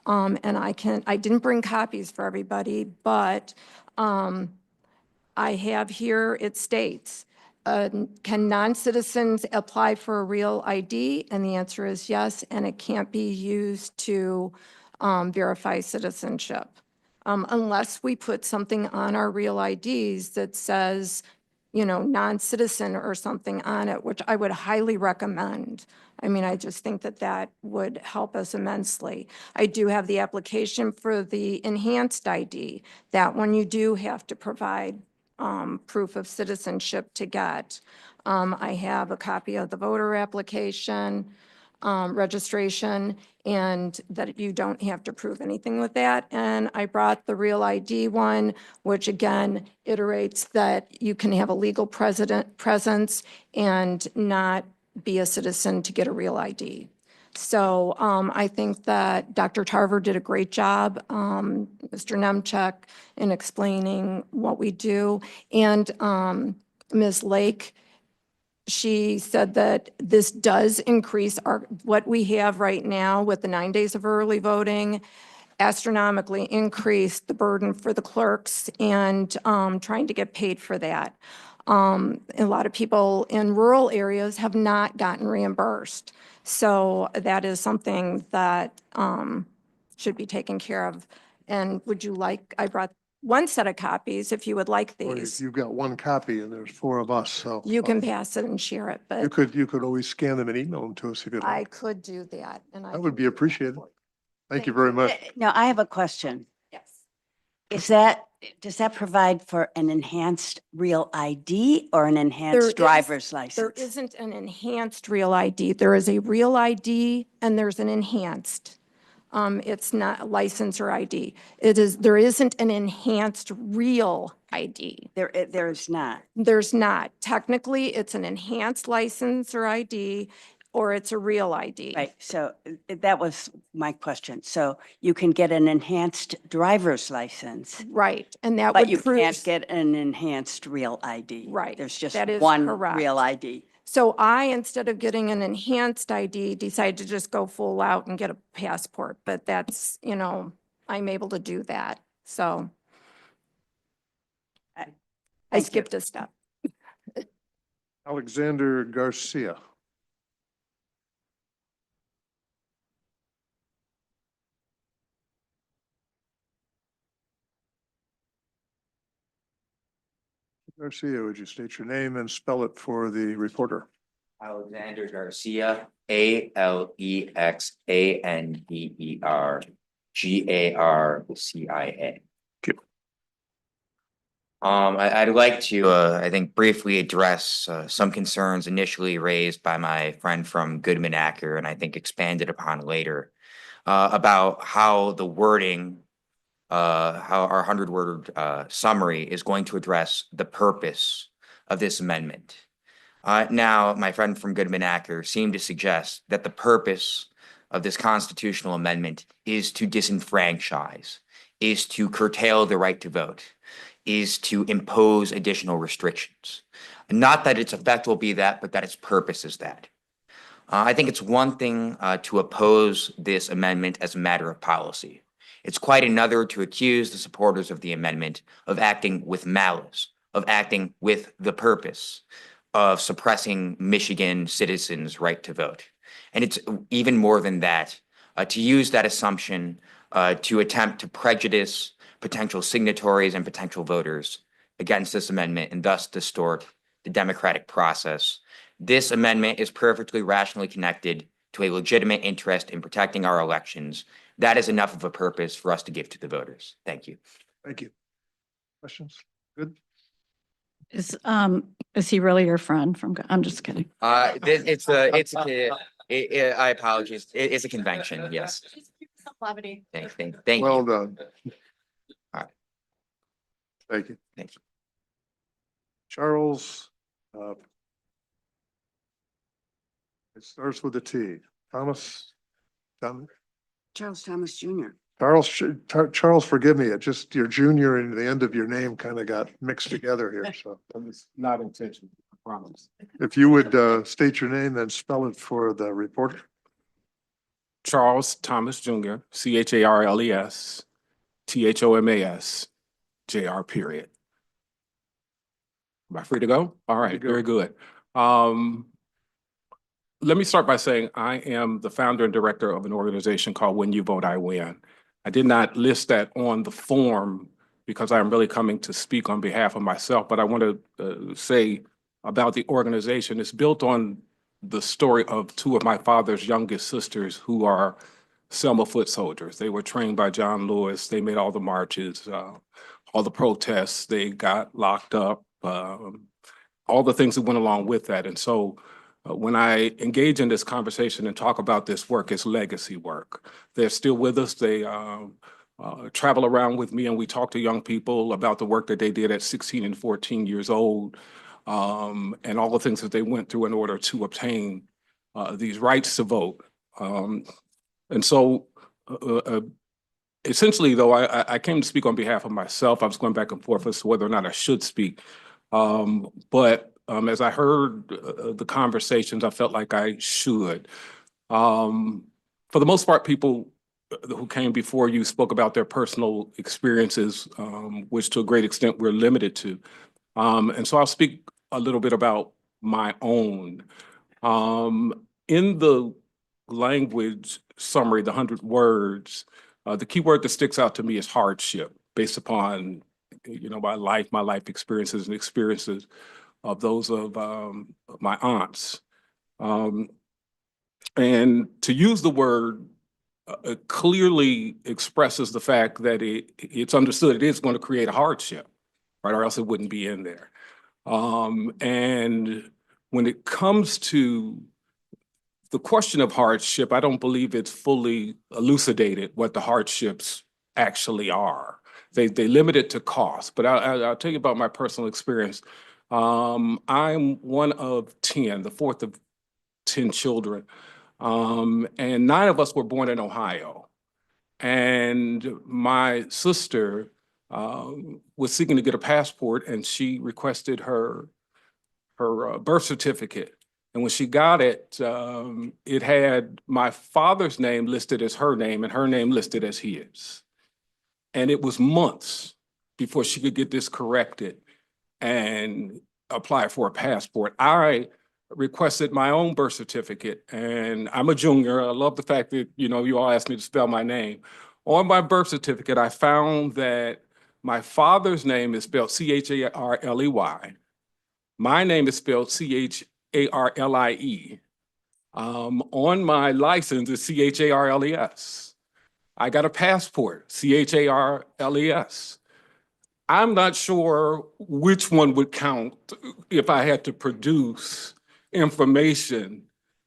and I didn't bring copies for everybody, but I have here, it states, can non-citizens apply for a real ID? And the answer is yes, and it can't be used to verify citizenship. Unless we put something on our real IDs that says, you know, non-citizen or something on it, which I would highly recommend. I mean, I just think that that would help us immensely. I do have the application for the enhanced ID. That one you do have to provide proof of citizenship to get. I have a copy of the voter application, registration, and that you don't have to prove anything with that. And I brought the real ID one, which again iterates that you can have a legal presence and not be a citizen to get a real ID. So I think that Dr. Tarver did a great job, Mr. Nemchek, in explaining what we do. And Ms. Lake, she said that this does increase what we have right now with the 9 days of early voting, astronomically increase the burden for the clerks and trying to get paid for that. A lot of people in rural areas have not gotten reimbursed. So that is something that should be taken care of. And would you like, I brought one set of copies if you would like Or these. you've got one copy and there's 4 of us, so. You can pass it and share it, You but could always scan them and email them to us if you'd I like. could do that. And I That would can be do that appreciated. for you. Thank you very much. Now, I have a question. Yes. Does that provide for an enhanced real ID or an There enhanced is- driver's There license? isn't an enhanced real ID. There is a real ID and there's an enhanced. It's not a license or ID. There isn't an enhanced real ID. There's not. There's not. Technically, it's an enhanced license or ID, or it's a real ID. Right, so that was my question. So you can get an enhanced driver's license, Right, and that but would you prove. can't get an enhanced real ID. Right, There's just that is one correct. real ID. So I, instead of getting an enhanced ID, decided to just go full out and get a passport, but that's, I'm able to do that, so. I Thank you. skipped a step. Alexander Garcia. Garcia, would you state your name and spell it for the reporter? Alexander Garcia, AlexanderGarcia. I'd like to, I think, briefly address some concerns initially raised by my friend from Goodman Acker, and I think expanded upon later, about how the wording, how our 100-word summary is going to address the purpose of this amendment. Now, my friend from Goodman Acker seemed to suggest that the purpose of this constitutional amendment is to disenfranchise, is to curtail the right to vote, is to impose additional restrictions. Not that its effect will be that, but that its purpose is that. I think it's one thing to oppose this amendment as a matter of policy. It's quite another to accuse the supporters of the amendment of acting with malice, of acting with the purpose of suppressing Michigan citizens' right to vote. And it's even more than that, to use that assumption to attempt to prejudice potential signatories and potential voters against this amendment and thus distort the democratic process. This amendment is perfectly rationally connected to a legitimate interest in protecting our elections. That is enough of a purpose for us to give to the voters. Thank you. Thank you. Questions? Good. Is he really your friend from, I'm just kidding. I apologize. It's a convention. Yes. Levity. Thank Well you. done. All right. Thank you. Thank you. Charles, it starts with a T. Thomas? Charles Thomas Jr. Charles, forgive me, it just your junior and the end of your name kind of got mixed together here, so. It's not intentional, I promise. If you would state your name, then spell it for the reporter. Charles Thomas Jr., CHARLES, THOMAS, JR period. Am I free to go? All right, very good. Let me start by saying I am the founder and director of an organization called When You Vote, I Win. I did not list that on the form because I'm really coming to speak on behalf of myself, but I want to say about the organization. It's built on the story of two of my father's youngest sisters who are Selma foot soldiers. They were trained by John Lewis. They made all the marches, all the protests. They got locked up, all the things that went along with that. And so when I engage in this conversation and talk about this work, it's legacy work. They're still with us. They travel around with me and we talk to young people about the work that they did at 16 and 14 years old, and all the things that they went through in order to obtain these rights to vote. And so essentially, though, I came to speak on behalf of myself. I was going back and forth as to whether or not I should speak. But as I heard the conversations, I felt like I should. For the most part, people who came before you spoke about their personal experiences, which to a great extent we're limited to. And so I'll speak a little bit about my own. In the language summary, the 100 words, the key word that sticks out to me is hardship, based upon my life experiences and experiences of those of my aunts. And to use the word clearly expresses the fact that it's understood it is going to create a hardship, right? Or else it wouldn't be in there. And when it comes to the question of hardship, I don't believe it's fully elucidated what the hardships actually are. They limit it to cost, but I'll tell you about my personal experience. I'm one of 10, the fourth of 10 children, and 9 of us were born in Ohio. And my sister was seeking to get a passport, and she requested her birth certificate. And when she got it, it had my father's name listed as her name and her name listed as his. And it was months before she could get this corrected and apply for a passport. I requested my own birth certificate, and I'm a junior. I love the fact that, you all asked me to spell my name. On my birth certificate, I found that my father's name is spelled Charley. My name is spelled Charlie. On my license is Charles. I got a passport, Charles. I'm not sure which one would count if I had to produce information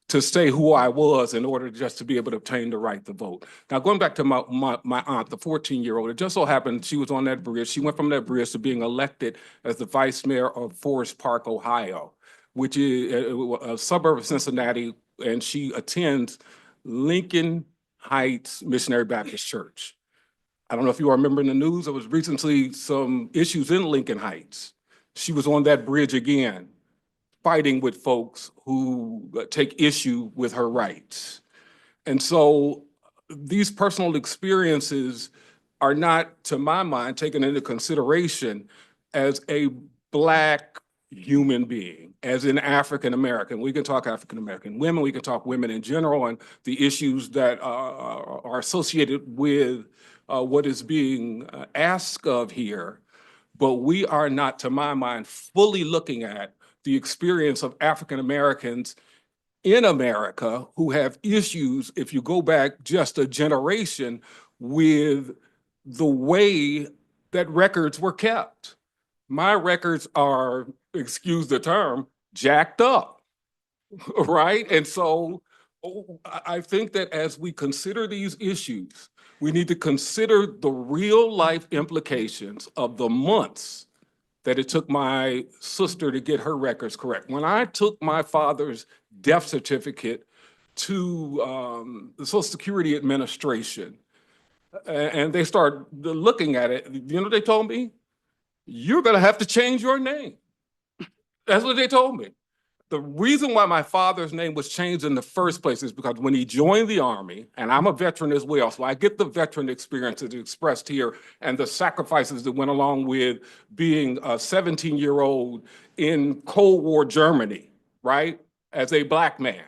to say who I was in order just to be able to obtain the right to vote. Now, going back to my aunt, the 14-year-old, it just so happened she was on that bridge. She went from that bridge to being elected as the vice mayor of Forest Park, Ohio, which is a suburb of Cincinnati, and she attends Lincoln Heights Missionary Baptist Church. I don't know if you remember in the news, there was recently some issues in Lincoln Heights. She was on that bridge again, fighting with folks who take issue with her rights. And so these personal experiences are not, to my mind, taken into consideration as a Black human being, as in African American. We can talk African American women, we can talk women in general, and the issues that are associated with what is being asked of here. But we are not, to my mind, fully looking at the experience of African Americans in America who have issues, if you go back just a generation, with the way that records were kept. My records are, excuse the term, jacked up, right? And so I think that as we consider these issues, we need to consider the real life implications of the months that it took my sister to get her records correct. When I took my father's death certificate to the Social Security Administration, and they started looking at it, they told me? You're gonna have to change your name. That's what they told me. The reason why my father's name was changed in the first place is because when he joined the Army, and I'm a veteran as well, so I get the veteran experiences expressed here and the sacrifices that went along with being a 17-year-old in Cold War Germany, right? As a Black man.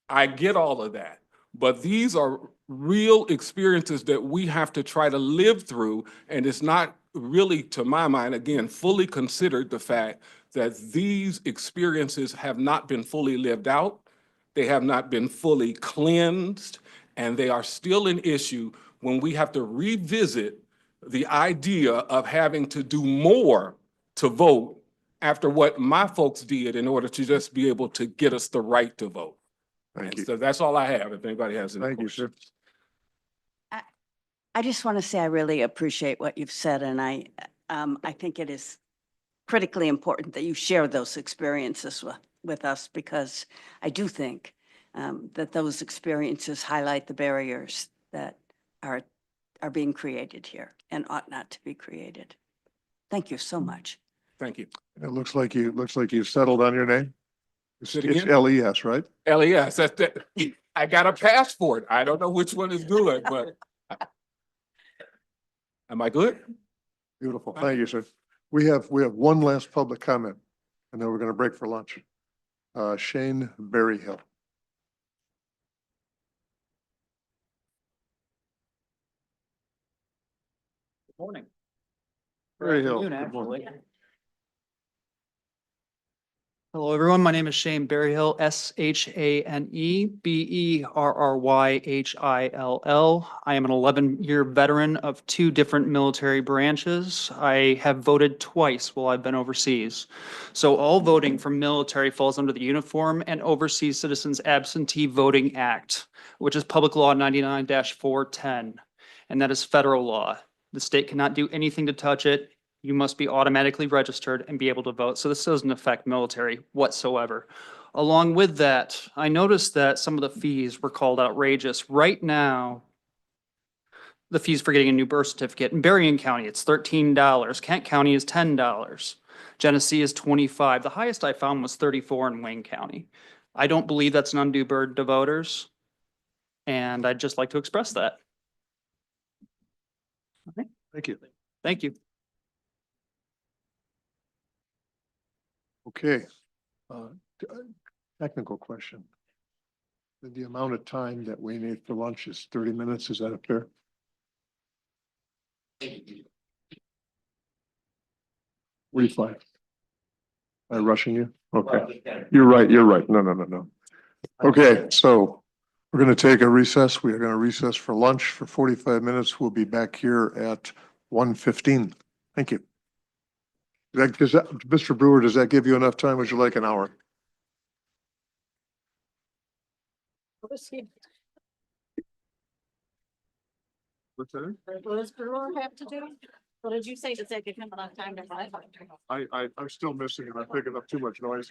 I get all of that. But these are real experiences that we have to try to live through, and it's not really, to my mind, again, fully considered the fact that these experiences have not been fully lived out, they have not been fully cleansed, and they are still an issue when we have to revisit the idea of having to do more to vote after what my folks did in order to just be able to get us the right to vote. Thank you. So that's all I have, if anybody has any Thank you, sir. questions. I just want to say I really appreciate what you've said, and I think it is critically important that you share those experiences with us, because I do think that those experiences highlight the barriers that are being created here and ought not to be created. Thank you so much. Thank you. It looks like you've settled on your name. It's Say it again? LES, right? LES, that's that. I got a passport. I don't know which one is good, but. Am I good? Beautiful. Thank you, sir. We have one last public comment, and then we're going to break for lunch. Shane Berryhill. Good morning. Berryhill, Afternoon, good morning. actually. Hello, everyone. My name is Shane Berryhill, ShaneBerryhill. I am an 11-year veteran of 2 different military branches. I have voted twice while I've been overseas. So all voting from military falls under the Uniform and Overseas Citizens Absentee Voting Act, which is Public Law 99-410, and that is federal law. The state cannot do anything to touch it. You must be automatically registered and be able to vote. So this doesn't affect military whatsoever. Along with that, I noticed that some of the fees were called outrageous. Right now, the fees for getting a new birth certificate in Berrien County, it's $13. Kent County is $10. Genesee is 25. The highest I found was 34 in Wayne County. I don't believe that's an undue burden to voters. And I'd just like to express that. Thank you. Thank you. Okay. Technical question. The amount of time that we need for lunch is 30 minutes. Is that fair? What do you find? Am I rushing you? Okay. You're right. You're right. No. Okay, so we're going to take a recess. We are going to recess for lunch for 45 minutes. We'll be back here at 1:15. Thank you. Mr. Brewer, does that give you enough time? Would you like an hour? What's that? What does Brewer have to do? What did you say? Does that give him enough time to fly? I'm still missing it. I'm picking up too much noise.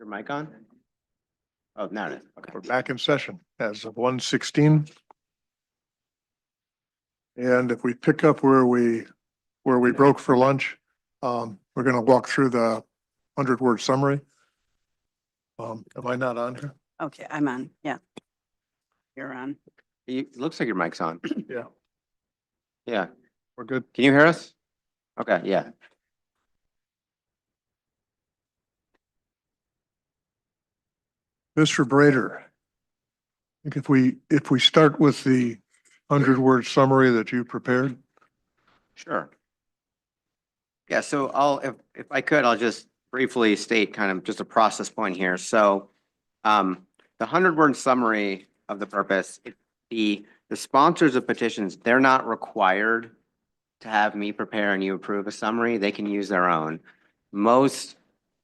Your mic on? Oh, now it is. Okay. We're back in session as of 1:16. And if we pick up where we broke for lunch, we're going to walk through the 100-word summary. Am I not on here? Okay, I'm on, yeah. You're on. It looks like your mic's on. Yeah, Yeah. we're good. Can you hear us? Okay, yeah. Mr. Brader, I think if we start with the 100-word summary that you prepared. Sure. Yeah, so if I could, I'll just briefly state kind of just a process point here. So the 100-word summary of the purpose, the sponsors of petitions, they're not required to have me prepare and you approve a summary. They can use their own. Most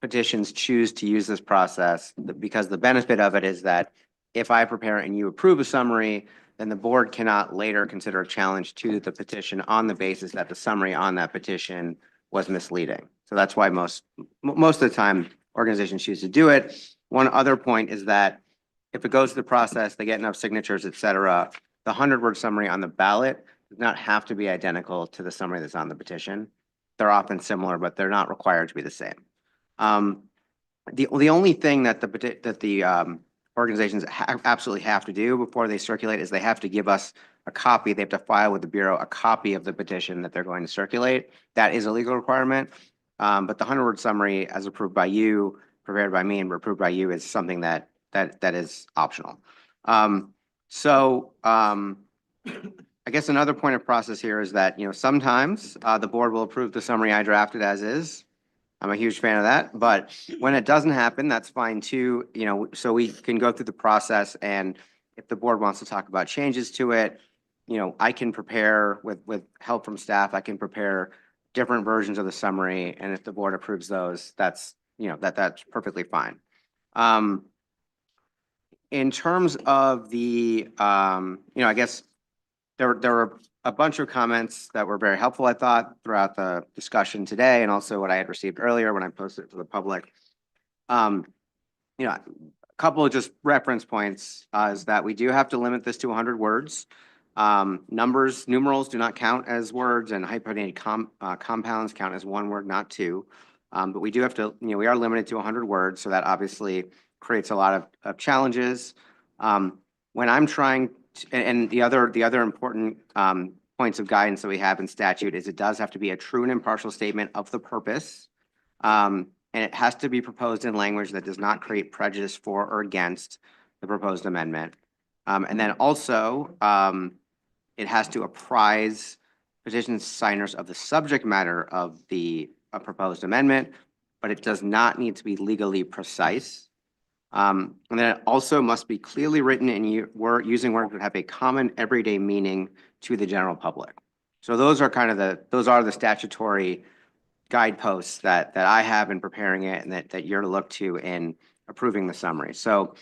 petitions choose to use this process because the benefit of it is that if I prepare and you approve a summary, then the board cannot later consider a challenge to the petition on the basis that the summary on that petition was misleading. So that's why most of the time organizations choose to do it. One other point is that if it goes through the process, they get enough signatures, et cetera, the 100-word summary on the ballot does not have to be identical to the summary that's on the petition. They're often similar, but they're not required to be the same. The only thing that the organizations absolutely have to do before they circulate is they have to give us a copy. They have to file with the Bureau a copy of the petition that they're going to circulate. That is a legal requirement. But the 100-word summary, as approved by you, prepared by me, and approved by you, is something that is optional. I guess another point of process here is that, sometimes the board will approve the summary I drafted as is. I'm a huge fan of that, but when it doesn't happen, that's fine too, so we can go through the process, and if the board wants to talk about changes to it, I can prepare with help from staff, I can prepare different versions of the summary, and if the board approves those, that's perfectly fine. In terms of the, I guess there were a bunch of comments that were very helpful, I thought, throughout the discussion today, and also what I had received earlier when I posted it to the public. A couple of just reference points is that we do have to limit this to 100 words. Numerals do not count as words, and hypercoordinated compounds count as one word, not two. But we do have to, we are limited to 100 words, so that obviously creates a lot of challenges. When I'm trying to, and the other important points of guidance that we have in statute is it does have to be a true and impartial statement of the purpose. And it has to be proposed in language that does not create prejudice for or against the proposed amendment. And then also, it has to apprise petition signers of the subject matter of the proposed amendment, but it does not need to be legally precise. And then it also must be clearly written and using words that have a common everyday meaning to the general public. So those are the statutory guideposts that I have in preparing it, and that you're to look to in approving the summary. So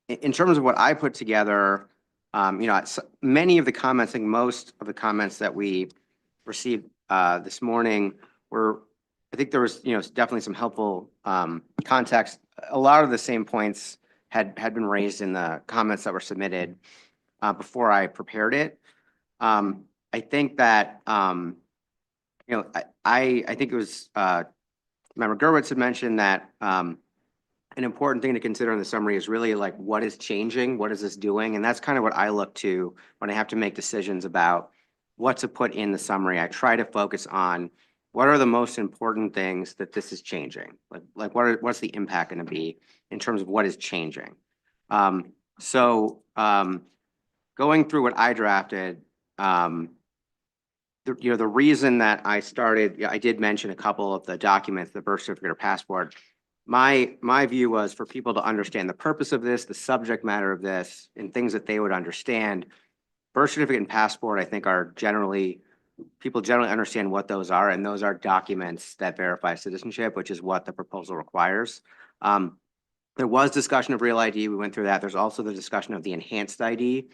in terms of what I put together, many of the comments, I think most of the comments that we received this morning I think there was, definitely some helpful context. A lot of the same points had been raised in the comments that were submitted before I prepared it. I think that, I think it was, Member Gerwitz had mentioned that an important thing to consider in the summary is really like, what is changing? What is this doing? And that's kind of what I look to when I have to make decisions about what to put in the summary. I try to focus on what are the most important things that this is changing? Like what's the impact going to be in terms of what is changing? Going through what I drafted, the reason that I started, I did mention a couple of the documents, the birth certificate or passport. My view was for people to understand the purpose of this, the subject matter of this, and things that they would understand. Birth certificate and passport, I think, people generally understand what those are, and those are documents that verify citizenship, which is what the proposal requires. There was discussion of real ID. We went through that. There's also the discussion of the enhanced ID.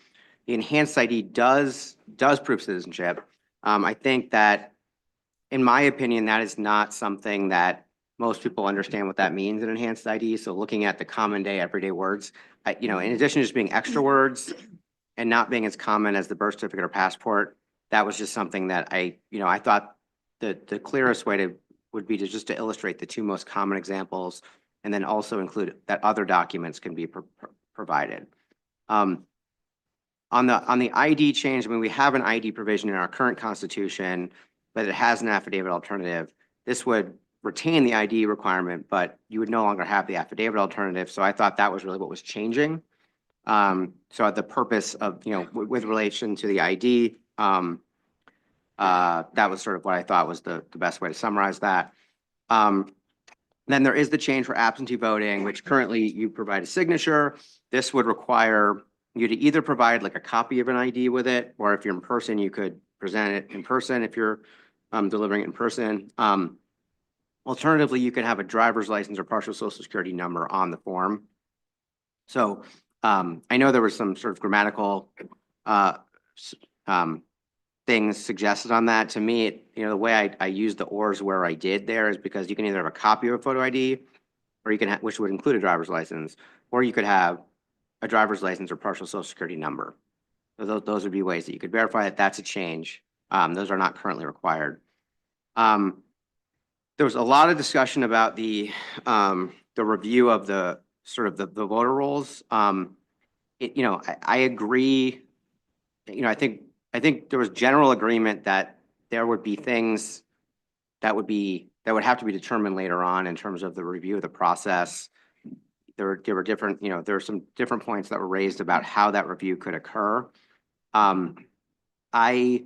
The enhanced ID does prove citizenship. I think that, in my opinion, that is not something that most people understand what that means in enhanced ID. So looking at the common day, everyday words, in addition to just being extra words and not being as common as the birth certificate or passport, that was just something that I thought the clearest way would be to illustrate the two most common examples, and then also include that other documents can be provided. On the ID change, I mean, we have an ID provision in our current constitution, but it has an affidavit alternative. This would retain the ID requirement, but you would no longer have the affidavit alternative. So I thought that was really what was changing. So the purpose of, with relation to the ID, that was sort of what I thought was the best way to summarize that. Then there is the change for absentee voting, which currently you provide a signature. This would require you to either provide like a copy of an ID with it, or if you're in person, you could present it in person if you're delivering it in person. Alternatively, you could have a driver's license or partial social security number on the form. So I know there was some sort of grammatical things suggested on that. To me, the way I used the ors where I did there is because you can either have a copy of a photo ID, or you can have, which would include a driver's license, or you could have a driver's license or partial social security number. So those would be ways that you could verify that that's a change. Those are not currently required. There was a lot of discussion about the review of the sort of the voter rolls. I agree. I think there was general agreement that there would be things that would have to be determined later on in terms of the review of the process. There were different, there were some different points that were raised about how that review could occur. I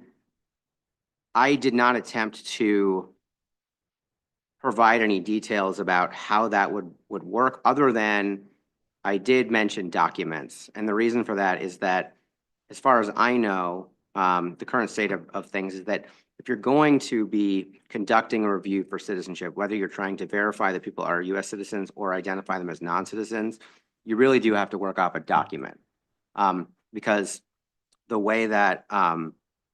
did not attempt to provide any details about how that would work, other than I did mention documents. And the reason for that is that, as far as I know, the current state of things is that if you're going to be conducting a review for citizenship, whether you're trying to verify that people are U.S. citizens or identify them as non-citizens, you really do have to work off a document. Because the way that,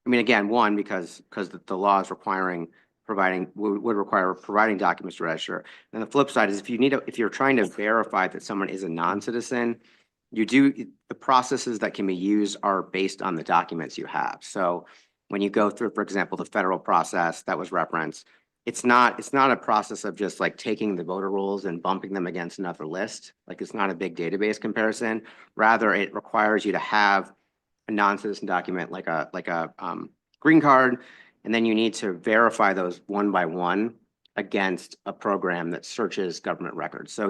again, one, because the law is would require providing documents to register. And the flip side is if you're trying to verify that someone is a non-citizen, the processes that can be used are based on the documents you have. So when you go through, for example, the federal process that was referenced, it's not a process of just like taking the voter rolls and bumping them against another list. Like, it's not a big database comparison. Rather, it requires you to have a non-citizen document like a green card, and then you need to verify those one by one against a program that searches government records. So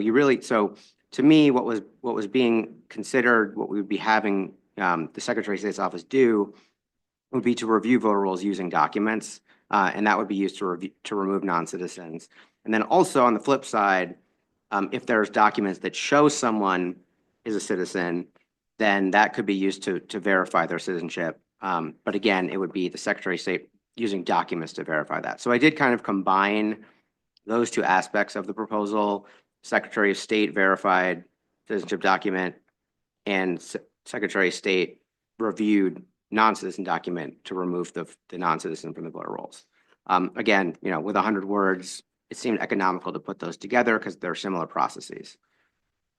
to me, what was being considered, what we would be having the Secretary of State's office do would be to review voter rolls using documents, and that would be used to remove non-citizens. And then also on the flip side, if there's documents that show someone is a citizen, then that could be used to verify their citizenship. But again, it would be the Secretary of State using documents to verify that. So I did kind of combine those two aspects of the proposal: Secretary of State verified citizenship document, and Secretary of State reviewed non-citizen document to remove the non-citizen from the voter rolls. Again, with 100 words, it seemed economical to put those together because they're similar processes.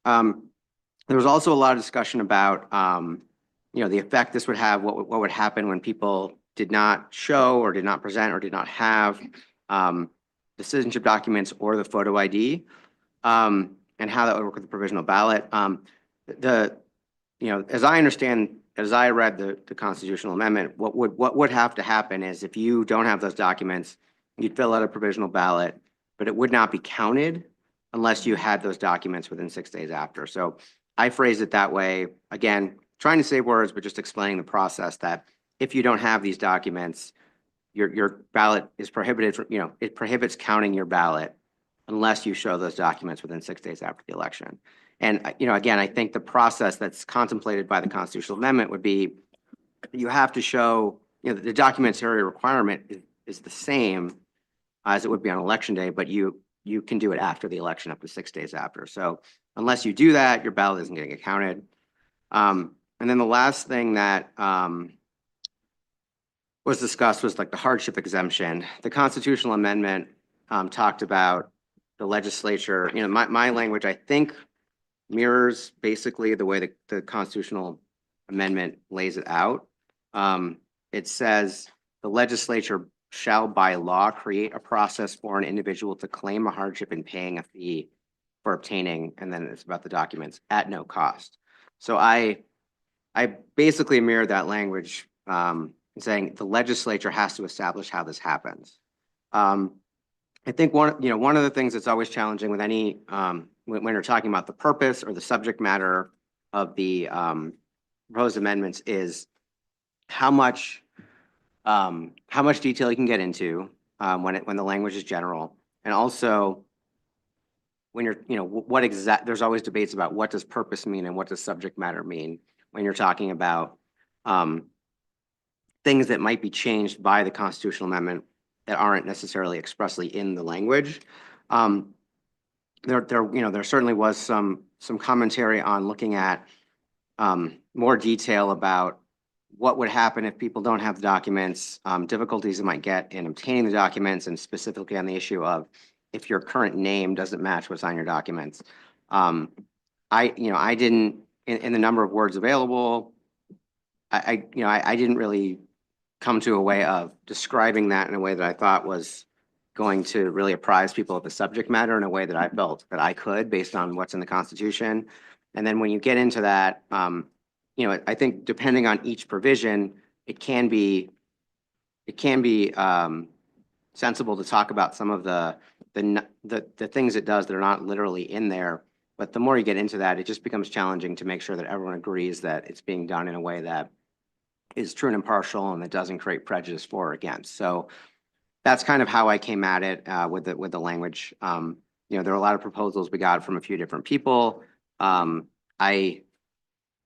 There was also a lot of discussion about, the effect this would have, what would happen when people did not show or did not present or did not have the citizenship documents or the photo ID, and how that would work with the provisional ballot. As I understand, as I read the constitutional amendment, what would have to happen is, if you don't have those documents, you'd fill out a provisional ballot, but it would not be counted unless you had those documents within 6 days after. So I phrased it that way, again, trying to save words, but just explaining the process that if you don't have these documents, your ballot is prohibited from, it prohibits counting your ballot unless you show those documents within 6 days after the election. And, again, I think the process that's contemplated by the constitutional amendment would be, you have to show, the documentary requirement is the same as it would be on election day, but you can do it after the election, up to 6 days after. So unless you do that, your ballot isn't going to get counted. And then the last thing that was discussed was like the hardship exemption. The constitutional amendment talked about the legislature, my language, I think, mirrors basically the way the constitutional amendment lays it out. It says the legislature shall by law create a process for an individual to claim a hardship in paying a fee for obtaining, and then it's about the documents at no cost. So I basically mirror that language, saying the legislature has to establish how this happens. I think one of the things that's always challenging with any, when you're talking about the purpose or the subject matter of the proposed amendments is how much detail you can get into when the language is general, and also when you're, there's always debates about what does purpose mean and what does subject matter mean when you're talking about things that might be changed by the constitutional amendment that aren't necessarily expressly in the language. There certainly was some commentary on looking at more detail about what would happen if people don't have the documents, difficulties they might get in obtaining the documents, and specifically on the issue of if your current name doesn't match what's on your documents. I didn't, in the number of words available, I didn't really come to a way of describing that in a way that I thought was going to really apprise people of the subject matter in a way that I felt that I could based on what's in the Constitution. And then when you get into that, I think depending on each provision, it can be sensible to talk about some of the things it does that are not literally in there. But the more you get into that, it just becomes challenging to make sure that everyone agrees that it's being done in a way that is true and impartial and that doesn't create prejudice for or against. So that's kind of how I came at it with the language. There are a lot of proposals we got from a few different people. I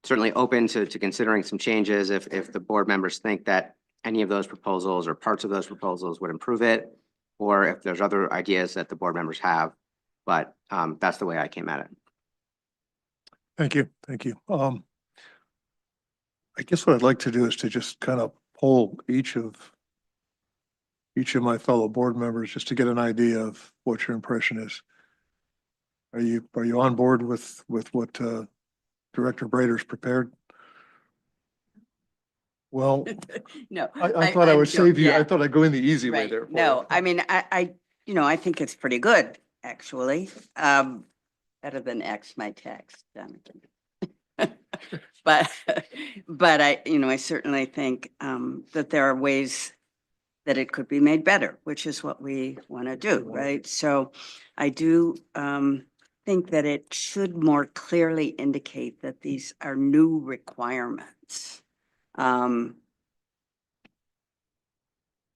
certainly open to considering some changes if the board members think that any of those proposals or parts of those proposals would improve it, or if there's other ideas that the board members have. But that's the way I came at it. Thank you. Thank you. I guess what I'd like to do is to just kind of poll each of my fellow board members just to get an idea of what your impression is. Are you on board with what Director Brader's prepared? Well, No. I thought I would save you. yeah. I thought I'd go in the easy way Right. there. No, I mean, I think it's pretty good, actually. Better than X my text, Jonathan. But I certainly think that there are ways that it could be made better, which is what we want to do, right? So I do think that it should more clearly indicate that these are new requirements. And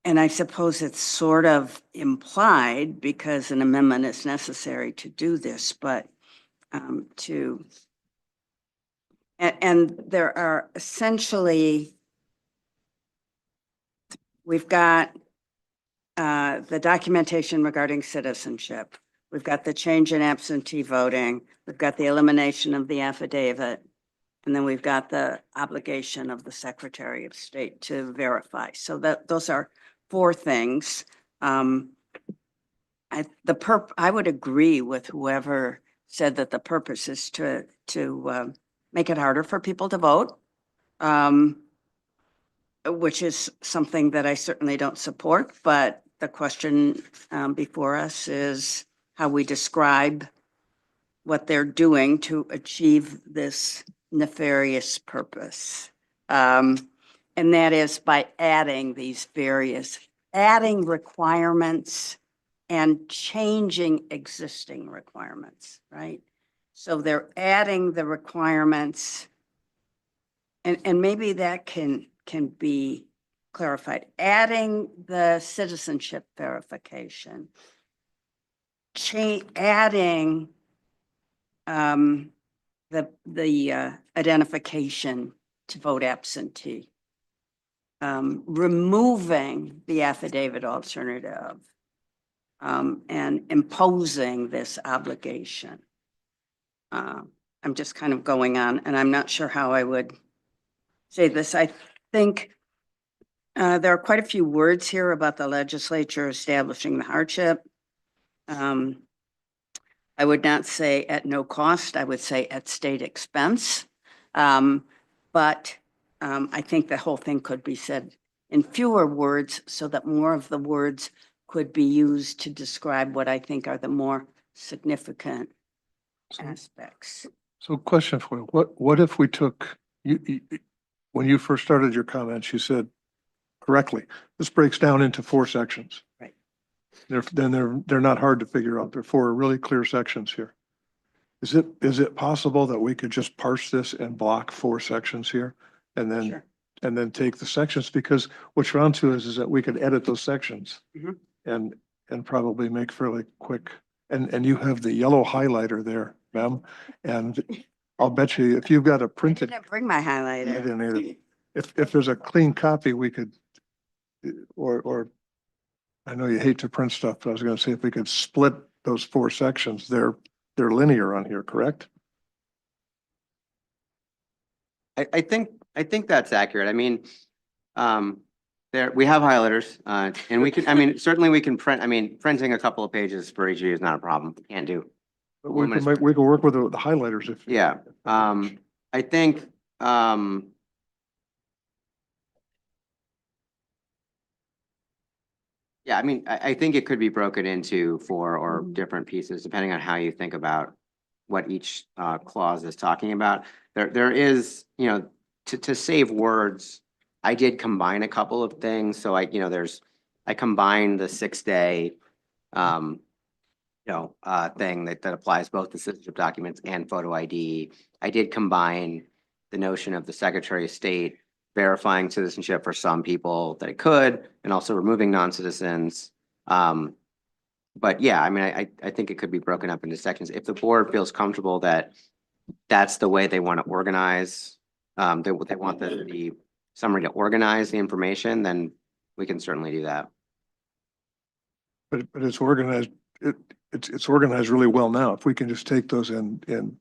I suppose it's sort of implied because an amendment is necessary to do this, but and there are essentially, we've got the documentation regarding citizenship. We've got the change in absentee voting. We've got the elimination of the affidavit. And then we've got the obligation of the Secretary of State to verify. So those are 4 things. I would agree with whoever said that the purpose is to make it harder for people to vote, which is something that I certainly don't support. But the question before us is how we describe what they're doing to achieve this nefarious purpose. And that is by adding adding requirements and changing existing requirements, right? So they're adding the requirements, and maybe that can be clarified. Adding the citizenship verification, adding the identification to vote absentee, removing the affidavit alternative, and imposing this obligation. I'm just kind of going on, and I'm not sure how I would say this. I think there are quite a few words here about the legislature establishing the hardship. I would not say at no cost. I would say at state expense. But I think the whole thing could be said in fewer words so that more of the words could be used to describe what I think are the more significant aspects. So question for you, what if we took, when you first started your comments, you said correctly, this breaks down into 4 sections. Right. They're not hard to figure out. They're 4 really clear sections here. Is it possible that we could just parse this and block 4 sections here and then, Sure. and then take the sections? Because what you're onto is that we could edit those sections Mhm. and probably make fairly quick. And you have the yellow highlighter there, ma'am. And I'll bet you if you've got a I printed, didn't bring my I highlighter. didn't either. If there's a clean copy, we could, or I know you hate to print stuff, but I was gonna say if we could split those 4 sections, they're linear on here, correct? I think that's accurate. I mean, there, we have highlighters, and we can, I mean, certainly we can print, I mean, printing a couple of pages for each of you is not a problem. Can't do. But we can work with the highlighters if. Yeah, I think, yeah, I mean, I think it could be broken into 4 or different pieces, depending on how you think about what each clause is talking about. There is, you know, to save words, I did combine a couple of things. So I combined the 6-day, thing that applies both to citizenship documents and photo ID. I did combine the notion of the Secretary of State verifying citizenship for some people that it could, and also removing non-citizens. But yeah, I mean, I think it could be broken up into sections. If the board feels comfortable that that's the way they want to organize, they want the summary to organize the information, then we can certainly do that. But it's organized, it's organized really well now. If we can just take those and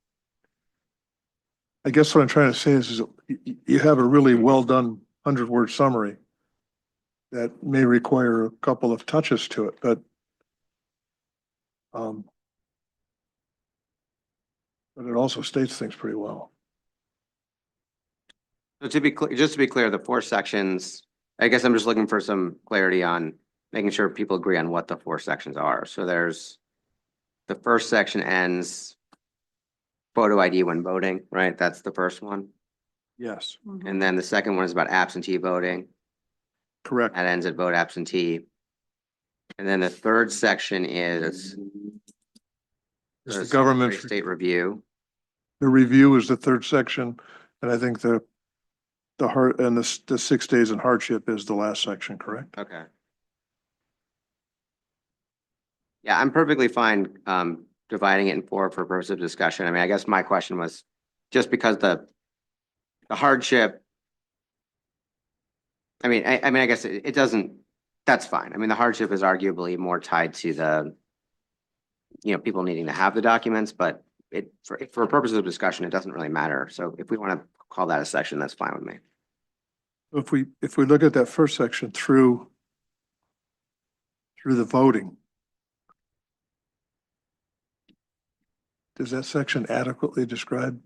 I guess what I'm trying to say is you have a really well done 100-word summary that may require a couple of touches to it, but it also states things pretty well. So to be clear, just to be clear, the 4 sections, I guess I'm just looking for some clarity on making sure people agree on what the 4 sections are. So there's, the first section ends photo ID when voting, right? That's the first one. Yes. And then the second one is about absentee voting. Correct. That ends at vote absentee. And then the third section is It's the government, Secretary of State review. the review is the 3rd section, and I think the heart and the 6 days in hardship is the last section, correct? Okay. Yeah, I'm perfectly fine dividing it in 4 for purpose of discussion. I mean, I guess my question was just because the hardship. I mean, I guess it doesn't, that's fine. I mean, the hardship is arguably more tied to the, people needing to have the documents, but for purposes of discussion, it doesn't really matter. So if we want to call that a section, that's fine with me. If we look at that first section through the voting, does that section adequately describe?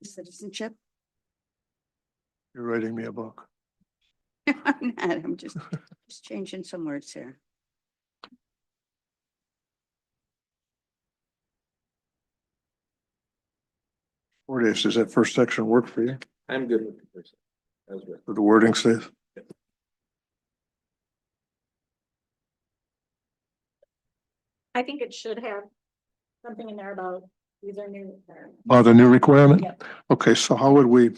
Citizenship? You're writing me a book. I'm not, I'm just changing some words here. Four days, does that first section work for you? I'm good with the first. That's right. With the wording stays? I think it should have something in there about these are new. Oh, the new requirement? Yep. Okay, so how would we,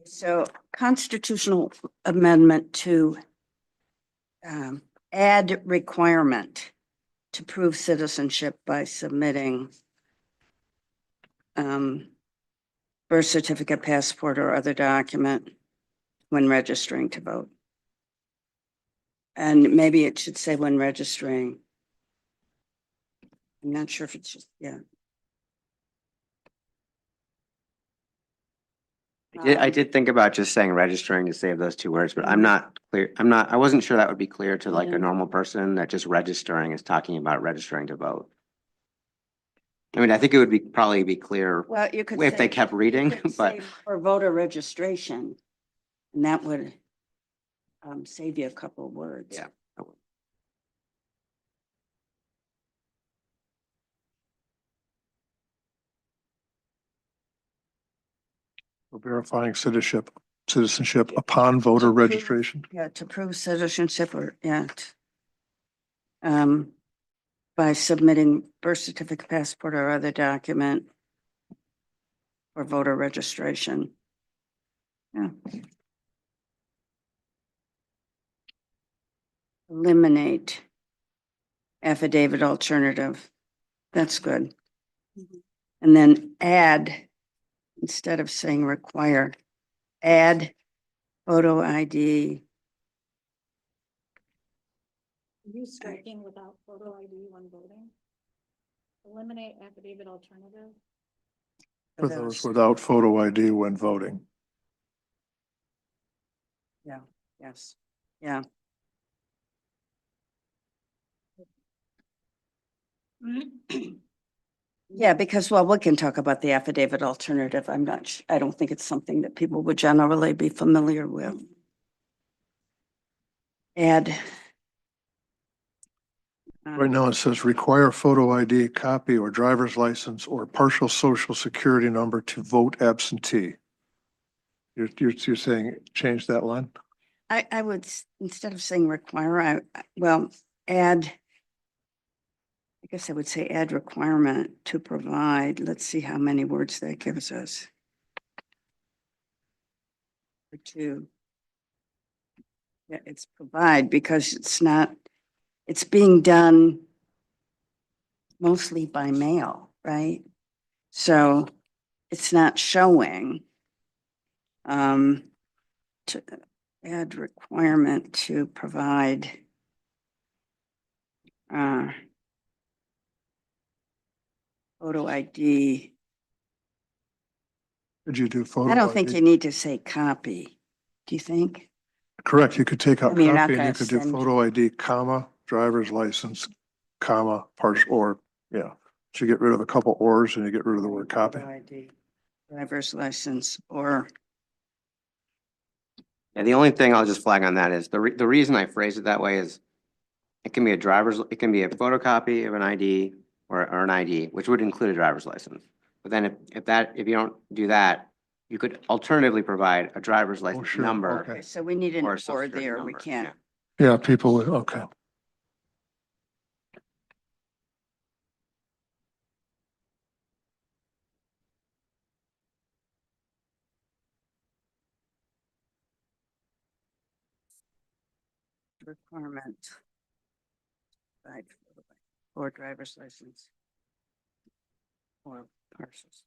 So constitutional amendment to add requirement to prove citizenship by submitting birth certificate, passport, or other document when registering to vote. And maybe it should say when registering. I'm not sure if it's just, yeah. I did think about just saying registering to save those two words, but I'm not clear. I wasn't sure that would be clear to like Yeah. a normal person that just registering is talking about registering to vote. I mean, I think it would be probably be clear Well, you could if they say- kept you reading, could but say For voter registration, and that would save you a couple of words. yeah. Verifying citizenship upon voter registration. Yeah, to prove citizenship or, yeah. By submitting birth certificate, passport, or other document for voter registration. Yeah. Eliminate affidavit alternative. That's good. And then add, instead of saying require, add photo ID. Are you striking without photo ID when voting? Eliminate affidavit alternative? For those without photo ID when voting. Yeah, yes, yeah. Yeah, because, well, we can talk about the affidavit alternative. I don't think it's something that people would generally be familiar with. Add. Right now it says require photo ID, copy or driver's license or partial social security number to vote absentee. You're saying change that line? I would, instead of saying require, well, add. I guess I would say add requirement to provide. Let's see how many words that gives us. Or two. Yeah, it's provide because it's being done mostly by mail, right? So it's not showing. To add requirement to provide. Photo ID. Did you do photo I ID? don't think you need to say copy. Do you think? Correct. You could take out I mean, you're not copy and you gonna could do send- photo ID, comma, driver's license, comma, partial, or, yeah. So you get rid of a couple ors and you get rid of the word copy. Photo ID, driver's license, or Yeah, the only thing I'll just flag on that is the reason I phrase it that way is it can be it can be a photocopy of an ID or an ID, which would include a driver's license. But then if you don't do that, you could alternatively provide a driver's license sure, number. okay. so we need an Or a social or security there. We number, can't. Yeah, people, okay. Requirement. Right, or driver's license. Or parcels.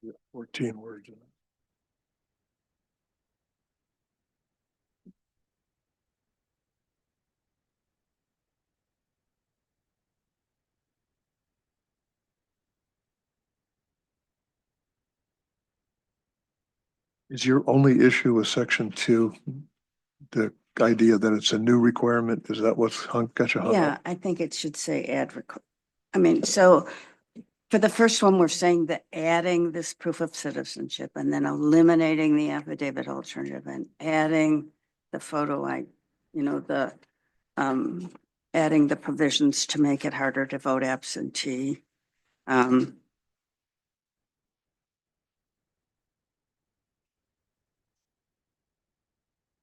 Yeah, 14 words. Is your only issue with section 2, the idea that it's a new requirement? Is that what's got you hung Yeah, up? I think it should say add I mean, so for the first one, we're saying that adding this proof of citizenship and then eliminating the affidavit alternative and adding the photo adding the provisions to make it harder to vote absentee.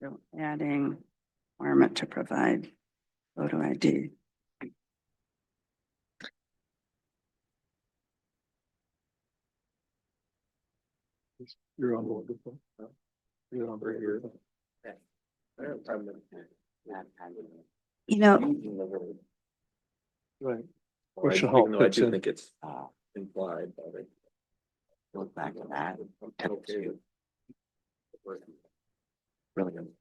So adding requirement to provide photo ID. You're on board. You're on board here. You know, Right. I Which do help think- no, I fits do in. think it's implied, but it. Goes back to that. Okay. Really good.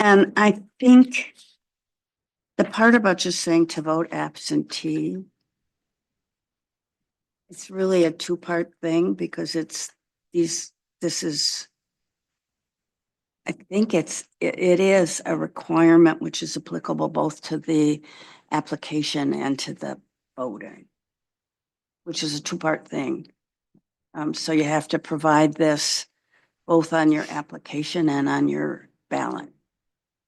And I think the part about just saying to vote absentee, it's really a two-part thing because this is, I think it is a requirement which is applicable both to the application and to the voting, which is a two-part thing. So you have to provide this both on your application and on your ballot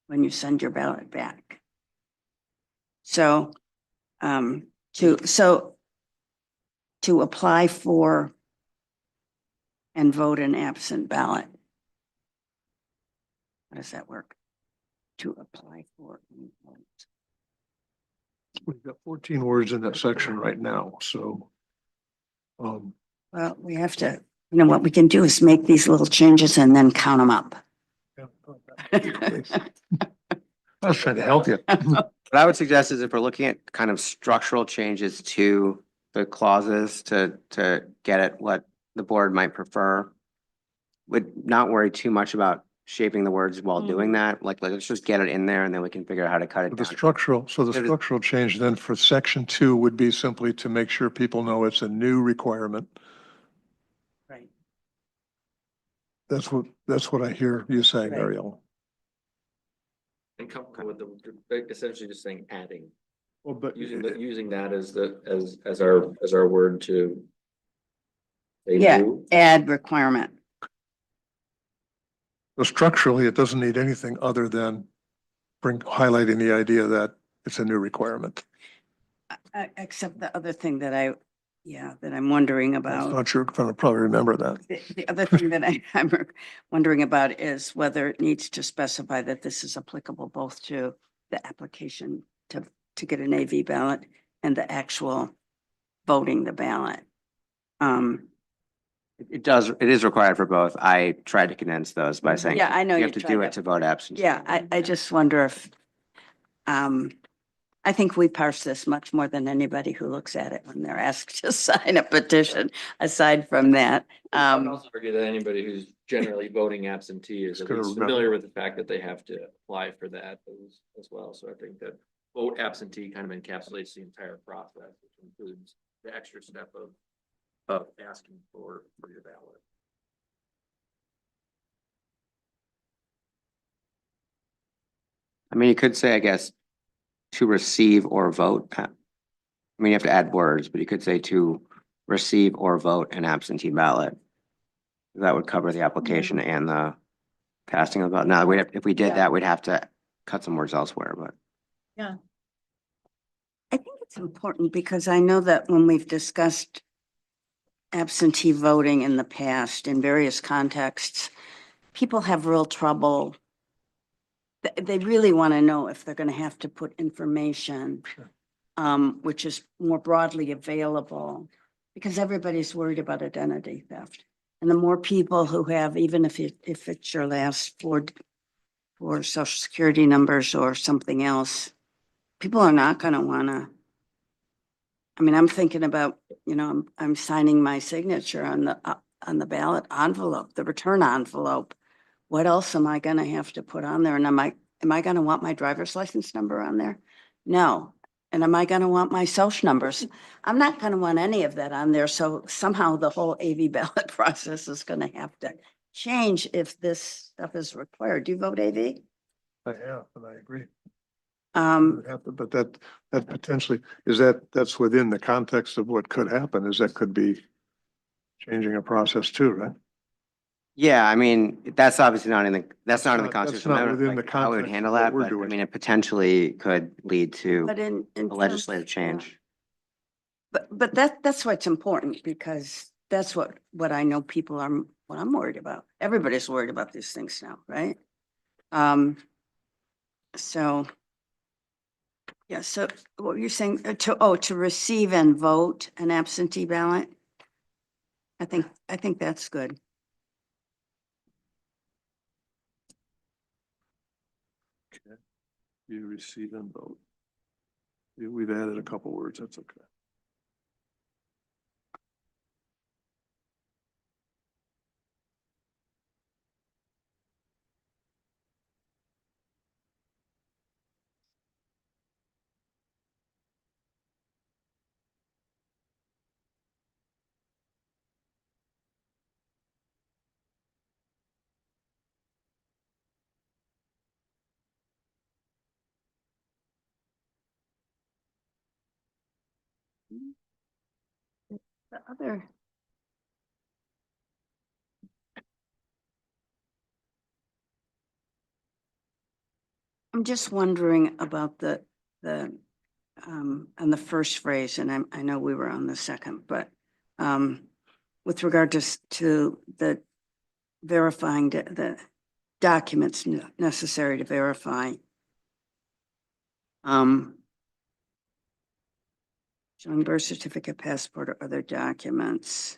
when you send your ballot back. So, to apply for and vote an absent ballot. How does that work? To apply for and vote. We've got 14 words in that section right now, so. Well, we have to, you know, what we can do is make these little changes and then count them up. I was trying to help you. What I would suggest is if we're looking at kind of structural changes to the clauses to get at what the board might prefer, would not worry too much about shaping the words while doing that. Like, let's just get it in there and then we can figure out how to cut it The down. structural, so the It is- structural change then for section 2 would be simply to make sure people know it's a new requirement. Right. That's what I hear you saying, Right. Ariel. And comfortable with the, essentially just saying adding, Well, but using that as as our word to. say Yeah, new. add requirement. so structurally, it doesn't need anything other than highlighting the idea that it's a new requirement. Except the other thing that that I'm wondering That's about. not sure, if I probably remember that. The other thing that I'm wondering about is whether it needs to specify that this is applicable both to the application to get an AV ballot and the actual voting the ballot. It is required for both. I tried to condense those by saying. Yeah, I know You you have to tried do to. it to vote absentee. Yeah, I just wonder if, I think we parse this much more than anybody who looks at it when they're asked to sign a petition, aside from that. I would also argue that anybody who's generally voting absentee is at gonna least remember. familiar with the fact that they have to apply for that as well. So I think that vote absentee kind of encapsulates the entire process, which includes the extra step of asking for your ballot. I mean, you could say, I guess, to receive or vote. I mean, you have to add words, but you could say to receive or vote an absentee ballot. That would cover the application and the casting of the ballot. Now, if we did Yeah. that, we'd have to cut some words elsewhere, but. Yeah. I think it's important because I know that when we've discussed absentee voting in the past in various contexts, people have real trouble. They really want to know if they're going to have to put information, which is more broadly available, because everybody's worried about identity theft. And the more people who have, even if it's your last four social security numbers or something else, people are not going to want to. I mean, I'm thinking about, I'm signing my signature on the ballot envelope, the return envelope. What else am I gonna have to put on there? And am I gonna want my driver's license number on there? No. And am I gonna want my social numbers? I'm not gonna want any of that on there. So somehow the whole AV ballot process is gonna have to change if this stuff is required. Do you vote AV? I have, and I agree. Um, But that potentially, that's within the context of what could happen, is that could be changing a process too, right? Yeah, I mean, that's obviously not in the That's constitutional not amendment, within the like, how we would context handle of what that, we're but I doing. mean, it potentially could lead to but in a terms- legislative yeah. change. But that's what's important because that's what I know people are, what I'm worried about. Everybody's worried about these things now, right? So. Yeah, so what were you saying, to receive and vote an absentee ballot? I think that's good. You receive and vote. We've added a couple words, that's okay. The other. I'm just wondering about on the first phrase, and I know we were on the second, but, with regard to the verifying the documents necessary to verify. Showing birth certificate, passport, or other documents.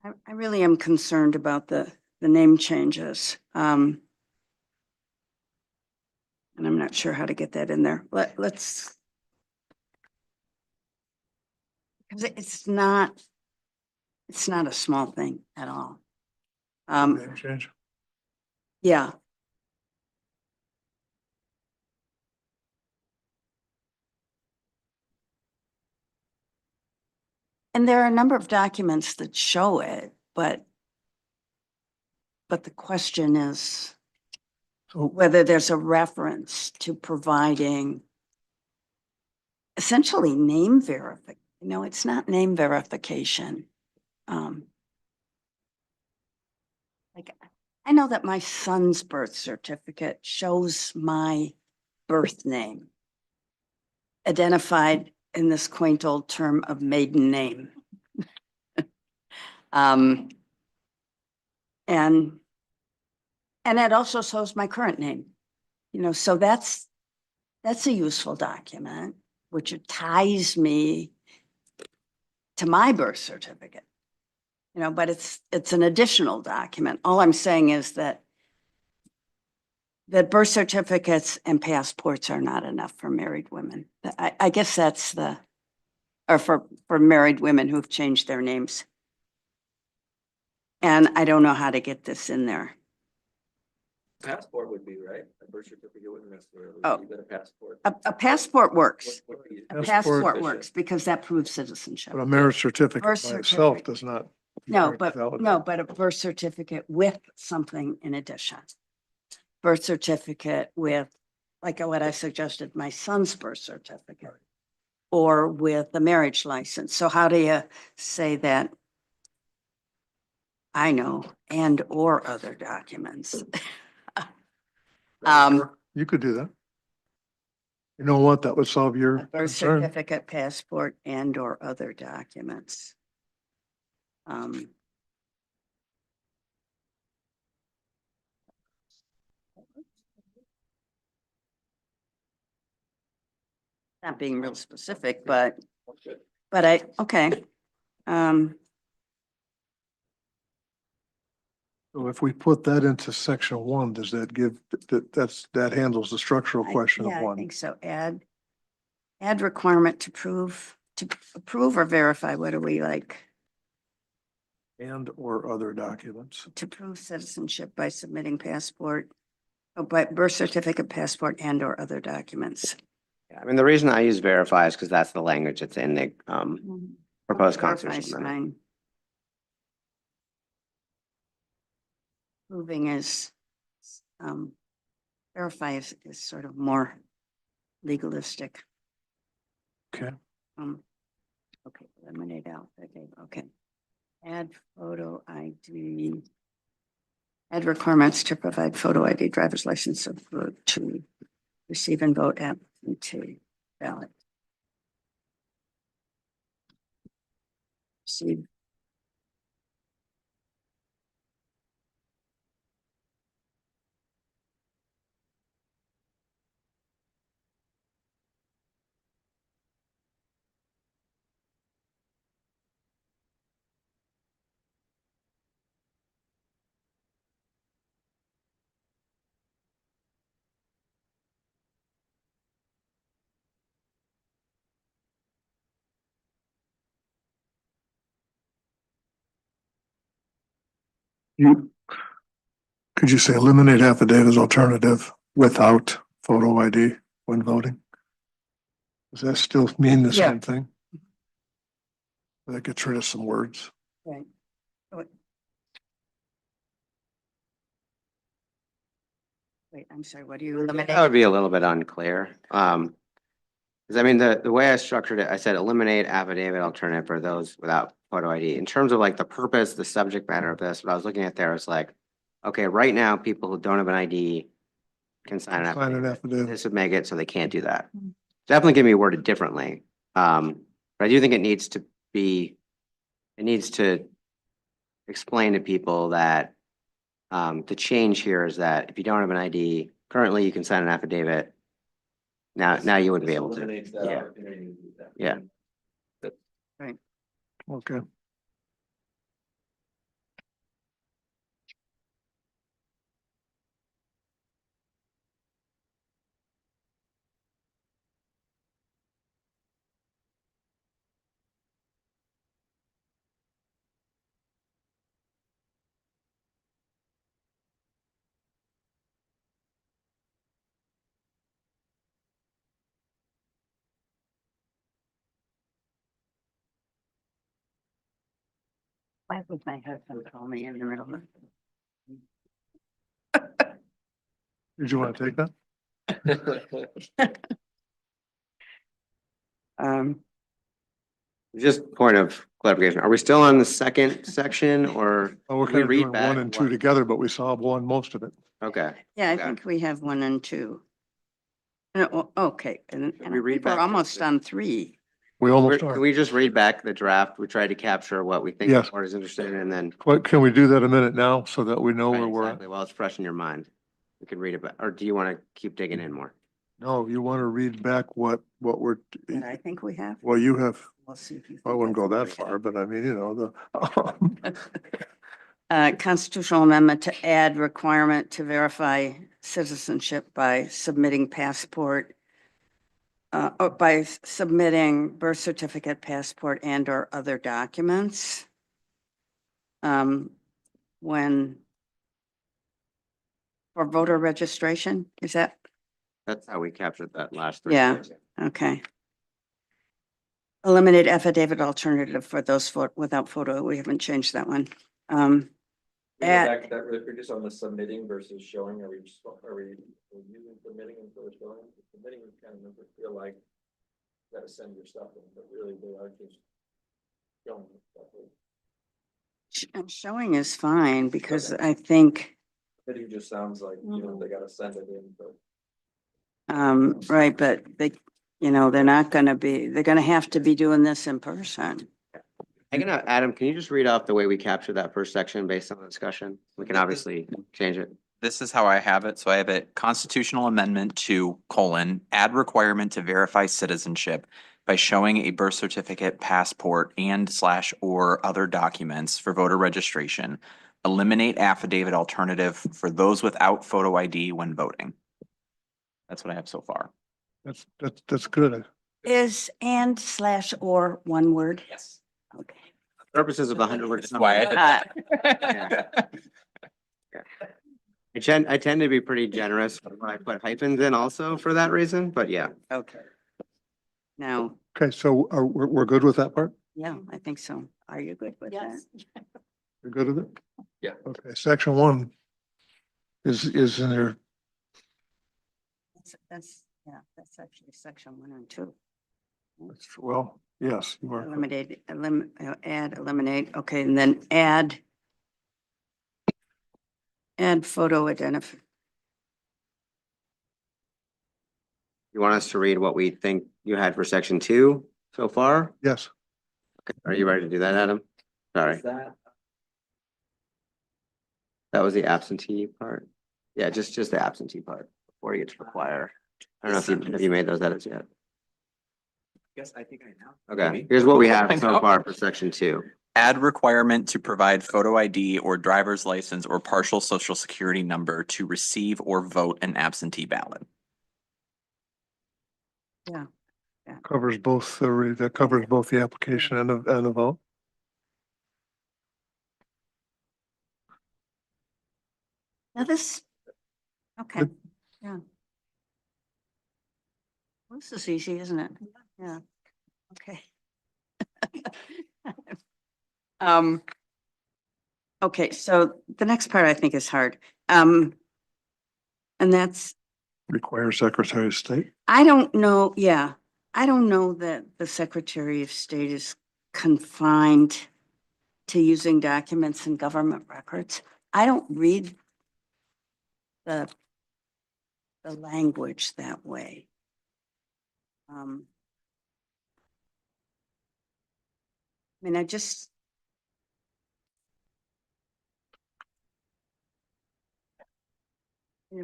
I really am concerned about the name changes. And I'm not sure how to get that in there. Let's. Because it's not a small thing at all. Name change. Yeah. And there are a number of documents that show it, but the question is whether there's a reference to providing essentially name verification. No, it's not name verification. Like, I know that my son's birth certificate shows my birth name identified in this quaint old term of maiden name. And it also shows my current name, so that's a useful document, which ties me to my birth certificate, but it's an additional document. All I'm saying is that birth certificates and passports are not enough for married women. I guess that's or for married women who've changed their names. And I don't know how to get this in there. Passport would be right. A birth certificate wouldn't necessarily Oh. be, but a passport. A passport works. Would be- A passport works because that proves citizenship. But a marriage certificate by Birth itself certificate. does not. No, but validate. a birth certificate with something in addition. Birth certificate with, like what I suggested, my son's birth certificate. Or with the marriage license. So how do you say that? I know, and or other documents. You could do that. You know what? That would solve your Birth concern. certificate, passport, and or other documents. Not being real specific, but okay. So if we put that into section 1, does that give, that handles the structural question of Yeah, I 1? think so. Add requirement to approve or verify. What do we like? And or other documents. To prove citizenship by submitting passport, by birth certificate, passport, and or other documents. I mean, the reason I use verify is because that's the language that's in the proposed Verify's constitutional amendment. fine. Proving is, verify is sort of more legalistic. Okay. Okay, eliminate out, okay. Add photo ID. Add requirements to provide photo ID, driver's license to receive and vote absentee ballot. Receive. Could you say eliminate affidavit as alternative without photo ID when voting? Does that still mean the Yeah. same thing? That gets rid of some words. Right. Wait, I'm sorry, what do you eliminate? That would be a little bit unclear. Because I mean, the way I structured it, I said eliminate affidavit alternative for those without photo ID. In terms of like the purpose, the subject matter of this, what I was looking at there was like, okay, right now, people who don't have an ID can sign an Sign an affidavit. affidavit. This would make it so they can't do that. Definitely can be worded differently. But I do think it needs to explain to people that the change here is that if you don't have an ID, currently you can sign an affidavit. Now you wouldn't be able to. Eliminates that Yeah. opportunity to do that. Yeah. Right. Okay. Why would my husband call me in the middle of? Did you want to take that? Just point of clarification, are we still on the second section or? Oh, we're did we kind of read doing back one and two what- together, but we saw one, most of it. Okay. Yeah, I Okay. think we have 1 and 2. No, okay, and we read we're back almost the- on 3. We almost Can are. we just read back the draft? We tried to capture what we think Yes. the board is interested in and then. What, can we do that a minute now so that we know Right, where we're at? exactly. While it's fresh in your mind. We can read it, or do you want to keep digging in more? No, you want to read back what we're, That I think we have. well, you have, We'll see if you. I wouldn't go that far, but I mean, you know, Constitutional amendment to add requirement to verify citizenship by submitting passport, or by submitting birth certificate, passport, and or other documents. When for voter registration, is that? That's how we captured that last. 3 Yeah. words. Okay. Eliminate affidavit alternative for those without photo. We haven't changed that one. We go Add- back to that really quick, just on the submitting versus showing, are we using submitting instead of showing? Submitting kind of makes it feel like you gotta send your stuff in, but really they are just showing stuff. Showing is fine because I think, Submitting just sounds like, you know, they gotta send it in, but. right, but they, they're not gonna be, they're gonna have to be doing this in person. Adam, can you just read off the way we captured that first section based on the discussion? We can obviously change it. This is how I have it. So I have it constitutional amendment to add requirement to verify citizenship by showing a birth certificate, passport, and/or other documents for voter registration. Eliminate affidavit alternative for those without photo ID when voting. That's what I have so far. that's good. Is and/or one word? Yes. Okay. Purposes of the 100-word. That's why I did I tend to be pretty generous when I put hyphens in also for that reason, but yeah. Okay. Now, Okay, so we're good with that part? yeah, I think so. Are you good with that? You're good with it? Yeah. Okay, section 1 is in there. That's actually section 1 and 2. Well, yes, you are. Eliminate, add, eliminate, okay, and then add photo identifier. You want us to read what we think you had for section 2 so far? Yes. Okay. Are you ready to do that, Adam? Sorry, that was the absentee part. Yeah, just the absentee part before you get to require. I don't know if you made those edits yet. Guess I think I know. Okay, here's what we have I so know. far for section 2. Add requirement to provide photo ID or driver's license or partial social security number to receive or vote an absentee ballot. Yeah. Covers both, that covers both the application and the vote. Now this, okay, Good. yeah. Well, this is easy, isn't it? Yeah, okay. Okay, so the next part I think is hard. And that's, Require Secretary of State. I don't know, yeah, I don't know that the Secretary of State is confined to using documents and government records. I don't read the language that way. I mean,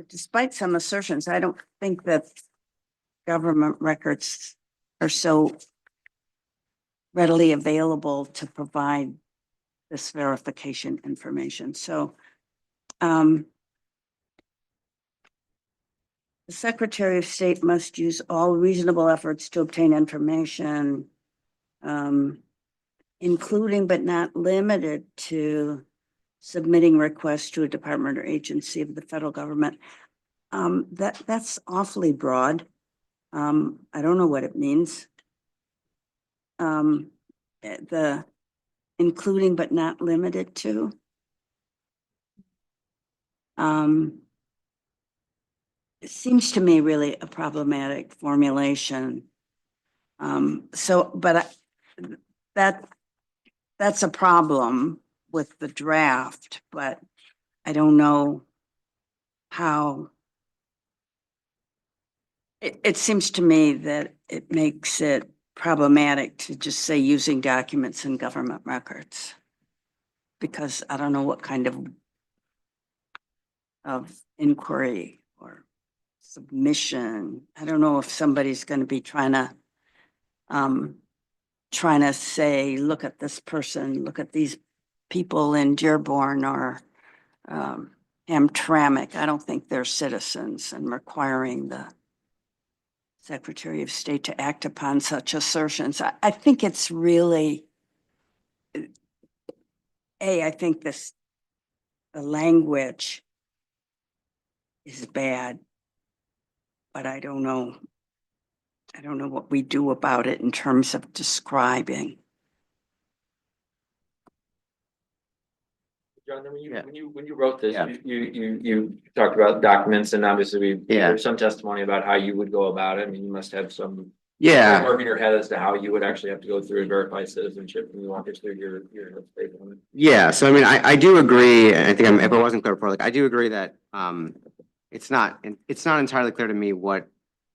despite some assertions, I don't think that government records are so readily available to provide this verification information. So, the Secretary of State must use all reasonable efforts to obtain information, including but not limited to submitting requests to a department or agency of the federal government. That's awfully broad. I don't know what it means. The including but not limited to. It seems to me really a problematic formulation. That's a problem with the draft, but I don't know how. It seems to me that it makes it problematic to just say using documents and government records. Because I don't know what kind of inquiry or submission. I don't know if somebody's going to be trying to say, look at this person, look at these people in Dearborn or Hamtramck. I don't think they're citizens, and requiring the Secretary of State to act upon such assertions. I think it's really, I think the language is bad, but I don't know what we do about it in terms of describing. John, when you wrote this, you talked about documents, and obviously there's some testimony about how you would go about it. I mean, you must have some work in your head as to how you would actually have to go through and verify citizenship. Can you walk us through your statement on it? Yeah, so I mean, I do agree, and I think if it wasn't clear before, like, I do agree that it's not entirely clear to me what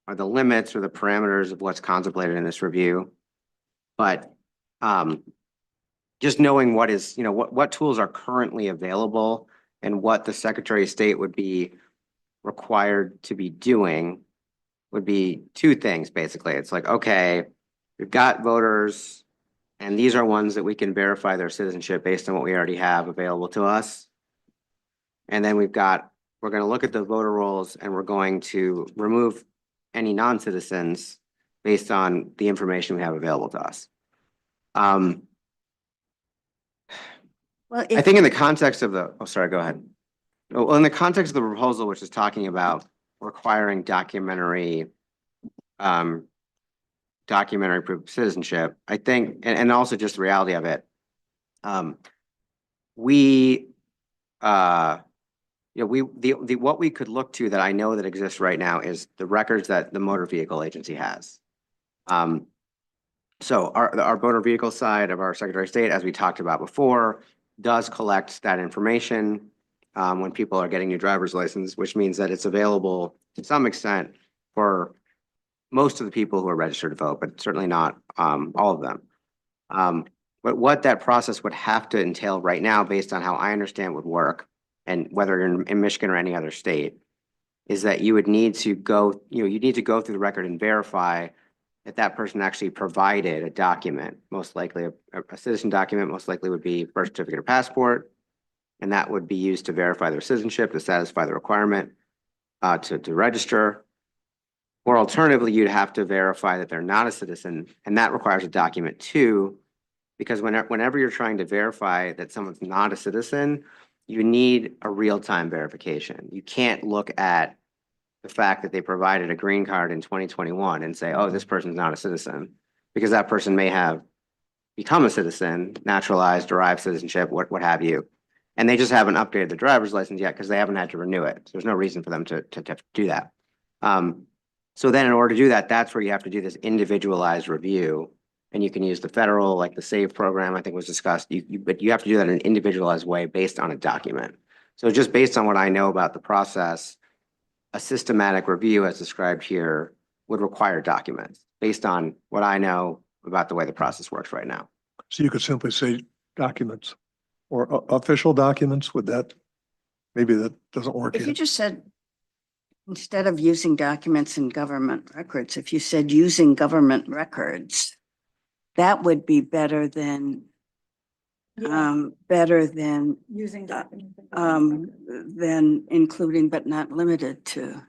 are the limits or the parameters of what's contemplated in this review. But just knowing what is, what tools are currently available and what the Secretary of State would be required to be doing would be two things, basically. It's like, okay, we've got voters, and these are ones that we can verify their citizenship based on what we already have available to us. And then we're going to look at the voter rolls, and we're going to remove any non-citizens based on the information we have available to us. Well, I think in the context of the, sorry, go ahead. Well, in the context of the proposal, which is talking about requiring documentary proof of citizenship, I think, and also just the reality of it, what we could look to that I know that exists right now is the records that the motor vehicle agency has. So our motor vehicle side of our Secretary of State, as we talked about before, does collect that information when people are getting new driver's license, which means that it's available to some extent for most of the people who are registered to vote, but certainly not all of them. But what that process would have to entail right now, based on how I understand would work, and whether you're in Michigan or any other state, is that you would need to go, you need to go through the record and verify that that person actually provided a document, most likely a citizen document, most likely would be birth certificate or passport, and that would be used to verify their citizenship, to satisfy the requirement to register. Or alternatively, you'd have to verify that they're not a citizen, and that requires a document too, because whenever you're trying to verify that someone's not a citizen, you need a real-time verification. You can't look at the fact that they provided a green card in 2021 and say, oh, this person's not a citizen, because that person may have become a citizen, naturalized, derived citizenship, what have you. And they just haven't updated the driver's license yet because they haven't had to renew it. So there's no reason for them to do that. So then in order to do that, that's where you have to do this individualized review. And you can use the federal, like the SAVE program, I think was discussed, but you have to do that in an individualized way based on a document. So just based on what I know about the process, a systematic review as described here would require documents based on what I know about the way the process works right now. So you could simply say documents or official documents. Would that, maybe that doesn't work If you yet. just said, instead of using documents in government records, if you said using government records, that would be better than, Using documents. than including but not limited to.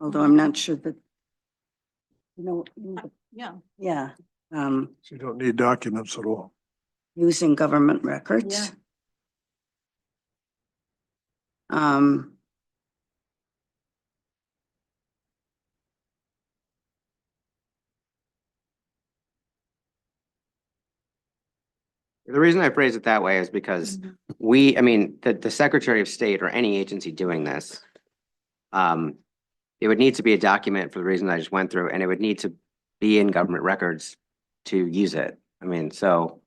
Although I'm not sure that, Yeah. yeah, So you don't need documents at all. using government records. Um, The reason I phrase it that way is because the Secretary of State or any agency doing this, it would need to be a document for the reason I just went through, and it would need to be in government records to use it. So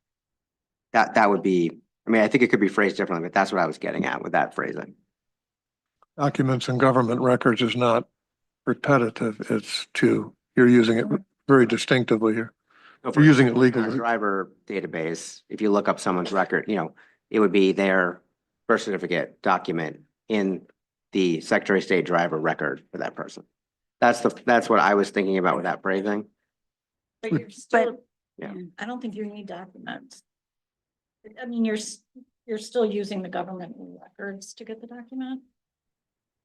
that would be, I think it could be phrased differently, but that's what I was getting at with that phrasing. Documents and government records is not repetitive. You're using it very distinctively here. So You're using it example, in our legally. Driver database, if you look up someone's record, it would be their birth certificate document in the Secretary of State driver record for that person. That's what I was thinking about with that phrasing. But you're still, Yeah. I don't think you need documents. You're still using the government records to get the document.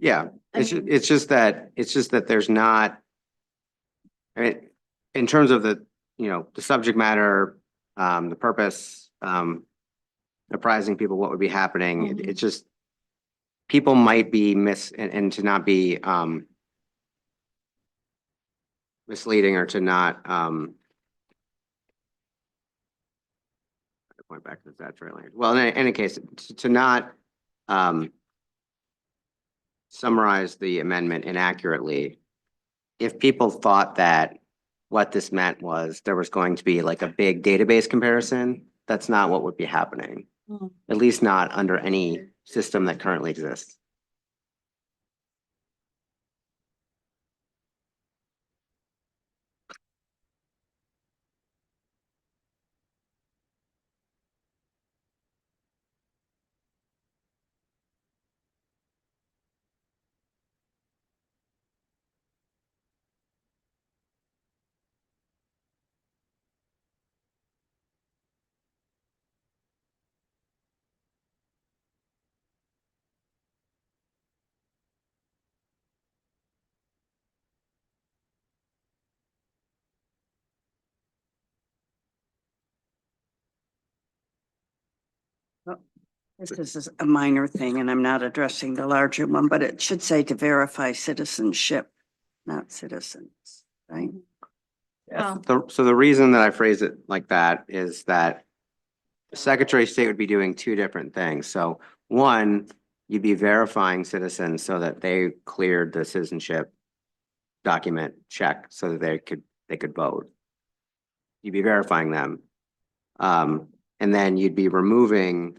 Yeah, it's just that there's not, in terms of the subject matter, the purpose, apprising people what would be happening, it's just, people might be and to not be, misleading or to not, point back to the statutory language. Well, in any case, to not, summarize the amendment inaccurately. If people thought that what this meant was there was going to be like a big database comparison, that's not what would be happening. At least not under any system that currently exists. This is a minor thing and I'm not addressing the larger one, but it should say to verify citizenship, not citizens, right? So the reason that I phrase it like that is that the Secretary of State would be doing two different things. So one, you'd be verifying citizens so that they cleared the citizenship document check so that they could vote. You'd be verifying them. And then you'd be removing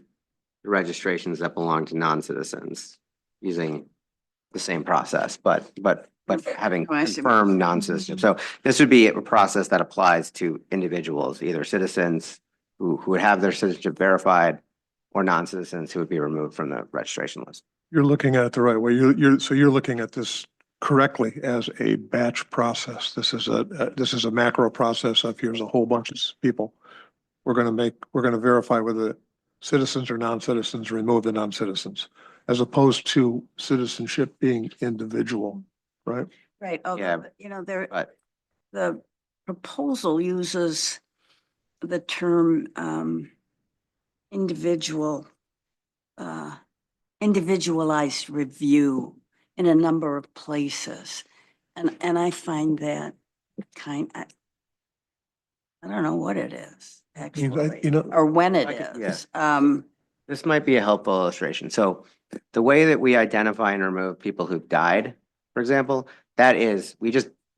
the registrations that belong to non-citizens using the same process, but having Oh, I see. confirmed non-citizenship. So this would be a process that applies to individuals, either citizens who would have their citizenship verified or non-citizens who would be removed from the registration list. You're looking at it the right way. You're looking at this correctly as a batch process. This is a macro process of here's a whole bunch of people. We're going to verify whether citizens or non-citizens, remove the non-citizens, as opposed to citizenship being individual, right? Right, Yeah, although, but the proposal uses the term individualized review in a number of places. And I find that I don't know what it is, actually, or when it Yeah. is. This might be a helpful illustration. So the way that we identify and remove people who've died, for example, that is, we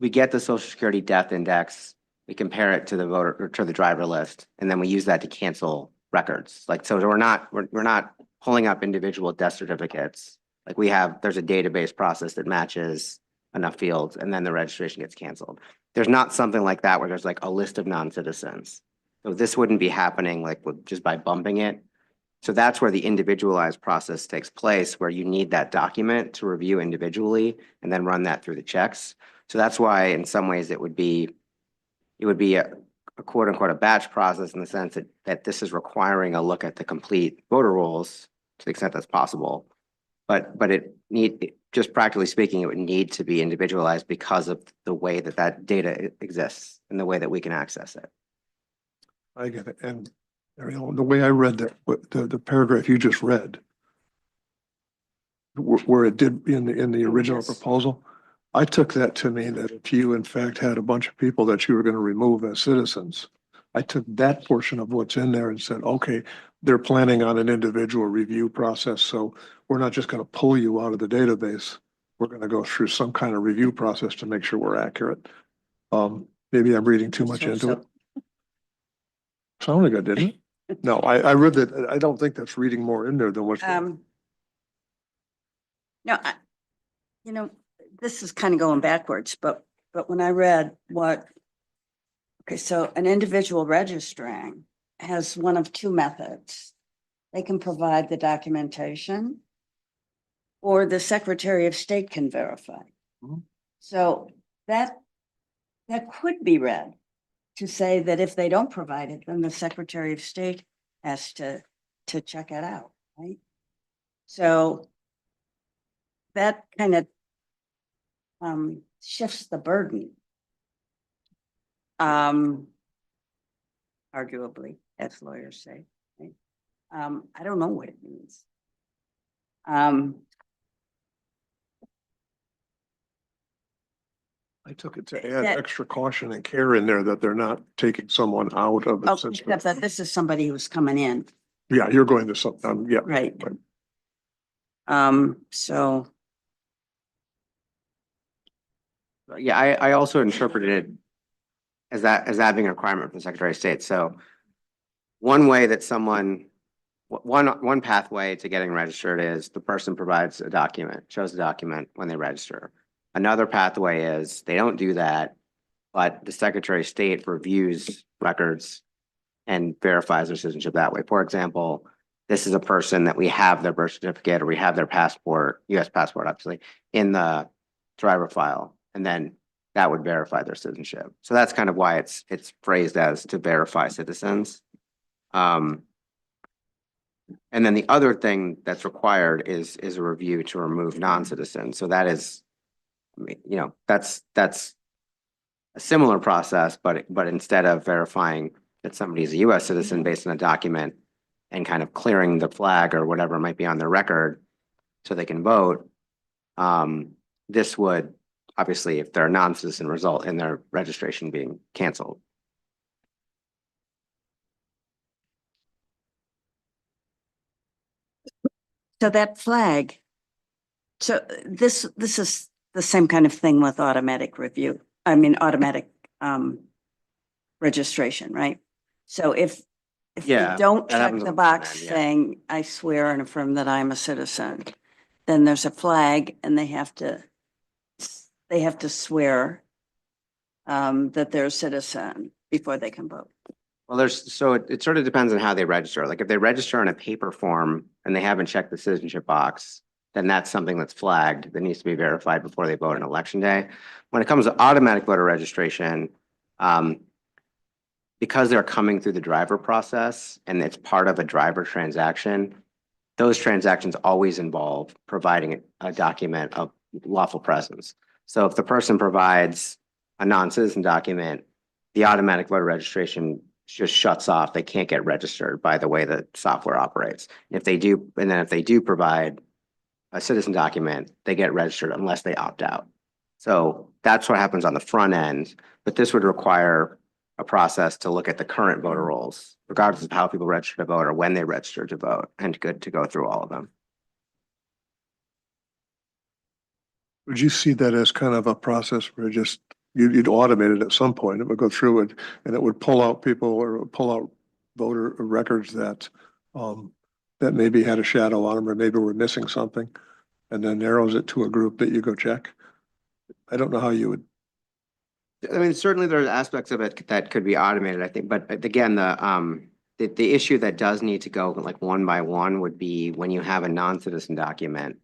get the Social Security death index, we compare it to the voter, or to the driver list, and then we use that to cancel records. Like, so we're not pulling up individual death certificates. Like there's a database process that matches enough fields, and then the registration gets canceled. There's not something like that where there's like a list of non-citizens. So this wouldn't be happening like just by bumping it. So that's where the individualized process takes place, where you need that document to review individually and then run that through the checks. So that's why in some ways it would be a quote unquote a batch process in the sense that this is requiring a look at the complete voter rolls to the extent that's possible. But just practically speaking, it would need to be individualized because of the way that data exists and the way that we can access it. I get it. And Ariel, the way I read that, the paragraph you just read, where it did in the original proposal, I took that to mean that if you in fact had a bunch of people that you were going to remove as citizens, I took that portion of what's in there and said, okay, they're planning on an individual review process. So we're not just going to pull you out of the database. We're going to go through some kind of review process to make sure we're accurate. Maybe I'm reading too much into it. Sounded good, didn't it? No, I read that. I don't think that's reading more in there than what's. No, this is kind of going backwards, but when I read okay, so an individual registering has one of two methods. They can provide the documentation or the Secretary of State can verify. So that could be read to say that if they don't provide it, then the Secretary of State has to check it out, right? So that kind of shifts the burden. Arguably, as lawyers say, right? I don't know what it means. I took it to add extra caution and care in there that they're not taking someone out of the system. Except that this is somebody who's coming in. Yeah, you're going to some, yeah. Right. So. Yeah, I also interpreted it as that being a requirement from the Secretary of State. So one way that one pathway to getting registered is the person provides a document, shows the document when they register. Another pathway is they don't do that, but the Secretary of State reviews records and verifies their citizenship that way. For example, this is a person that we have their birth certificate or we have their passport, US passport, obviously, in the driver file, and then that would verify their citizenship. So that's kind of why it's phrased as to verify citizens. And then the other thing that's required is a review to remove non-citizens. So that is, that's a similar process, but instead of verifying that somebody is a US citizen based on a document and kind of clearing the flag or whatever might be on their record so they can vote, this would obviously, if they're a non-citizen, result in their registration being canceled. So that flag, so this is the same kind of thing with automatic registration, right? So if you Yeah, don't that check happens the on the front box end, yeah. saying, I swear and affirm that I'm a citizen, then there's a flag and they have to swear that they're a citizen before they can vote. Well, it sort of depends on how they register. Like if they register in a paper form and they haven't checked the citizenship box, then that's something that's flagged that needs to be verified before they vote on election day. When it comes to automatic voter registration, because they're coming through the driver process and it's part of a driver transaction, those transactions always involve providing a document of lawful presence. So if the person provides a non-citizen document, the automatic voter registration just shuts off. They can't get registered by the way the software operates. If they do provide a citizen document, they get registered unless they opt out. So that's what happens on the front end, but this would require a process to look at the current voter rolls, regardless of how people register to vote or when they register to vote, and good to go through all of them. Would you see that as kind of a process where just, you'd automate it at some point? It would go through it and it would pull out people or pull out voter records that, that maybe had a shadow on them or maybe were missing something, and then narrows it to a group that you go check? I don't know how you would. I mean, certainly there are aspects of it that could be automated, I think, but again, the issue that does need to go like one by one would be when you have a non-citizen document,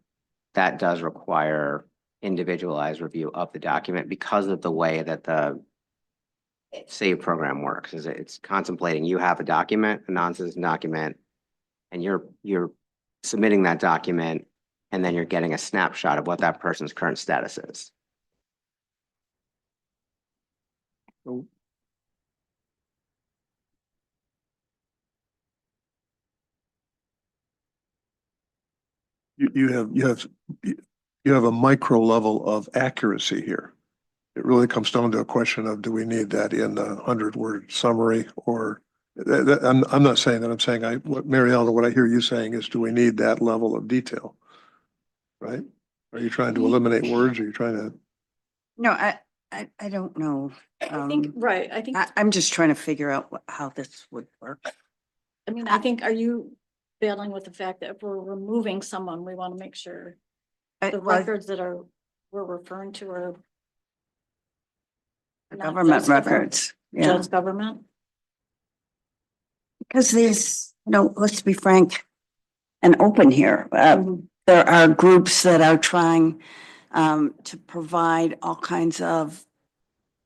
that does require individualized review of the document because of the way that the SAVE program works. Is it's contemplating you have a document, a non-citizen document, and you're submitting that document, and then you're getting a snapshot of what that person's current status is. You have a micro level of accuracy here. It really comes down to a question of, do we need that in the 100-word summary, or I'm not saying that. I'm saying what Mary Ellen, what I hear you saying is, do we need that level of detail? Right? Are you trying to eliminate words? Are you trying to? No, I don't know. I think, right, I think, I'm just trying to figure out how this would work. I mean, I think, are you battling with the fact that if we're removing someone, we want to make sure the records that we're referring to are not Government just records, yeah. Just government? Because there's, let's be frank and open here. There are groups that are trying to provide all kinds of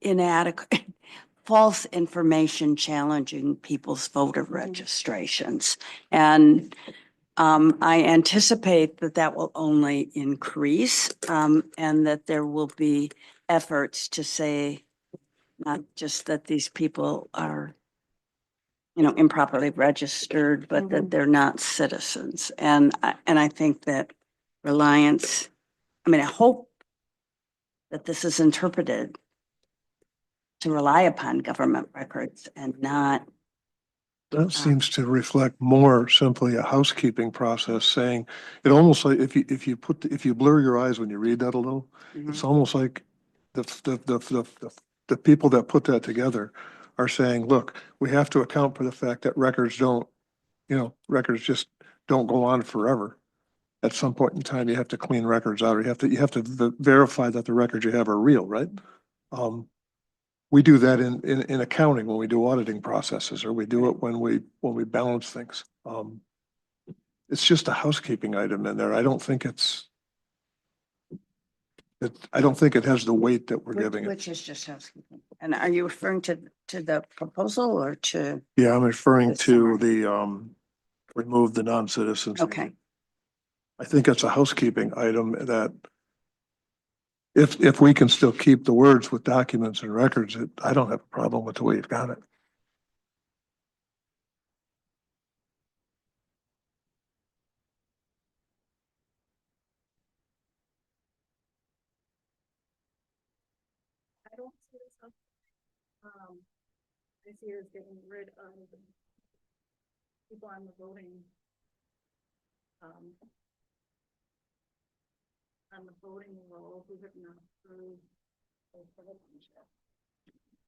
inadequate, false information challenging people's voter registrations. And I anticipate that that will only increase, and that there will be efforts to say, not just that these people are, improperly registered, but that they're not citizens. And I think that Reliance, I hope that this is interpreted to rely upon government records and not. That seems to reflect more simply a housekeeping process, saying it almost like if you blur your eyes when you read that a little, it's almost like the people that put that together are saying, look, we have to account for the fact that records just don't go on forever. At some point in time, you have to clean records out, or you have to verify that the records you have are real, right? We do that in accounting when we do auditing processes, or we do it when we balance things. It's just a housekeeping item in there. I don't think it has the weight that we're giving it. Which is just housekeeping. And are you referring to the proposal or to? Yeah, I'm referring the to summary? the remove the non-citizens. Okay. I think it's a housekeeping item that if we can still keep the words with documents and records, I don't have a problem with the way you've got it. I don't see this up. I see it as getting rid of people on the voting. On the voting roll who have not approved of citizenship.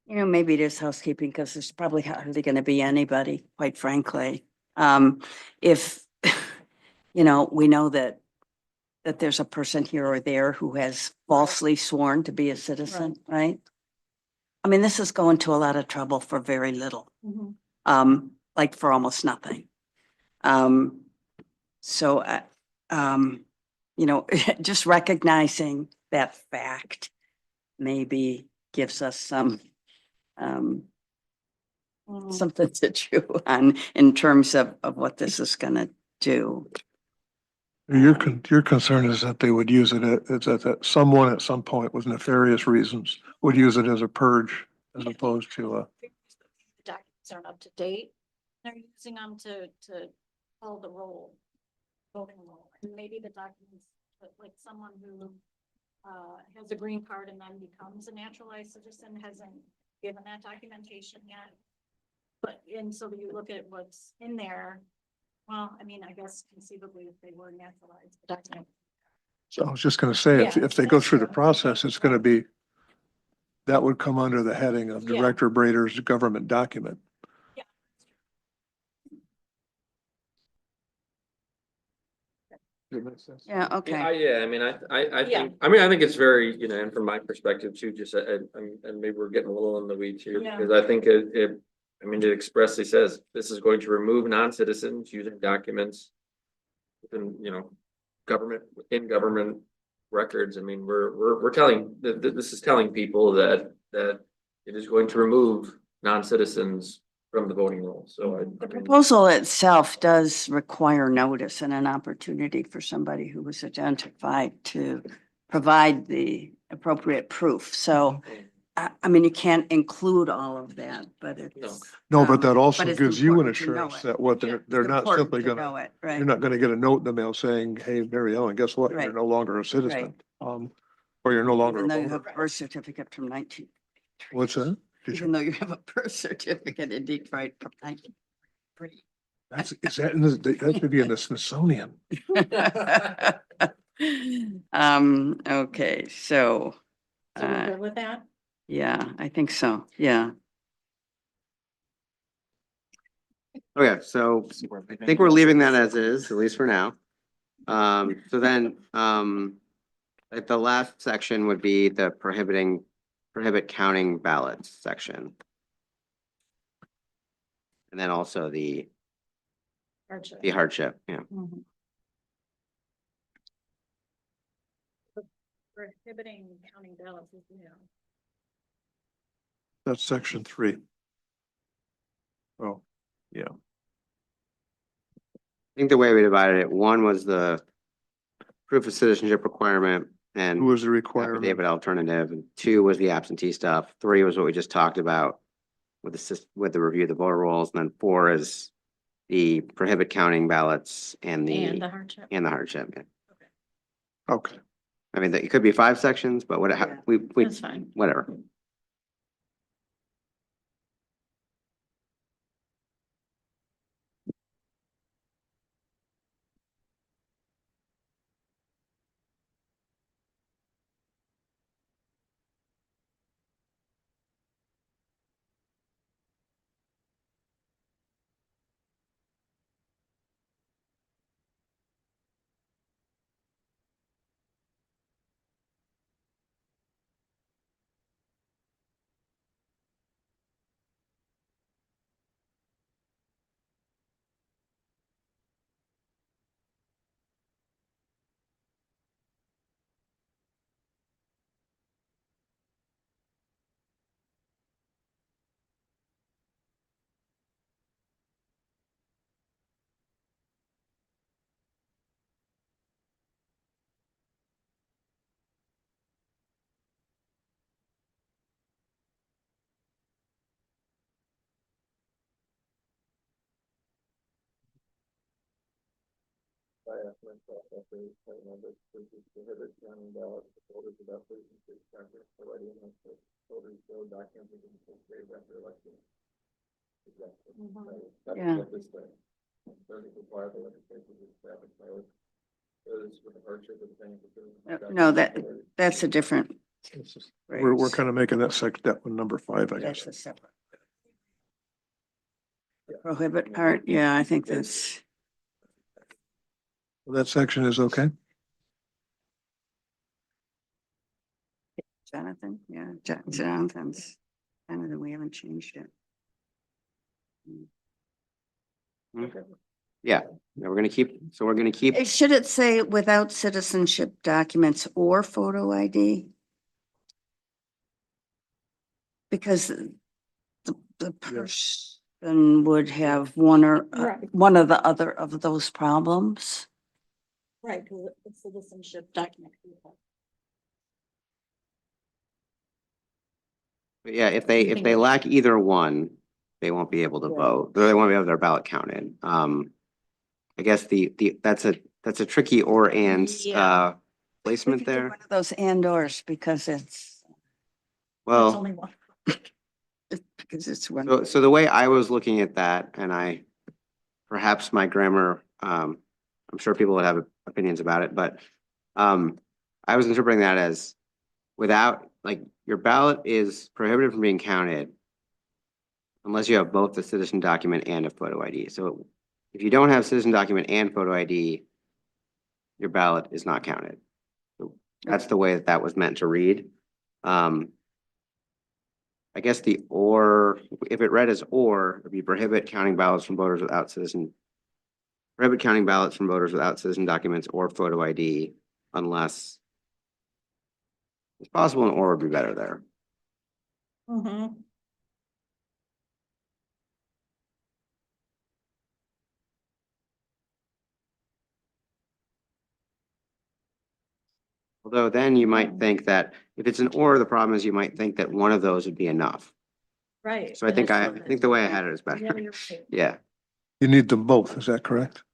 Maybe it is housekeeping because there's probably hardly going to be anybody, quite frankly. If, we know that there's a person here or there who has falsely sworn to be a citizen, right? I mean, this is going to a lot of trouble for very little, like for almost nothing. So, just recognizing that fact maybe gives us some something to chew on in terms of what this is going to do. Your concern is that they would use it, that someone at some point with nefarious reasons would use it as a purge as opposed to The documents aren't up to date. They're using them to call the roll, voting roll. And maybe the documents, like someone who has a green card and then becomes a naturalized citizen hasn't given that documentation yet. But, and so you look at what's in there, well, I mean, I guess conceivably if they were naturalized, but that's not. So I was just gonna say, Yeah, if they go that's through the true. process, it's gonna be, that would come under the heading of Yeah. Director Brader's government document. Yeah, okay. Yeah, I mean, I Yeah. think, I think it's very, and from my perspective too, just, and maybe we're getting a little in the weeds here, Yeah. because I think it expressly says this is going to remove non-citizens using documents within, in government records. I mean, we're telling, this is telling people that it is going to remove non-citizens from the voting roll. So I The mean, proposal itself does require notice and an opportunity for somebody who was identified to provide the appropriate proof. So, I mean, you can't include all of that, but it's. No, but that also it's gives you an important to know assurance it. that what they're It's not important simply to gonna, know it, right? you're not gonna get a note in the mail saying, hey, Mary Ellen, guess what? You're Right. no longer a citizen. Or you're no longer Even a though you have voter. a birth certificate from 19. What's that? Did Even though you have a birth certificate in Detroit from 1903. Is that in the, that should be in the Smithsonian. Okay, so. So we're uh, good with that? Yeah, I think so. Yeah. Okay, so I think we're leaving that as is, at least for now. So then, like the last section would be the prohibit counting ballots section. And then also the hardship, yeah. Mhm. Prohibiting counting ballots is, That's section 3. Oh, yeah. I think the way we divided it, one was the proof of citizenship requirement and Who was the requirement? affidavit alternative, and 2 was the absentee stuff. 3 was what we just talked about with with the review of the voter rolls, and then 4 is the prohibit counting ballots and and the hardship. and the hardship. Yeah. Okay. I mean, it could be 5 sections, but what, Yeah. we, That's fine. whatever. Yeah. No, that's a different. We're phrase. kind of making that that one number 5, I That's guess. a separate. The prohibit part, yeah, I think that's. That section is okay? Jonathan, yeah, Jonathan's, Jonathan, we haven't changed it. Yeah, we're gonna keep, Should it say without citizenship documents or photo ID? Because the person would have one or Right. one of the other of those problems. Right, because it's citizenship document. yeah, if they lack either one, they won't be able to vote, or they won't be able to have their ballot counted. I guess that's a tricky or and, Yeah. placement We could do there. one of those and/ors because it's. Well, Only one. because it's one. So the way I was looking at that, and perhaps my grammar, I'm sure people would have opinions about it, but I was interpreting that as without, like, your ballot is prohibited from being counted unless you have both the citizen document and a photo ID. So if you don't have citizen document and photo ID, your ballot is not counted. So that's the way that was meant to read. I guess if it read as or, it'd be prohibit counting ballots from voters without citizen documents or photo ID unless it's possible, an or would be better there. Mhm. Although then you might think that if it's an or, the problem is you might think that one of those would be enough. Right. So I think the way I had it is better. Yeah, you're right. Yeah. You need them both, is that correct?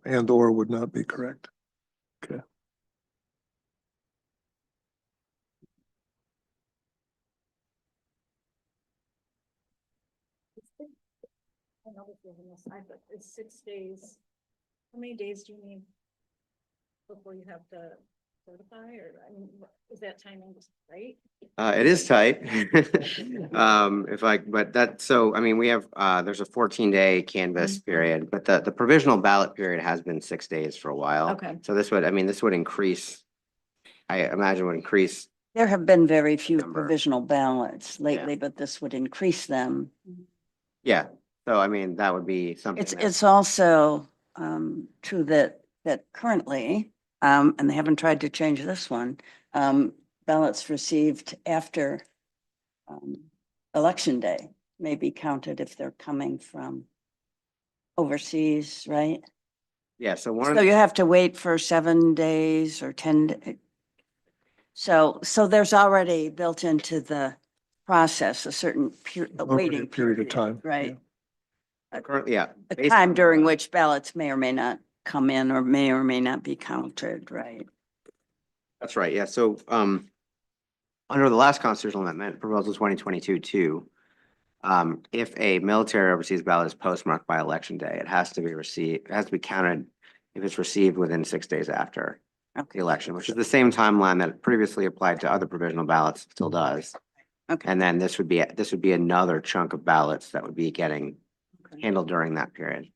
And or would not be correct. Okay. I know this is on the side, but it's 6 days. How many days do you need before you have to certify, or, I mean, is that timing just right? It is tight. So, I mean, we have, there's a 14-day canvas period, but the provisional ballot period has been 6 days for a while. Okay. So this would increase, I imagine would increase. There have been very few Number. provisional ballots lately, but this would increase them. Yeah. So, I mean, that would be something. It's also true that currently, and they haven't tried to change this one, ballots received after Election Day may be counted if they're coming from overseas, right? Yeah, so So you have to wait for 7 days or 10. So there's already built into the process a certain waiting Period of time. right? Currently, yeah. A time during which ballots may or may not come in or may not be counted, right? That's right, yeah, so, under the last constitutional amendment, proposal 2022-2, if a military overseas ballot is postmarked by election day, it has to be counted if it's received within 6 days after the election, which is the same timeline that previously applied to other provisional ballots, still does. Okay. And then this would be another chunk of ballots that would be getting handled during that period.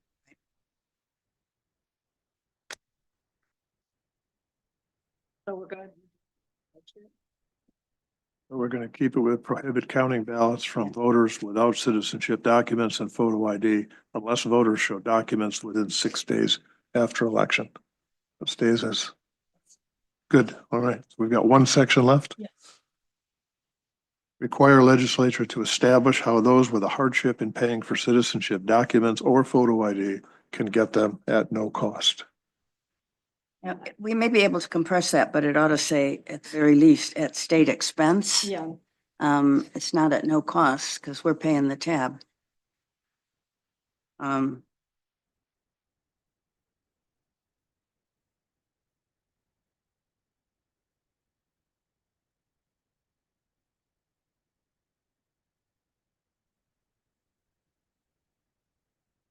So we're good. We're going to keep it with prohibit counting ballots from voters without citizenship documents and photo ID unless voters show documents within 6 days after election. It stays as good. All right. So we've got one section left. Yes. Require legislature to establish how those with a hardship in paying for citizenship documents or photo ID can get them at no cost. Now, we may be able to compress that, but it ought to say at the very least at state expense. Yeah. It's not at no cost because we're paying the tab.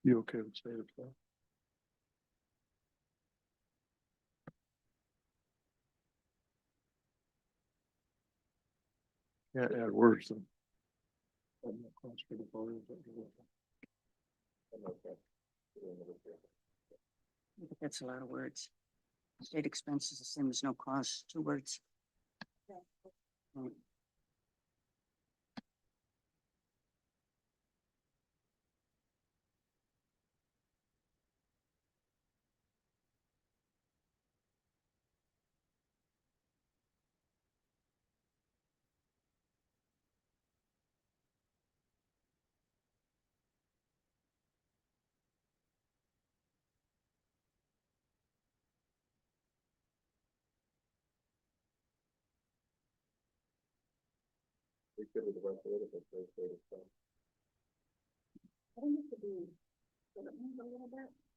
You okay with state expense? Can't add words then. That's a lot of words. State expense is the same as no cost, 2 words.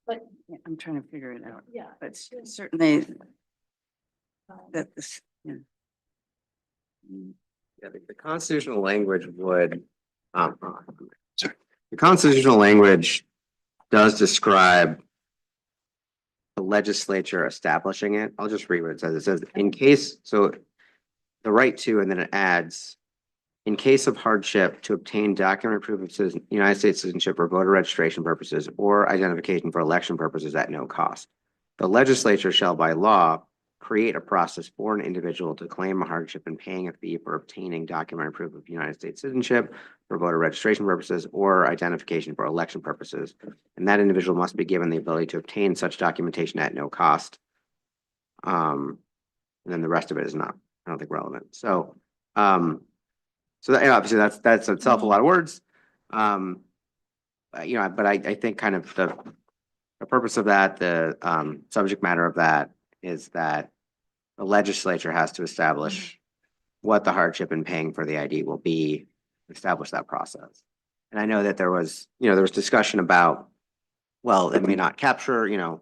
But yeah, I'm trying to figure it out. Yeah. But certainly that this, yeah. Yeah, the constitutional language would, sorry. The constitutional language does describe the legislature establishing it. I'll just read what it says. It says, in case, so the right to, and then it adds, in case of hardship to obtain document proof of United States citizenship for voter registration purposes or identification for election purposes at no cost. The legislature shall by law create a process for an individual to claim a hardship in paying a fee for obtaining documented proof of United States citizenship for voter registration purposes or identification for election purposes. And that individual must be given the ability to obtain such documentation at no cost. And then the rest of it is not, I don't think, relevant. So, so that, obviously that's itself a lot of words. You know, but I think kind of the purpose of that, the subject matter of that is that the legislature has to establish what the hardship in paying for the ID will be, establish that process. And I know that there was discussion about, well, it may not capture, it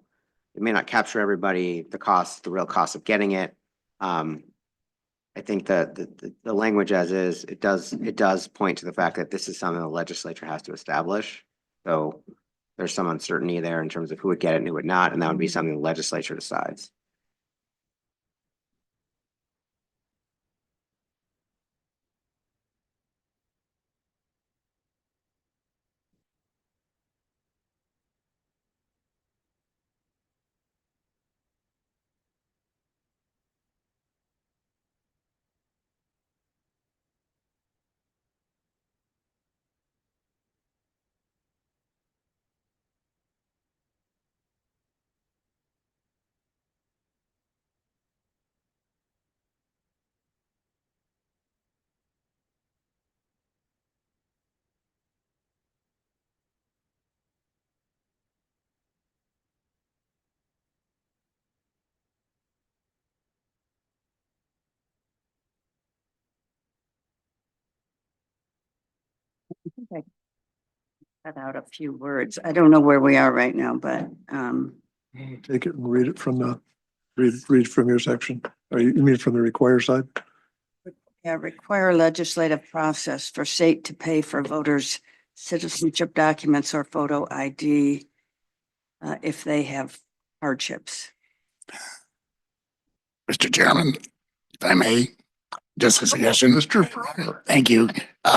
may not capture everybody, the real cost of getting it. I think that the language as is, it does point to the fact that this is something the legislature has to establish. So there's some uncertainty there in terms of who would get it and who would not, and that would be something the legislature decides. Cut out a few words. I don't know where we are right now, but, Take it and read it from read from your section. Or you mean from the require side? yeah, require legislative process for state to pay for voters' citizenship documents or photo ID if they have hardships. Mr. Chairman, if I may, just a suggestion. Mr. Thank you.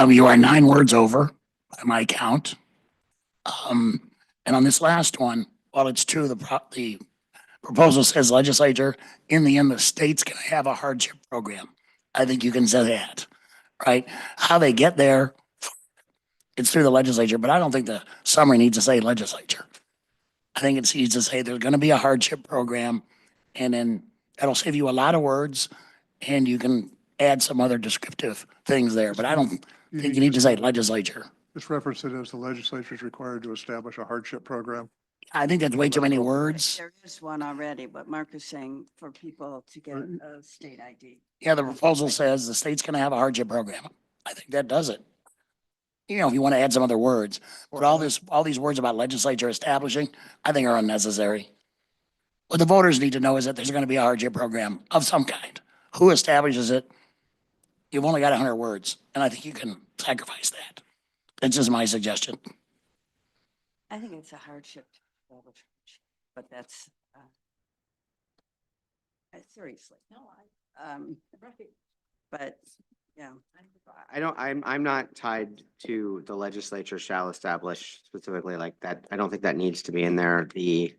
You are 9 words over by my count. And on this last one, while it's true, the proposal says legislature, in the end, the state's gonna have a hardship program. I think you can say that, right? How they get there, it's through the legislature, but I don't think the summary needs to say legislature. I think it needs to say there's gonna be a hardship program, and then that'll save you a lot of words, and you can add some other descriptive things there, but I don't think you need to say legislature. Just reference it as the legislature is required to establish a hardship program. I think that's way too many words. There is one already, but Mark is saying for people to get a state ID. Yeah, the proposal says the state's gonna have a hardship program. I think that does it. You know, if you want to add some other words, but all these words about legislature establishing, I think are unnecessary. What the voters need to know is that there's gonna be a hardship program of some kind. Who establishes it? You've only got 100 words, and I think you can sacrifice that. That's just my suggestion. I think it's a hardship, to establish hardship, but that's, seriously. No, but, yeah. I'm not tied to the legislature shall establish specifically like that. I don't think that needs to be in there. The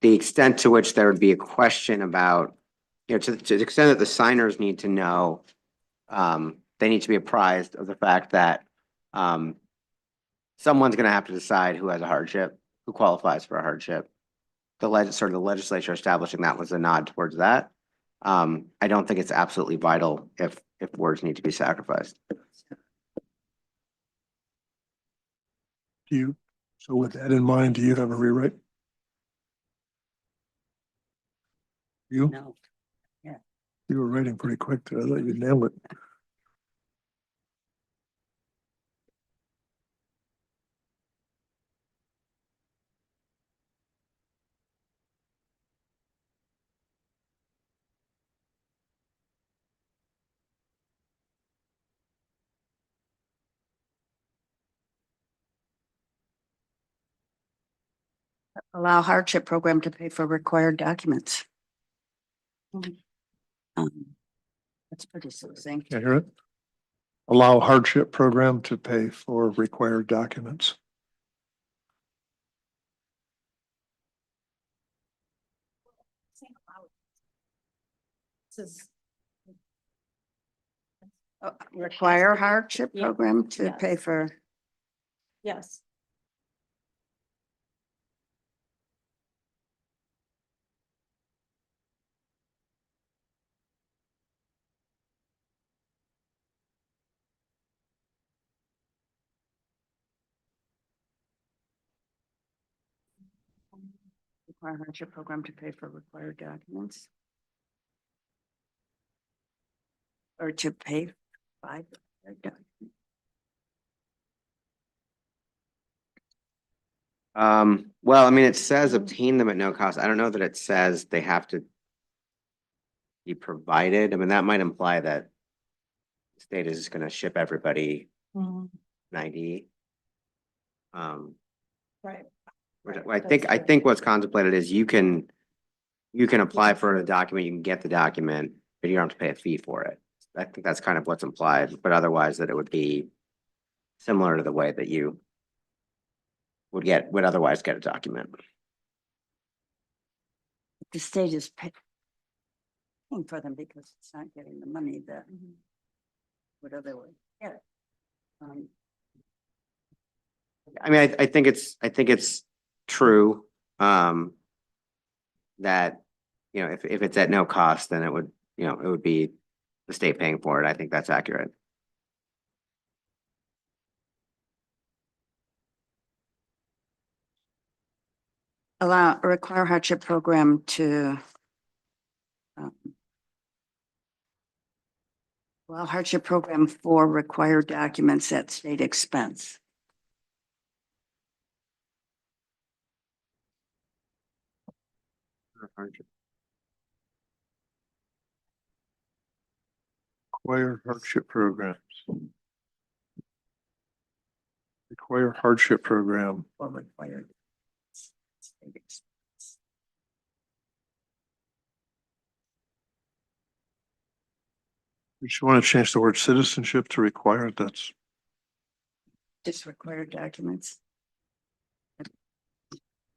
extent to which there would be a question about, to the extent that the signers need to know, they need to be apprised of the fact that someone's going to have to decide who has a hardship, who qualifies for a hardship. The legislature establishing that was a nod towards that. I don't think it's absolutely vital if words need to be sacrificed. So with that in mind, do you have a rewrite? You? No. Yeah. You were writing pretty quick. I thought you nailed it. Allow hardship program to pay for required documents. That's pretty succinct. Can you hear it? Allow hardship program to pay for required documents. Require hardship Yeah. program to Yes. pay for. Yes. Require hardship program to pay for required documents. Or to pay by. Well, I mean, it says obtain them at no cost. I don't know that it says they have to be provided. I mean, that might imply that the state is gonna ship everybody Mm-hmm. 90. Right. I think what's contemplated is you can apply for the document, you can get the document, but you don't have to pay a fee for it. I think that's kind of what's implied, but otherwise that it would be similar to the way that you would otherwise get a document. The state is paying for them because it's not getting the money that would otherwise get. I mean, I think it's true, that, you know, if it's at no cost, then it would be the state paying for it. I think that's accurate. Require hardship program to allow hardship program for required documents at state expense. Require hardship programs. Require hardship program. For required. state expense. You just want to change the word citizenship to require, that's. Just required documents.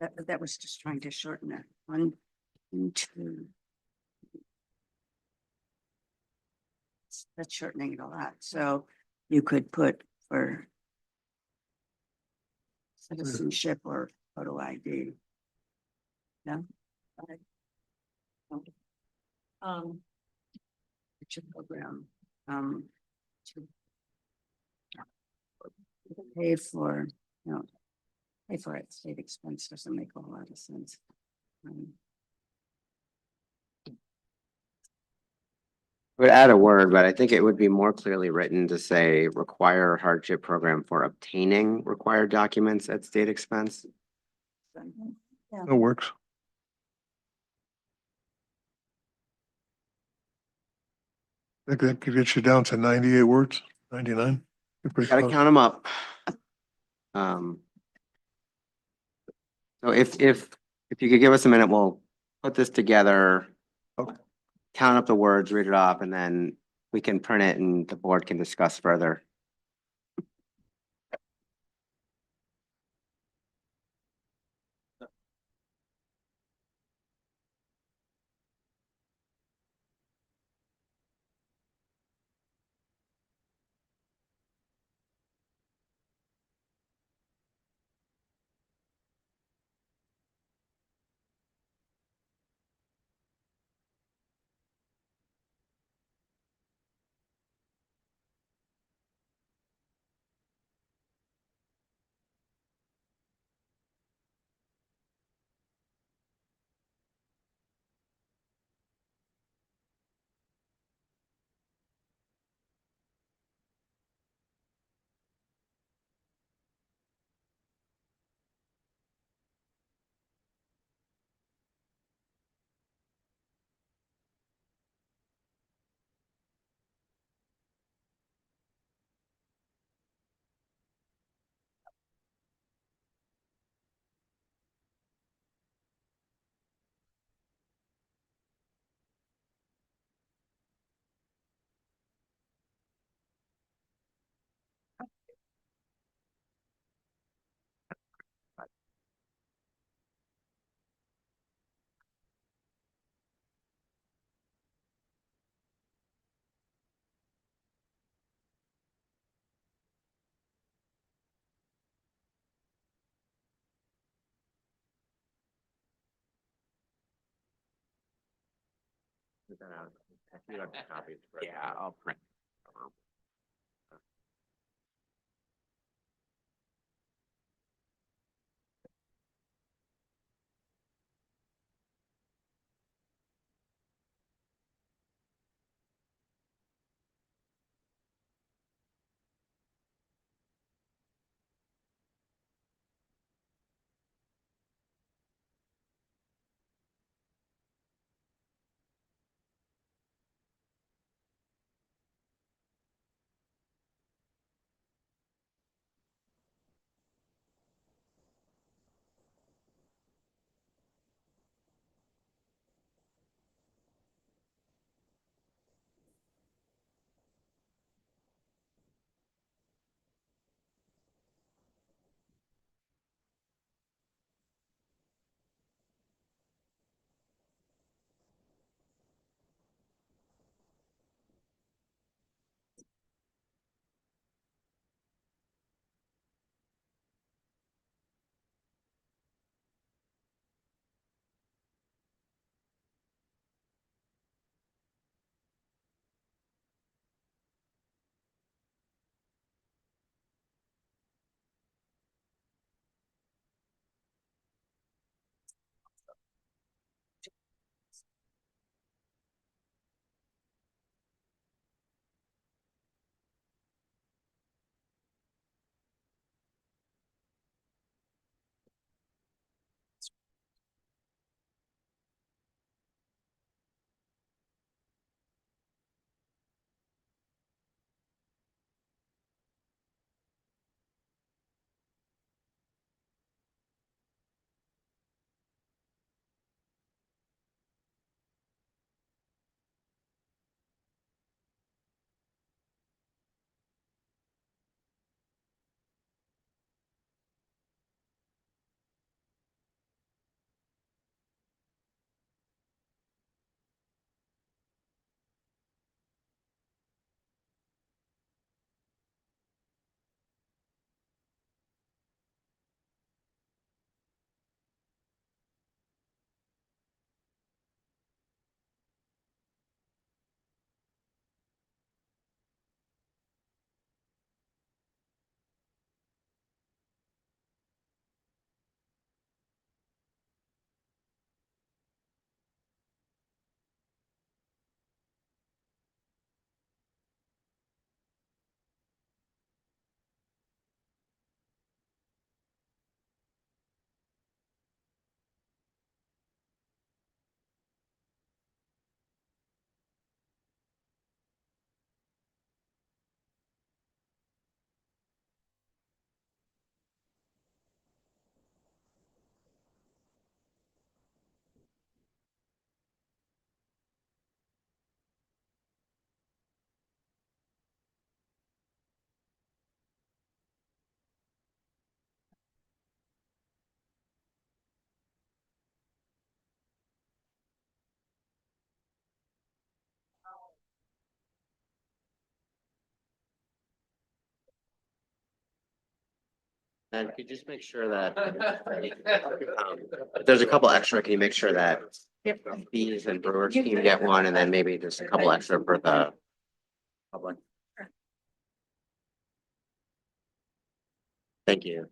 That was just trying to shorten it. 1, 2. That's shortening it a lot. So you could put for citizenship or photo ID. No? Okay. Hardship program, to pay for, pay for it, state expense doesn't make a whole lot of sense. Would add a word, but I think it would be more clearly written to say require hardship program for obtaining required documents at state expense. Yeah. That works. I think that could get you down to 98 words, 99. You're pretty Gotta close. count them up. So if you could give us a minute, we'll put this together. Okay. Count up the words, read it off, and then we can print it and the board can discuss further. print that out. You have copies, right? Yeah, I'll print. And could you just make sure that, if there's a couple extra, can you make sure that Bees and Brewers can get one, and then maybe just a couple extra for the public? Thank you.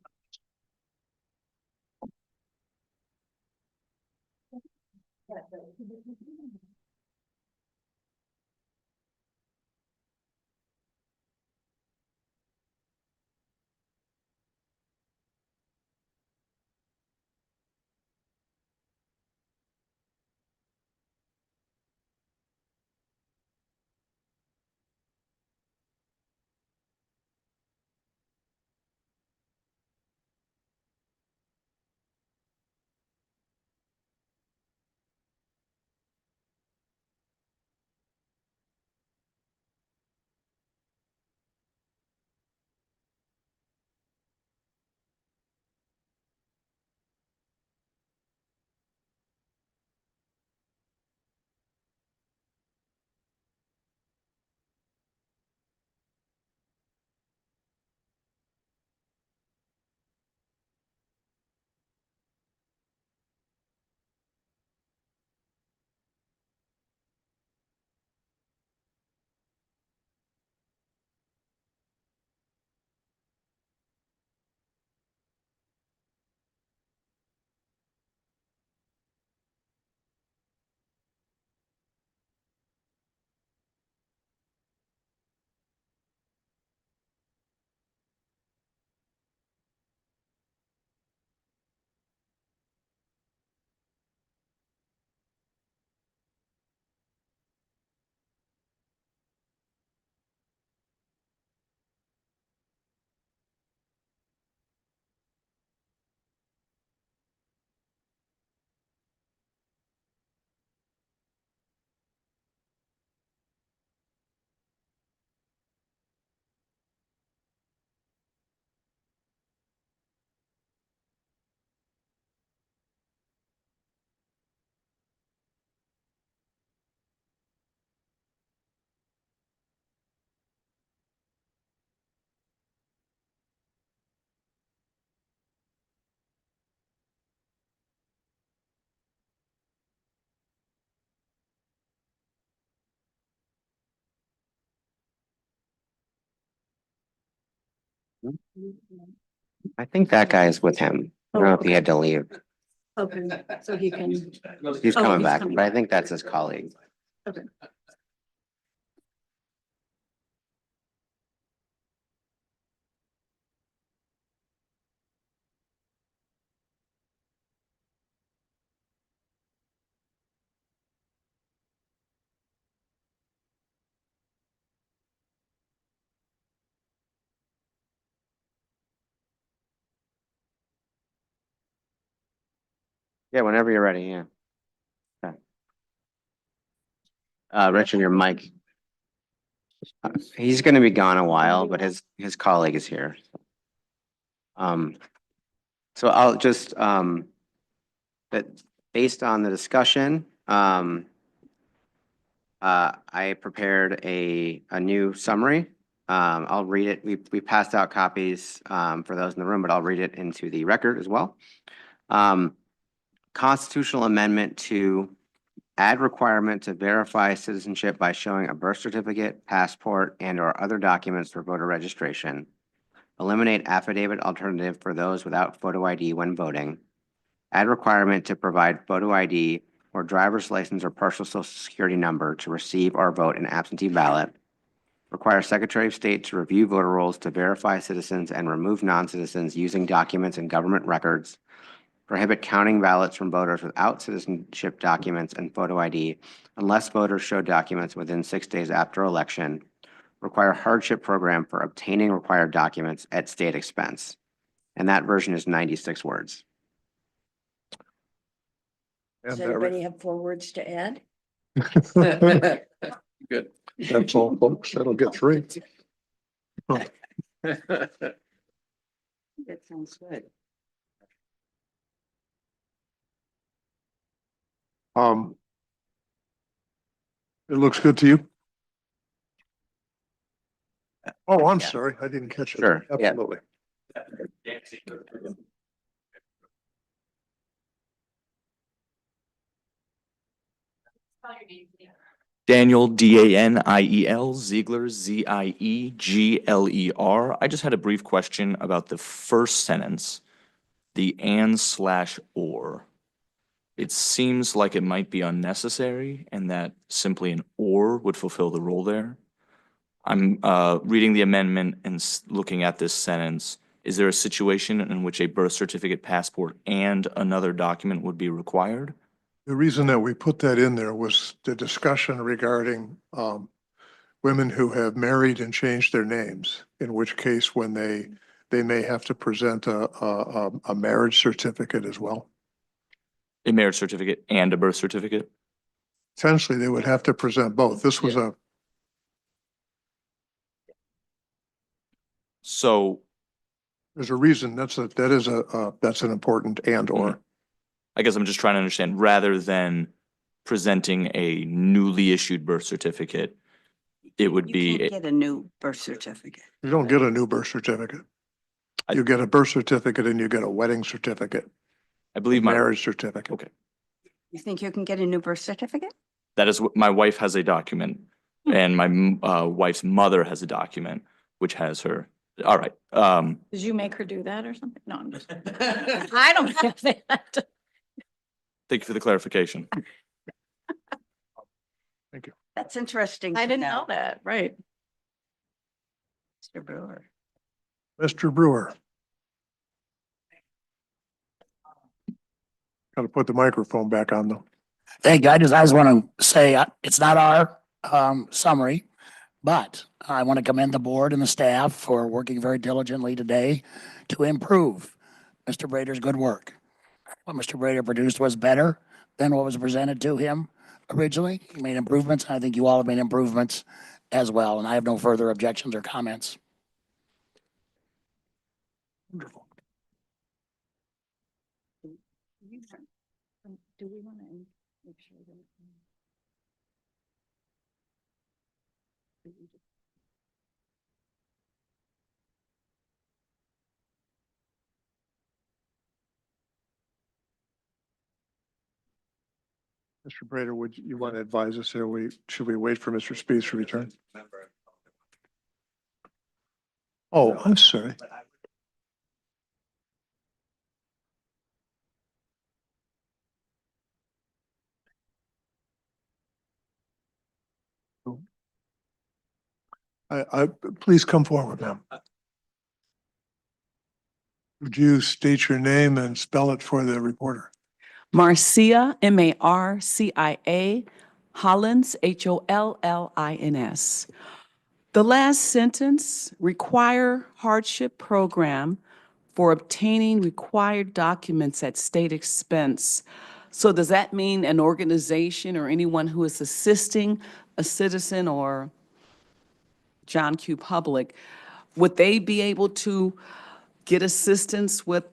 I think that guy is with him. I don't know if he had to leave. Okay, so he can. He's Oh, coming he's back, coming but I back. think that's his colleague. Okay. Yeah, whenever you're ready, yeah. Okay. Richard, your mic. He's gonna be gone a while, but his colleague is here. So I'll just, but based on the discussion, I prepared a new summary. I'll read it. We passed out copies, for those in the room, but I'll read it into the record as well. Constitutional amendment to add requirement to verify citizenship by showing a birth certificate, passport, and/or other documents for voter registration. Eliminate affidavit alternative for those without photo ID when voting. Add requirement to provide photo ID or driver's license or partial social security number to receive or vote in absentee ballot. Require Secretary of State to review voter rolls to verify citizens and remove non-citizens using documents and government records. Prohibit counting ballots from voters without citizenship documents and photo ID unless voters show documents within 6 days after election. Require hardship program for obtaining required documents at state expense. And that version is 96 words. Does anybody have 4 words to add? Good. That's all, folks. That'll get 3. That sounds good. It looks good to you? Oh, I'm sorry. I didn't catch it. Sure, yeah. Absolutely. Daniel, Daniel, Ziegler, Ziegler. I just had a brief question about the first sentence, the and/or. It seems like it might be unnecessary and that simply an or would fulfill the role there. I'm reading the amendment and looking at this sentence. Is there a situation in which a birth certificate, passport, and another document would be required? The reason that we put that in there was the discussion regarding women who have married and changed their names, in which case when they may have to present a marriage certificate as well. A marriage certificate and a birth certificate? Essentially, they would have to present both. This was So there's a reason, that's an important and or. I guess I'm just trying to understand, rather than presenting a newly issued birth certificate, it would You be, can't get a new birth certificate. You don't get a new birth certificate. You get a birth certificate and you get a wedding certificate, I believe my, marriage certificate. okay, You think you can get a new birth certificate? that is what, my wife has a document and my wife's mother has a document, which has her, all right. Did you make her do that or something? No, I'm just. I don't have that. Thank you for the clarification. Thank you. That's interesting. I to didn't know that, right. Mr. Brewer. Mr. Brewer. Got to put the microphone back on though. Thank you. I just want to say, it's not our summary, but I want to commend the board and the staff for working very diligently today to improve Mr. Brader's good work. What Mr. Brader produced was better than what was presented to him originally. He made improvements, and I think you all have made improvements as well, and I have no further objections or comments. Wonderful. Do we want to make sure that? Mr. Brader, would you want to advise us here? Should we wait for Mr. Spies to return? Oh, I'm sorry. Please come forward, ma'am. Would you state your name and spell it for the reporter? Marcia, M-A-R-C-I-A, Hollins, Hollins. The last sentence, require hardship program for obtaining required documents at state expense. So does that mean an organization or anyone who is assisting a citizen or John Q. Public, would they be able to get assistance with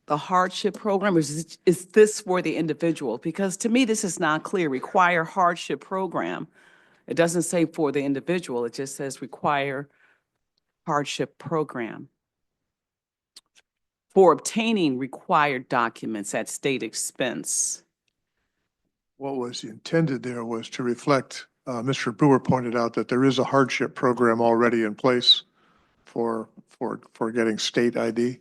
the hardship program, or is this for the individual? Because to me, this is not clear. Require hardship program. It doesn't say for the individual. It just says require hardship program for obtaining required documents at state expense. What was intended there was to reflect, Mr. Brewer pointed out that there is a hardship program already in place for getting state ID.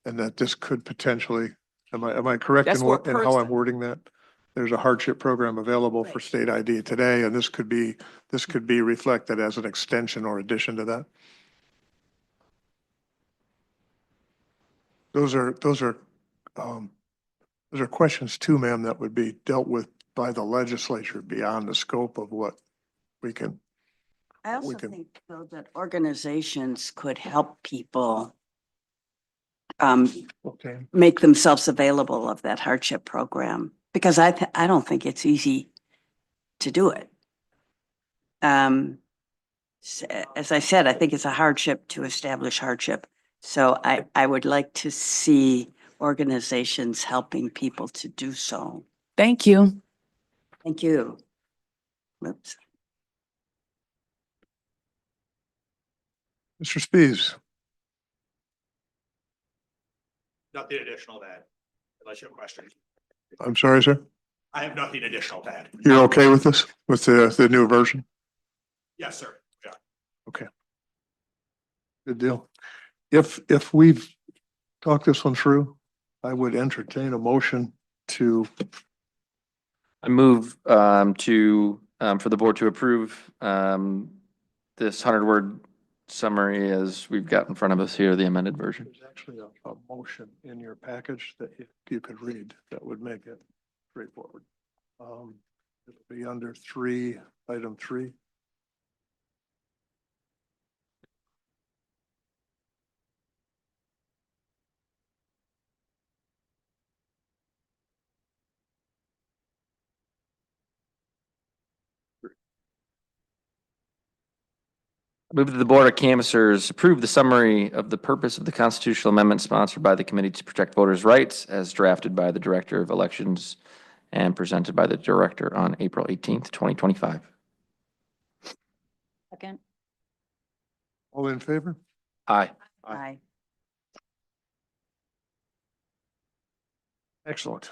And that this could potentially, am I correct That's in for a what, in how I'm person. wording that? There's a hardship program available for state ID today, and this could be reflected as an extension or addition to that? Those are questions too, ma'am, that would be dealt with by the legislature beyond the scope of what we can. I also can- think though that organizations could help people Okay. make themselves available of that hardship program, because I don't think it's easy to do it. As I said, I think it's a hardship to establish hardship. So I would like to see organizations helping people to do so. Thank you. Thank you. Whoops. Mr. Spies, Nothing additional to add, unless you have questions. I'm sorry, sir. I have nothing additional to add. You're okay with this, with the new version? Yes, sir. Yeah. Okay. Good deal. If we've talked this one through, I would entertain a motion to, I move for the board to approve this 100-word summary as we've got in front of us here, the amended version. there's actually a motion in your package that if you could read, that would make it straightforward. It'll be under item 3. I move that the Board of Canvassers approve the summary of the purpose of the constitutional amendment sponsored by the Committee to Protect Voters' Rights as drafted by the Director of Elections and presented by the Director on April 18th, 2025. Second. All in favor? Aye. Aye. Excellent.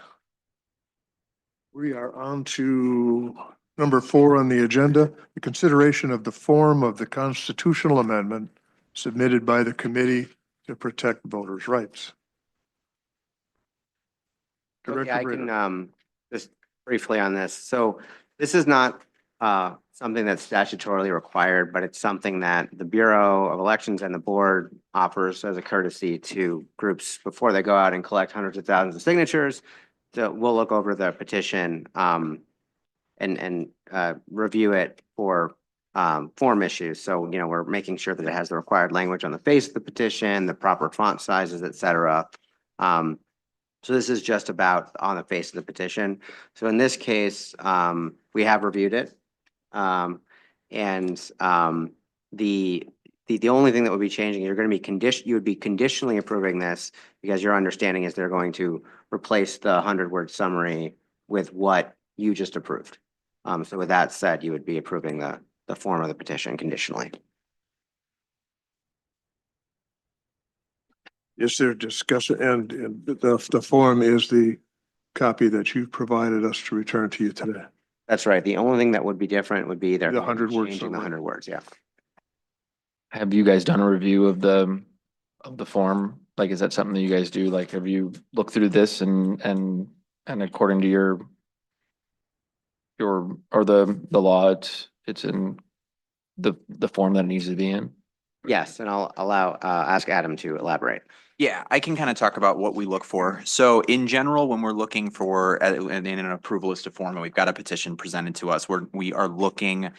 We are on to number 4 on the agenda, the consideration of the form of the constitutional amendment submitted by the Committee to Protect Voters' Rights. Okay, Director I Brader. can, just briefly on this. So this is not, something that's statutorily required, but it's something that the Bureau of Elections and the board offers as a courtesy to groups before they go out and collect hundreds of thousands of signatures. So we'll look over the petition, and review it for form issues. So, we're making sure that it has the required language on the face of the petition, the proper font sizes, et cetera. So this is just about on the face of the petition. So in this case, we have reviewed it. The only thing that would be changing, you would be conditionally approving this because your understanding is they're going to replace the 100-word summary with what you just approved. So with that said, you would be approving the form of the petition conditionally. Is there discussion, and the form is the copy that you provided us to return to you today? That's right. The only thing that would be different would be The 100-word changing the summary. 100 words, yeah. Have you guys done a review of the form? Like, is that something that you guys do? Like, have you looked through this and according to your or the law, it's in the form that it needs to be in? Yes, and I'll ask Adam to elaborate. Yeah, I can kind of talk about what we look for. So in general, when we're looking for in an approval list of form, and we've got a petition presented to us, we are looking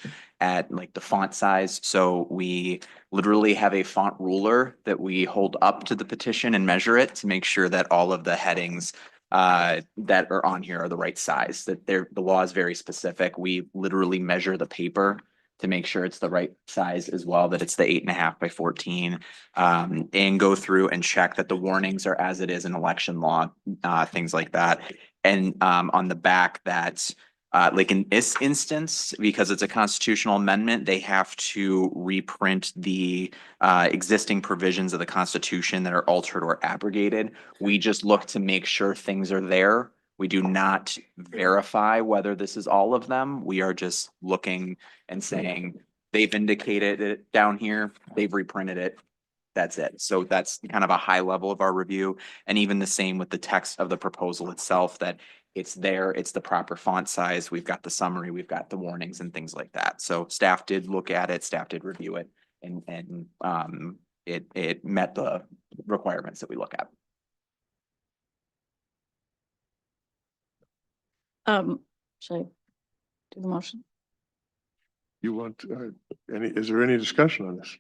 at like the font size. So we literally have a font ruler that we hold up to the petition and measure it to make sure that all of the headings that are on here are the right size, that the law is very specific. We literally measure the paper to make sure it's the right size as well, that it's the 8.5 by 14, and go through and check that the warnings are as it is in election law, things like that. And on the back that, like in this instance, because it's a constitutional amendment, they have to reprint the existing provisions of the Constitution that are altered or abrogated. We just look to make sure things are there. We do not verify whether this is all of them. We are just looking and saying, they've indicated it down here, they've reprinted it. That's it. So that's kind of a high level of our review. And even the same with the text of the proposal itself, that it's there, it's the proper font size. We've got the summary, we've got the warnings and things like that. So staff did look at it, staff did review it, and it met the requirements that we look at. Should I do the motion? You want, is there any discussion on this?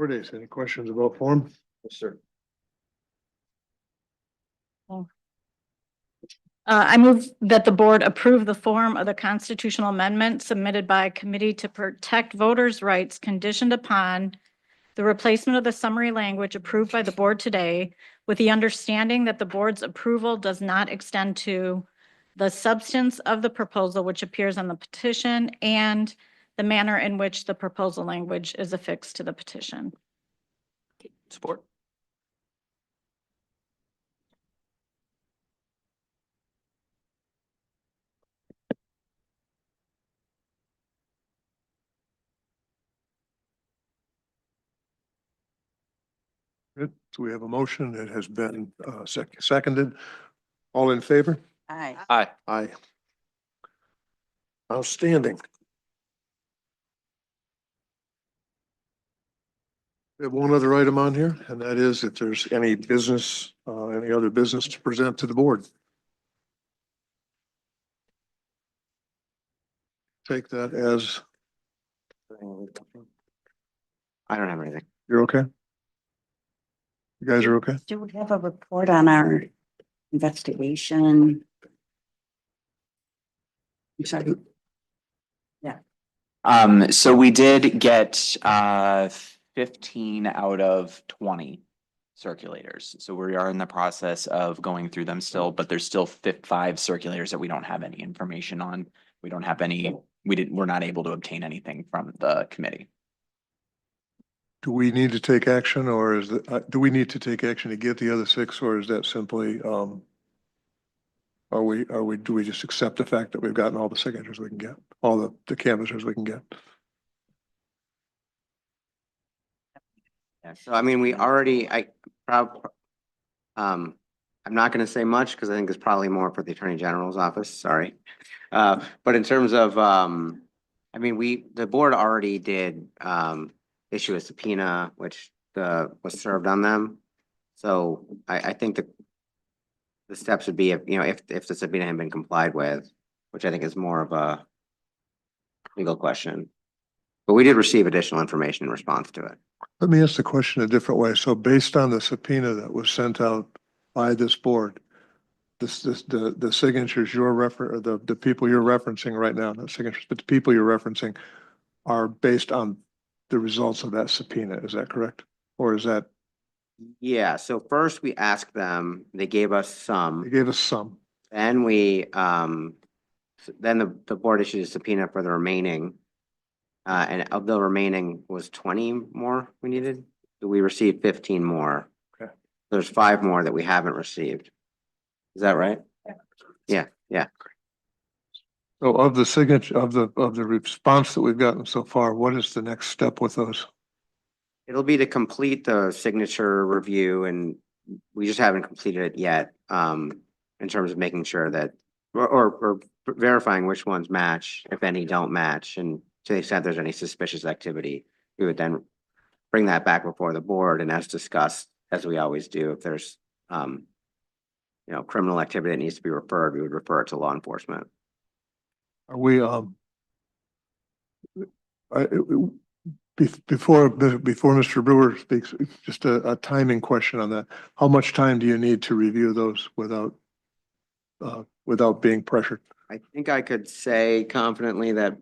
Days, any questions about form? Yes, sir. I move that the board approve the form of the constitutional amendment submitted by Committee to Protect Voters' Rights conditioned upon the replacement of the summary language approved by the board today, with the understanding that the board's approval does not extend to the substance of the proposal which appears on the petition and the manner in which the proposal language is affixed to the petition. Support. Good. So we have a motion that has been seconded. All in favor? Aye. Aye. Aye. Outstanding. We have one other item on here, and that is if there's any business, any other business to present to the board. Take that as, I don't have anything. you're okay? You guys are okay? Do we have a report on our investigation? I'm sorry. Yeah. So we did get 15 out of 20 circulators. So we are in the process of going through them still, but there's still 5 circulators that we don't have any information on. We don't have any, we're not able to obtain anything from the committee. Do we need to take action, or is that, do we need to take action to get the other 6, or is that simply, do we just accept the fact that we've gotten all the signatures we can get, all the canvassers we can get? Yeah, so I mean, we already, I'm not gonna say much because I think it's probably more for the Attorney General's office, sorry. But in terms of, I mean, the board already did, issue a subpoena, which was served on them. So I think that the steps would be if, if the subpoena had been complied with, which I think is more of a legal question. But we did receive additional information in response to it. Let me ask the question a different way. So based on the subpoena that was sent out by this board, the signatures or the people you're referencing right now, not signatures, but the people you're referencing are based on the results of that subpoena. Is that correct? Or is that? Yeah, so first we asked them, they gave us some. They gave us some. Then then the board issued a subpoena for the remaining. And of the remaining was 20 more we needed. So we received 15 more. Okay. There's 5 more that we haven't received. Is that right? Yeah, yeah. So of the signature, of the response that we've gotten so far, what is the next step with those? It'll be to complete the signature review, and we just haven't completed it yet, in terms of making sure that, or verifying which ones match, if any don't match, and to the extent there's any suspicious activity, we would then bring that back before the board, and as discussed, as we always do, if there's, criminal activity that needs to be referred, we would refer it to law enforcement. Are we, before Mr. Brewer speaks, just a timing question on that. How much time do you need to review those without being pressured? I think I could say confidently that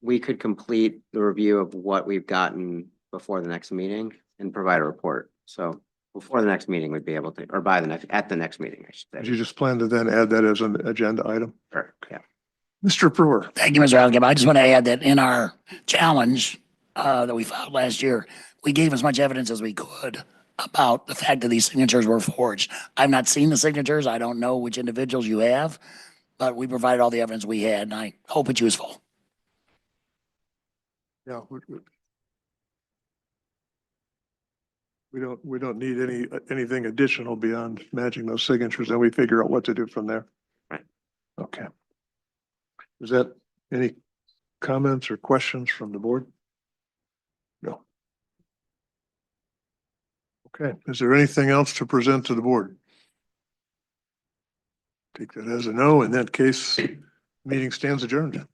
we could complete the review of what we've gotten before the next meeting and provide a report. So before the next meeting, we'd be able to, or at the next meeting, I should Do say. you just plan to then add that as an agenda item? Sure, yeah. Mr. Brewer. Thank you, Mr. Algib. I just want to add that in our challenge that we filed last year, we gave as much evidence as we could about the fact that these signatures were forged. I've not seen the signatures. I don't know which individuals you have, but we provided all the evidence we had, and I hope it's useful. Yeah. We don't need anything additional beyond matching those signatures, and we figure out what to do from there. Right. Okay. Is that any comments or questions from the board? No. Okay. Is there anything else to present to the board? Take that as a no. In that case, meeting stands adjourned.